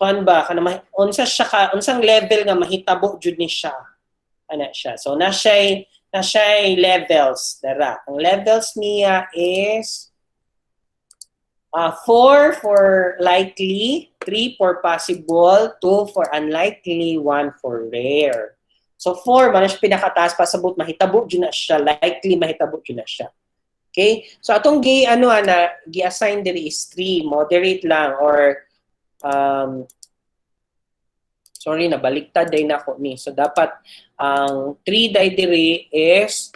unsang level nga mahitabo jud ni siya. Siya. So na siya levels dara. Ang levels niya is 4 for likely, 3 for possible, 2 for unlikely, 1 for rare. So 4 man siya pinakataas, pasabot mahitabo jud na siya, likely mahitabo jud na siya. Okay? So atong gi-assign diri is 3, moderate lang or nabaliktad day na ako ni. So dapat ang 3 day diri is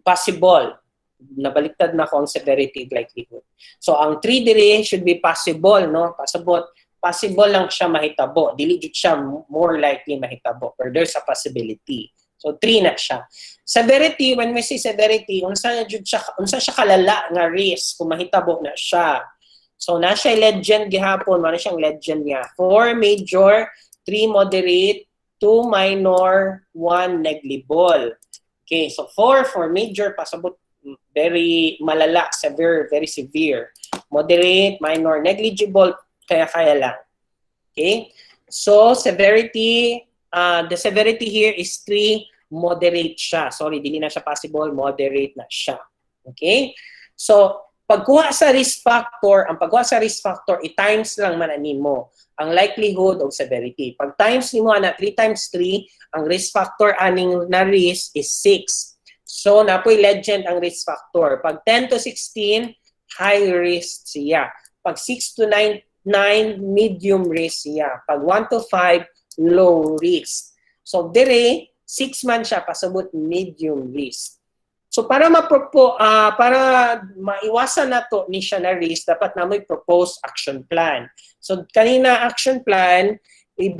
possible. Nabaliktad na ko ang severity likelihood. So ang 3 diri should be possible, no? Possible lang siya mahitabo. Dili jud siya more likely mahitabo or there's a possibility. So 3 na siya. Severity, when we say severity, unsa siya kalala nga risk kung mahitabo na siya. So na siya legend gihapon, wala siyang legend niya. 4 major, 3 moderate, 2 minor, 1 negligible. Okay, so 4 for major, pasabot very malala, severe, very severe. Moderate, minor, negligible, kaya lang. Okay? So severity, the severity here is 3, moderate siya. Sorry, dili na siya possible, moderate na siya. Okay? So pagkuha sa risk factor, ang pagkuha sa risk factor, i-times lang man mo ang likelihood of severity. Pag times nimo na 3 times 3, ang risk factor aning na risk is 6. So napoy legend ang risk factor. Pag 10 to 16, high risk siya. Pag 6 to 9, medium risk siya. Pag 1 to 5, low risk. So dire 6 man siya pasabot medium risk. So para para maiwasan nato ni siya na risk, dapat na may propose action plan. So kanina action plan, you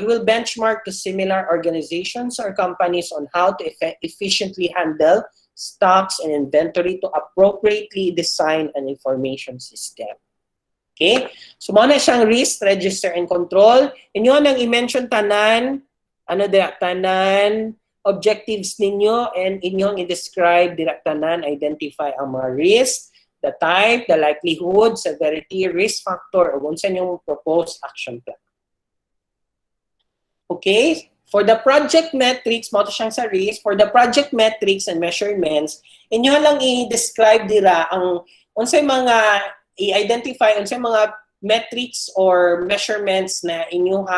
will benchmark to similar organizations or companies on how to efficiently handle stocks and inventory to appropriately design an information system. Okay? So muna siyang risk, register, and control. Inyo nang i-mention tanan, tanan, objectives ninyo, and inyong i-describe tanan, identify ang mga risk, the type, the likelihood, severity, risk factor, o unsa inyong proposed action plan. Okay? For the project metrics, mo to siyang sa risk, for the project metrics and measurements, inyo lang i-describe dira ang unsay mga i-identify unsay mga metrics or measurements na inyong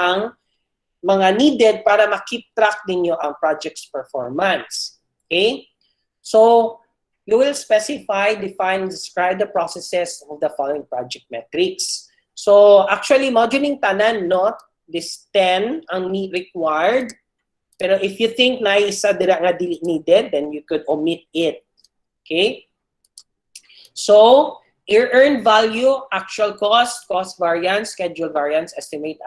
mga needed para ma-keep track ninyo ang project's performance. Okay? So, you will specify, define, describe the processes of the following project metrics. So, actually, moduling tanan, no? This 10 ang required. Pero if you think na isa dira nga dili needed, then you could omit it. Okay? So, earned value, actual cost, cost variance, schedule variance, estimate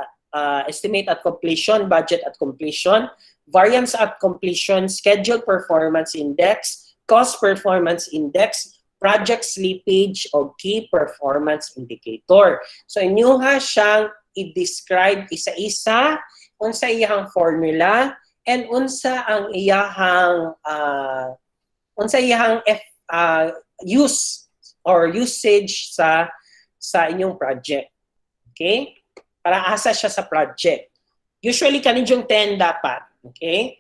at completion, budget at completion, variance at completion, schedule performance index, cost performance index, project slippage, o key performance indicator. So, inyo siyang i-describe isa-isa, unsa iyang formula, and unsa ang iyang use or usage sa inyong project. Okay? Para asa siya sa project. Usually kanidyong 10 dapat. Okay?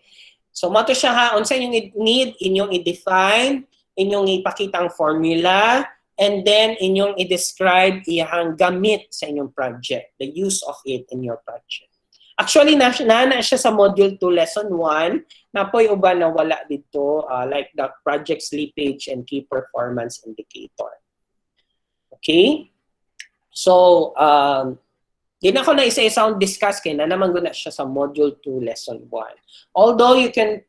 So mato siya unsa inyong need, inyong i-define, inyong ipakita ang formula, and then inyong i-describe iyang gamit sa inyong project, the use of it in your project. Actually, na siya sa Module 2, Lesson 1, napoy uban na wala dito, like the project slippage and key performance indicator. Okay? So, yun ako na isa-isang discuss kaya na naman guna siya sa Module 2, Lesson 1. Although you can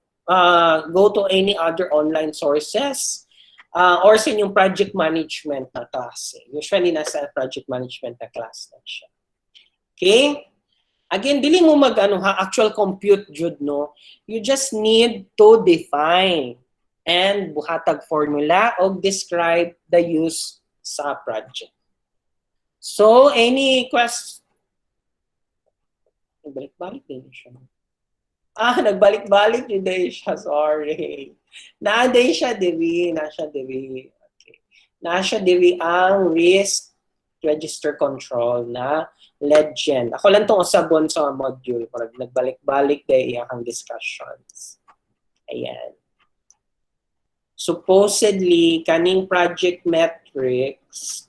go to any other online sources, or sa inyong project management na class. Usually, nasa project management na class na siya. Okay? Again, dili mo actual compute, Jude, no? You just need to define and buhatag formula o describe the use sa project. So, any questions? Nagbalik-balik din siya. Nagbalik-balik din siya. Sorry. Naaday siya, Devi. Okay. Nasa Devi ang risk register control na legend. Ako lang itong usabon sa module. Parang nagbalik-balik din ang discussions. Ayan. Supposedly, kaning project metrics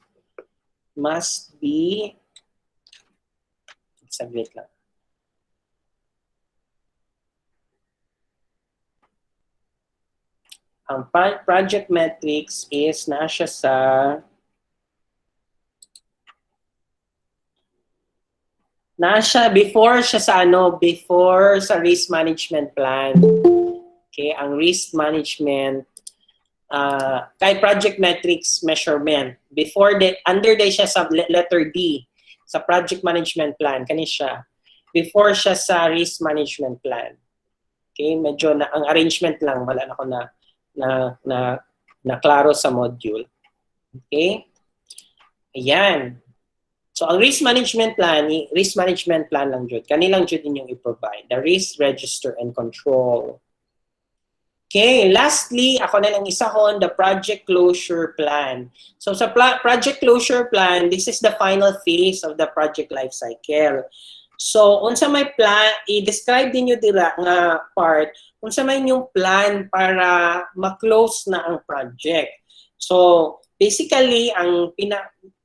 must be, saglit lang. Ang project metrics is nasa before sa risk management plan. Okay, ang risk management kay project metrics measurement under siya sa letter D sa project management plan kani siya before siya sa risk management plan. Okay, medyo na ang arrangement lang wala na ako na klaro sa module. Okay? Ayan. So ang risk management plan lang jud. Kanilang jud ninyong i-provide the risk register and control. Okay, lastly, ako na lang isahon the project closure plan. So sa project closure plan, this is the final phase of the project life cycle. So, unsa may plan, i-describe ninyo dira nga part, unsa may yung plan para ma-close na ang project. So, basically, ang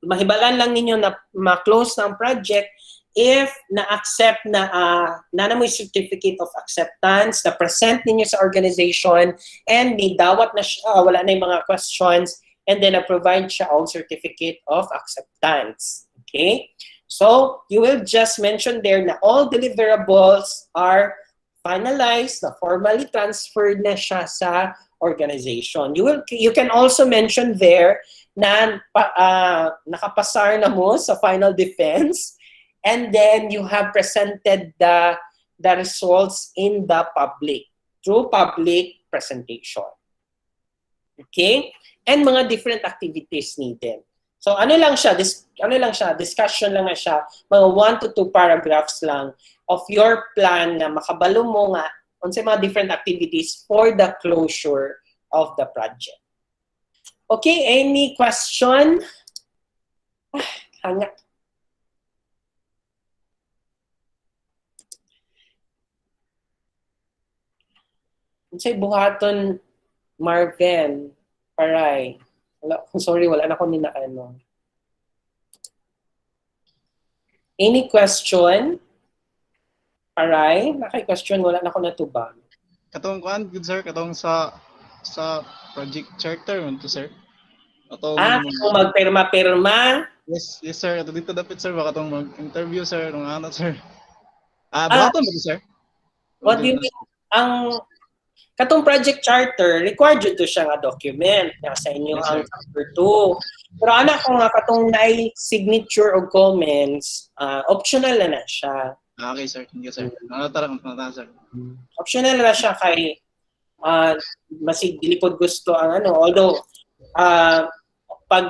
mahibalan lang ninyo na ma-close na ang project if na-accept na mo certificate of acceptance, na present ninyo sa organization, and may dawat na siya, wala na yung mga questions, and then na-provide siya ang certificate of acceptance. Okay? So, you will just mention there na all deliverables are finalized, na formally transferred na siya sa organization. You can also mention there na nakapasar na mo sa final defense, and then you have presented the results in the public, through public presentation. Okay? And mga different activities needed. So ano lang siya, discussion lang na siya, mga 1 to 2 paragraphs lang of your plan na makabalo mo nga unsay mga different activities for the closure of the project. Okay, any question? Hanga. Unsay buhaton, Marvin, Paray? Sorry, wala na ko ni na ano. Any question? Paray? Naki-question, wala na ko natubang. Katong kuan good sir, katong sa project charter man to sir. Katong Kung magpirma-pirma? yes sir, ato dito dapat sir baka katong mag-interview sir nung ano sir. Buhaton ba to, sir? What do you mean? Ang katong project charter, required yun to siya nga document na sa inyo Yes, ang sir. chapter 2. Pero anak ko nga katong signature o comments, optional na siya. Okay sir, thank you sir. Tara sir. Optional na siya kay masig dilipod gusto ang ano, although pag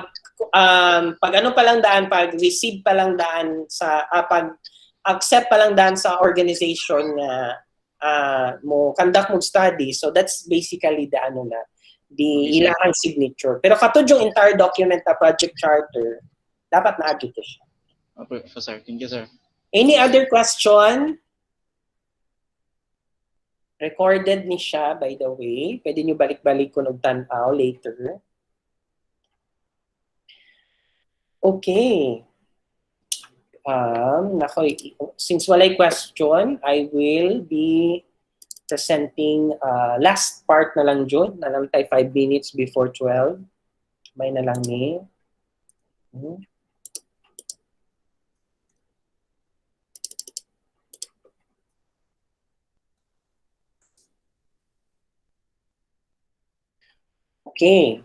ano pa lang daan, pag receive pa lang daan sa pag accept pa lang daan sa organization na mo conduct mo study, so that's basically the ano na the ilang signature. Pero katod yung entire document na project charter, dapat na-add ito siya. Okay, sir. Thank you sir. Any other question? Recorded ni siya, by the way. Pwede nyo balik-balik kung nagtanaw later. Okay. Since walay question, I will be presenting last part na lang dyan. Na lang tayo 5 minutes before 12. May na lang ni. Okay.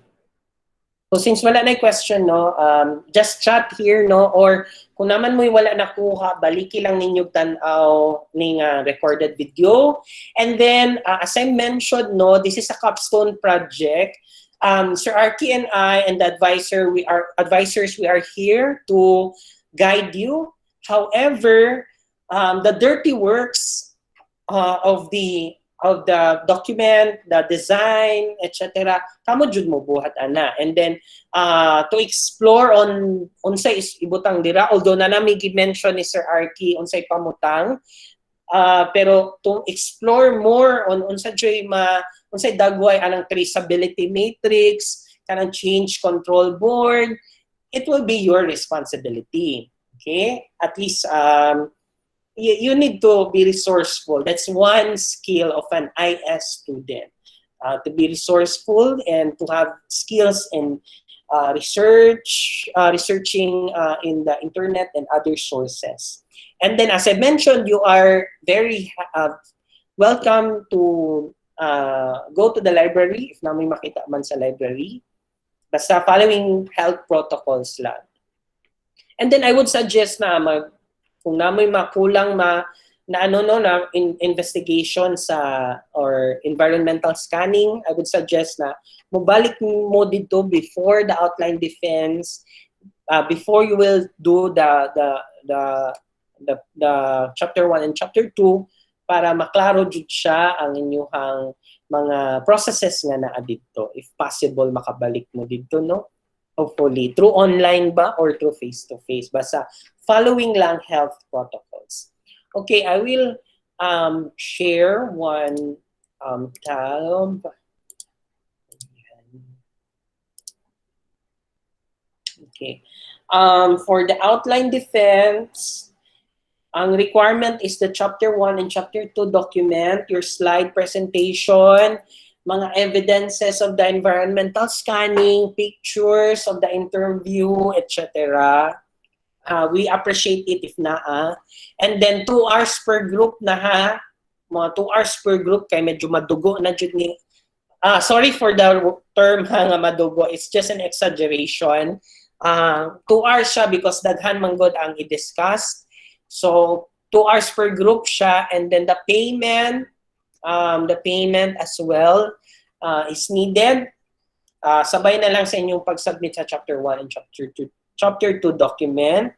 So since wala na question, no, just chat here, no, or kung naman mo wala nakuha, baliki lang ninyo tanaw ning recorded video. And then, as I mentioned, no, this is a capstone project. Sir Arky and I and the advisors, we are here to guide you. However, the dirty works of the document, the design, etc. Kamo jud mo buhat ana. And then to explore on unsay ibutang dira, although na nami gi-mention ni Sir Arky unsay pamutang, pero to explore more on unsay dagway anang traceability matrix, kanang change control board, it will be your responsibility. Okay? At least you need to be resourceful. That's one skill of an IS student. To be resourceful and to have skills in researching in the internet and other sources. And then, as I mentioned, you are very welcome to go to the library if na may makita man sa library. Basta following health protocols lang. And then I would suggest na kung na may makulang na ano no na investigation sa or environmental scanning, I would suggest na mobalik mo dito before the outline defense, before you will do the chapter 1 and chapter 2 para maklaro jud siya ang inyong mga processes nga naa dito. If possible makabalik mo dito no. Hopefully through online ba or through face-to-face, basta following lang health protocols. Okay, I will share one tab. Okay. For the outline defense, ang requirement is the chapter 1 and chapter 2 document, your slide presentation, mga evidences of the environmental scanning, pictures of the interview, etc. We appreciate it if naa. And then 2 hours per group na ha. Mga 2 hours per group kay medyo madugo na jud ni. Sorry for the term ha nga madugo. It's just an exaggeration. 2 hours siya because daghan man gud ang i-discuss. So 2 hours per group siya, and then the payment as well is needed. Sabay na lang sa inyong pag-submit sa chapter 1 and chapter 2 document.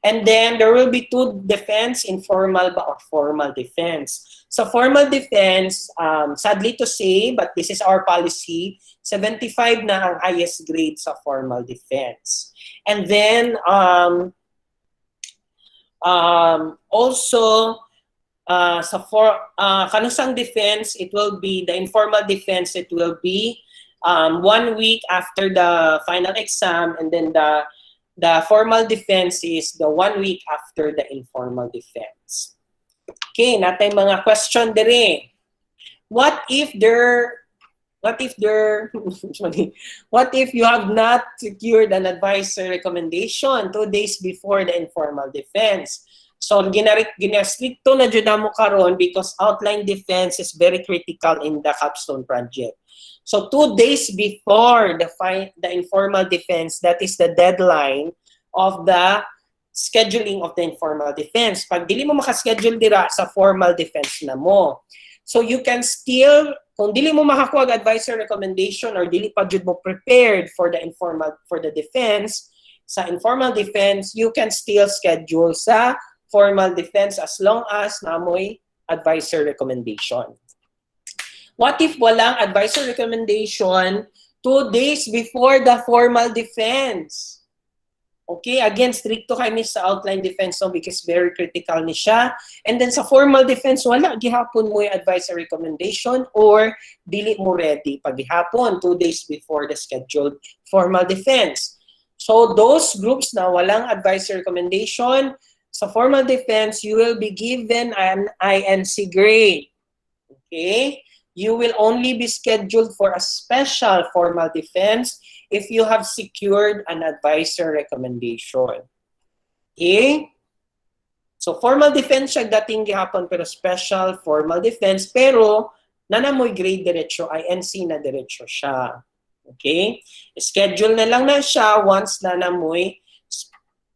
And then there will be 2 defense, informal or formal defense. So formal defense, sadly to say, but this is our policy, 75 na ang highest grade sa formal defense. And then also kanusang defense, it will be the informal defense, it will be 1 week after the final exam, and then the formal defense is the 1 week after the informal defense. Okay, natay mga question dire. What if you have not secured an advisor recommendation 2 days before the informal defense? So ginastricto na jud mo karon because outline defense is very critical in the capstone project. So 2 days before the informal defense, that is the deadline of the scheduling of the informal defense. Pag dili mo makaschedule dira sa formal defense na mo. So you can still, kung dili mo makakuha ang advisor recommendation or dili pa jud mo prepared for the defense, sa informal defense, you can still schedule sa formal defense as long as namoy advisor recommendation. What if walang advisor recommendation 2 days before the formal defense? Okay, again, stricto kami sa outline defense no, because very critical ni siya. And then sa formal defense, wala gihapon mo yung advisor recommendation or dili mo ready pag gihapon 2 days before the scheduled formal defense. So those groups na walang advisor recommendation, sa formal defense, you will be given an INC grade. Okay? You will only be scheduled for a special formal defense if you have secured an advisor recommendation. Okay? So formal defense siya dating gihapon pero special formal defense pero nanamoy grade diretso, INC na diretso siya. Okay? Schedule na lang na siya once nanamoy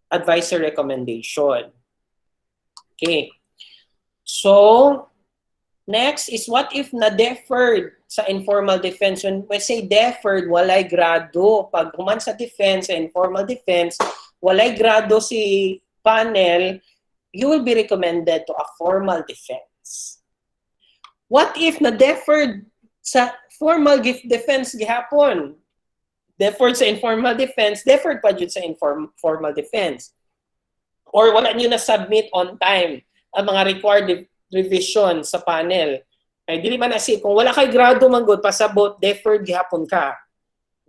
advisor recommendation. Okay. So, next is what if na-deferred sa informal defense? When we say deferred, walay grado. Pag human sa defense, sa informal defense, walay grado si panel, you will be recommended to a formal defense. What if na-deferred sa formal defense gihapon? Deferred sa informal defense, deferred pa dyan sa formal defense. Or wala nyo na-submit on time ang mga required revision sa panel. Ay, dili man asi, kung wala kay grado manggod, pasabot, deferred gihapon ka.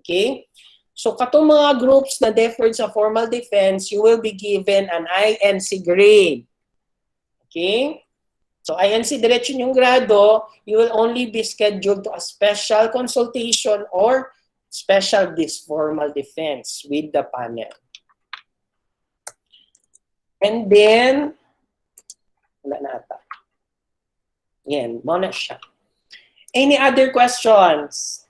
Okay? So, katong mga groups na deferred sa formal defense, you will be given an INC grade. Okay? So, INC diretso yung grado, you will only be scheduled to a special consultation or special formal defense with the panel. And then, wala na ata. Yan, muna siya. Any other questions?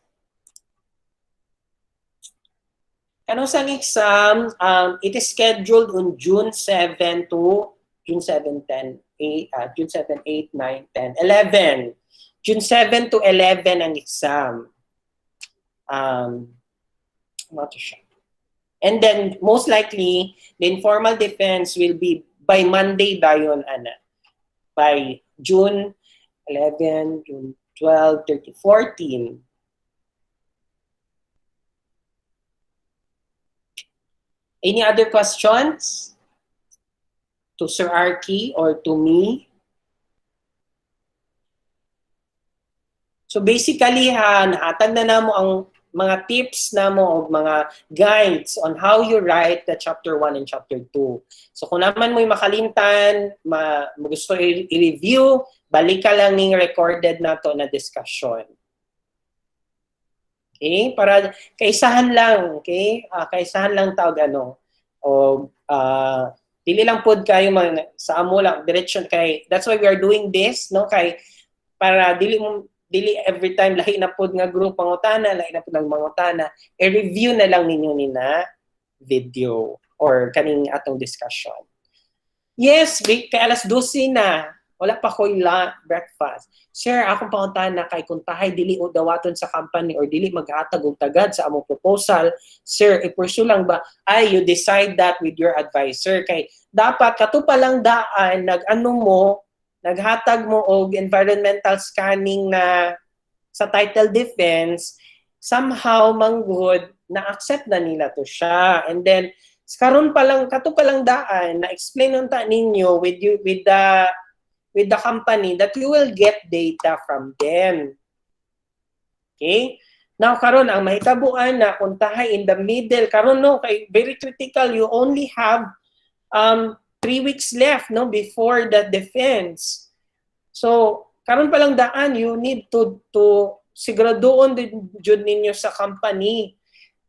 Kanong sang exam, it is scheduled on June 7 to June 7, 10, 8, June 7, 8, 9, 10, 11. June 7 to 11 ang exam. Not sure. And then, most likely, the informal defense will be by Monday dayon, Ana. By June 11, June 12, 13, 14. Any other questions? To Sir Arky or to me? So basically, nahatag na namo ang mga tips namo o mga guides on how you write the chapter 1 and chapter 2. So kung naman mo'y makalimtan, gusto i-review, balik ka lang ning recorded na to na discussion. Okay? Para kaisahan lang, okay? Kaisahan lang tawag ano. O dili lang pod kayo sa amo lang direction kay that's why we are doing this, no? Kay para dili every time lahi na pod nga group pangutana, lahi na pod ang mangutana, i-review na lang ninyo nina video or kaning atong discussion. Yes, kay alas 12 na. Wala pa ko breakfast. Sir, akong pangutana kay kung tahay dili o dawaton sa company or dili maghatag og tagad sa among proposal, sir, i-pursue lang ba? You decide that with your advisor. Kay dapat kato pa lang daan naghatag mo og environmental scanning na sa title defense, somehow manggod na accept na nila to siya. And then karon pa lang kato pa lang daan na explain unta ninyo with the company that you will get data from them. Okay? Now karon ang mahitabuan na kung tahay in the middle karon no kay very critical, you only have 3 weeks left no before the defense. So karon pa lang daan you need to siguraduon jud ninyo sa company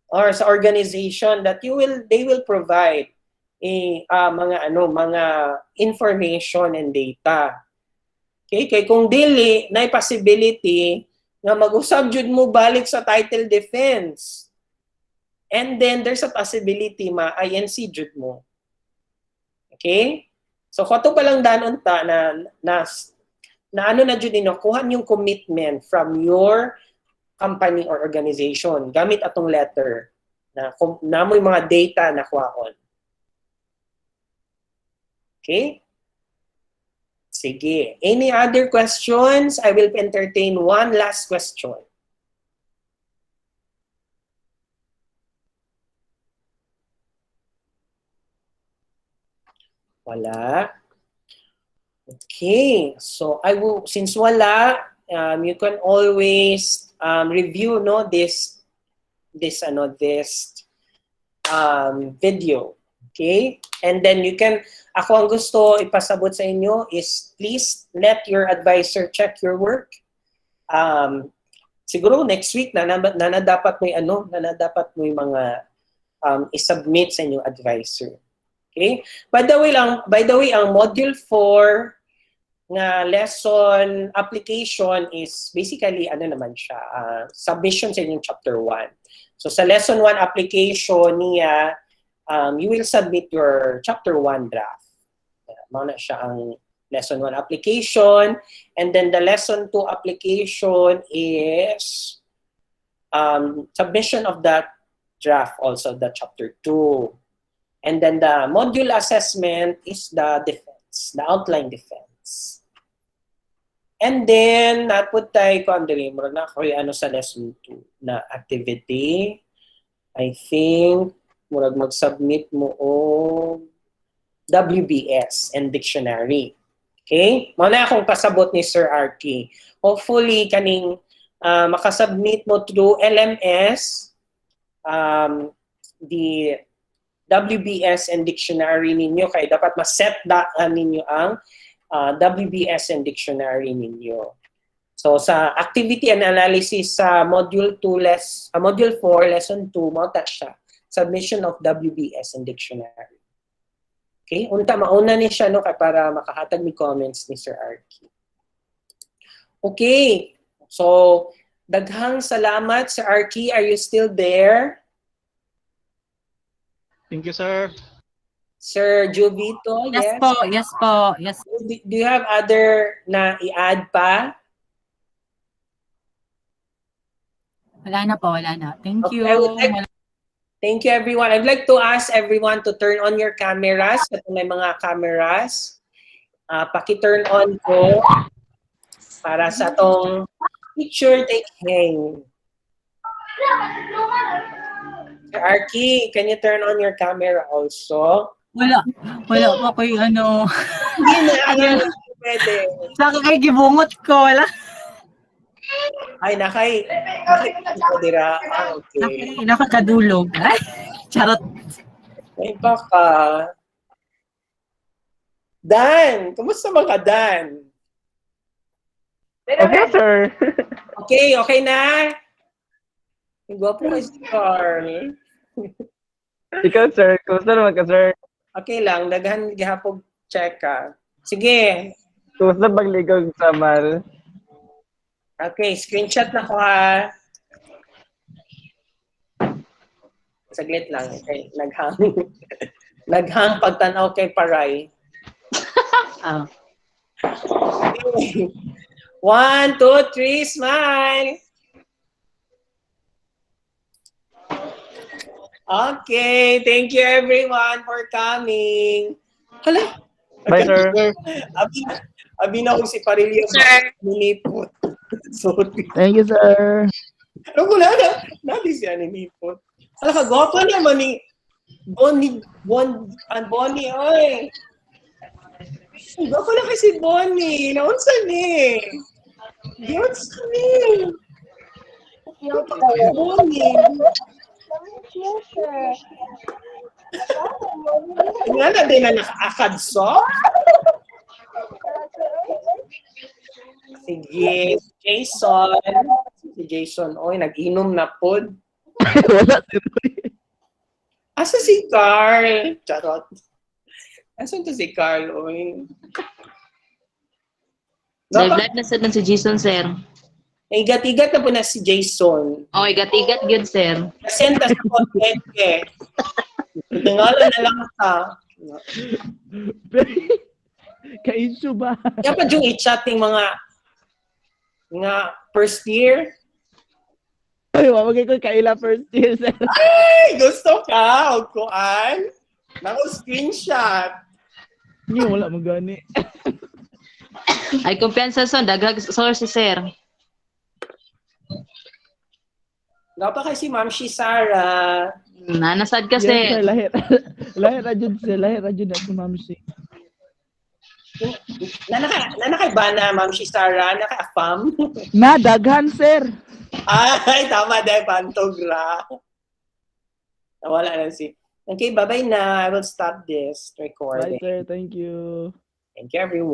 or sa organization that they will provide mga information and data. Okay? Kay kung dili na possibility na mag-usab jud mo balik sa title defense. And then there's a possibility ma-INC jud mo. Okay? So kato pa lang danon ta na ano na jud kuha yung commitment from your company or organization gamit atong letter na namoy mga data na kuhaon. Okay? Sige. Any other questions? I will entertain one last question. Wala. Okay. So since wala, you can always review this video. Okay? And then ako ang gusto ipasabot sa inyo is please let your advisor check your work. Siguro next week na dapat mo mga i-submit sa inyong advisor. Okay? By the way, ang module 4 na lesson application is basically submission sa inyong chapter 1. So sa lesson 1 application niya, you will submit your chapter 1 draft. Mauna siya ang lesson 1 application. And then the lesson 2 application is submission of that draft, also the chapter 2. And then the module assessment is the defense, the outline defense. And then, naput tayo ko, Andre, mura na ako sa lesson 2 na activity. I think, murag mag-submit mo o WBS and dictionary. Okay? Muna akong pasabot ni Sir Arky. Hopefully, kaning makasubmit mo through LMS, the WBS and dictionary ninyo. Kaya dapat ma-set ninyo ang WBS and dictionary ninyo. So sa activity and analysis sa module 4, lesson 2, mauta siya. Submission of WBS and dictionary. Okay? Mauna ni siya para makahatag ni comments ni Sir Arky. Okay. So, daghang salamat, Sir Arky. Are you still there? Thank you, sir. Sir Jovito, Yes yes? po, yes po, yes. Do you have other na i-add pa? Wala na po, wala na. Thank Okay, you. Thank you, everyone. I'd like to ask everyone to turn on your cameras. Ito may mga cameras. Paki-turn on ko para sa tong picture taking. Sir Arky, can you turn on your camera also? Wala pa ko yung ano. Hindi na, pwede. Saka kay gibungot ko, wala. Ay, nakay dira. Okay. Nakakadulog. Ay, charot. May baka. Dan, kumusta mga Dan? Okay, sir. Okay na? Ang gwapo kay si Carl. Ikaw, sir. Kumusta naman ka, sir? Okay lang, daghan gihapog check ka. Sige. Kumusta pagligaw sa Mal? Okay, screenshot na ko ha. Saglit lang. Okay, naghang. Naghang pagtanaw kay Paray. Ah. Okay. 1, 2, 3, smile! Okay, thank you everyone for coming. Hala, Bye, sir. abi na ako si Parilio. Sir. Ninipot. Sorry. Thank you, sir. Ano ko na? Nadi siya ninipot. Hala ka, gwapo naman ni Bonnie, oy. Gwapo na kasi Bonnie. Naunsa ni? Naunsa ni? Bonnie. Nga na din na nakaakad so? Sige, Jason. Si Jason, oy, nag-inom na pod. Wala, sir. Asa si Carl? Charot. Asan to si Carl, oy? Live na sa si Jason, sir. Igat-igat na po na si Jason. Oh, igat-igat good, sir. Kasenta sa content eh. Nangalan na lang ka. Ka-issue ba? Kaya pa yung i-chat yung mga first year. Ay, wawagay ko kaila first year, sir. Ay, gusto ka? O kuan? Naku, screenshot. Hindi, wala magani. Ay, kumpiyansa son, daghag source, sir. Napa kasi Ma'am si Sarah. Nanasad ka, Yes, sir. sir. Lahir. Lahir rajud, sir. Lahir rajud na si Ma'am si. Nanakay ba na Ma'am si Sarah? Naka-afam? Na, daghan, sir. Ay, tama dahil pantogra. Nawala na si. Okay, bye-bye na. I will stop this record. Bye, sir. Thank you. Thank you, everyone.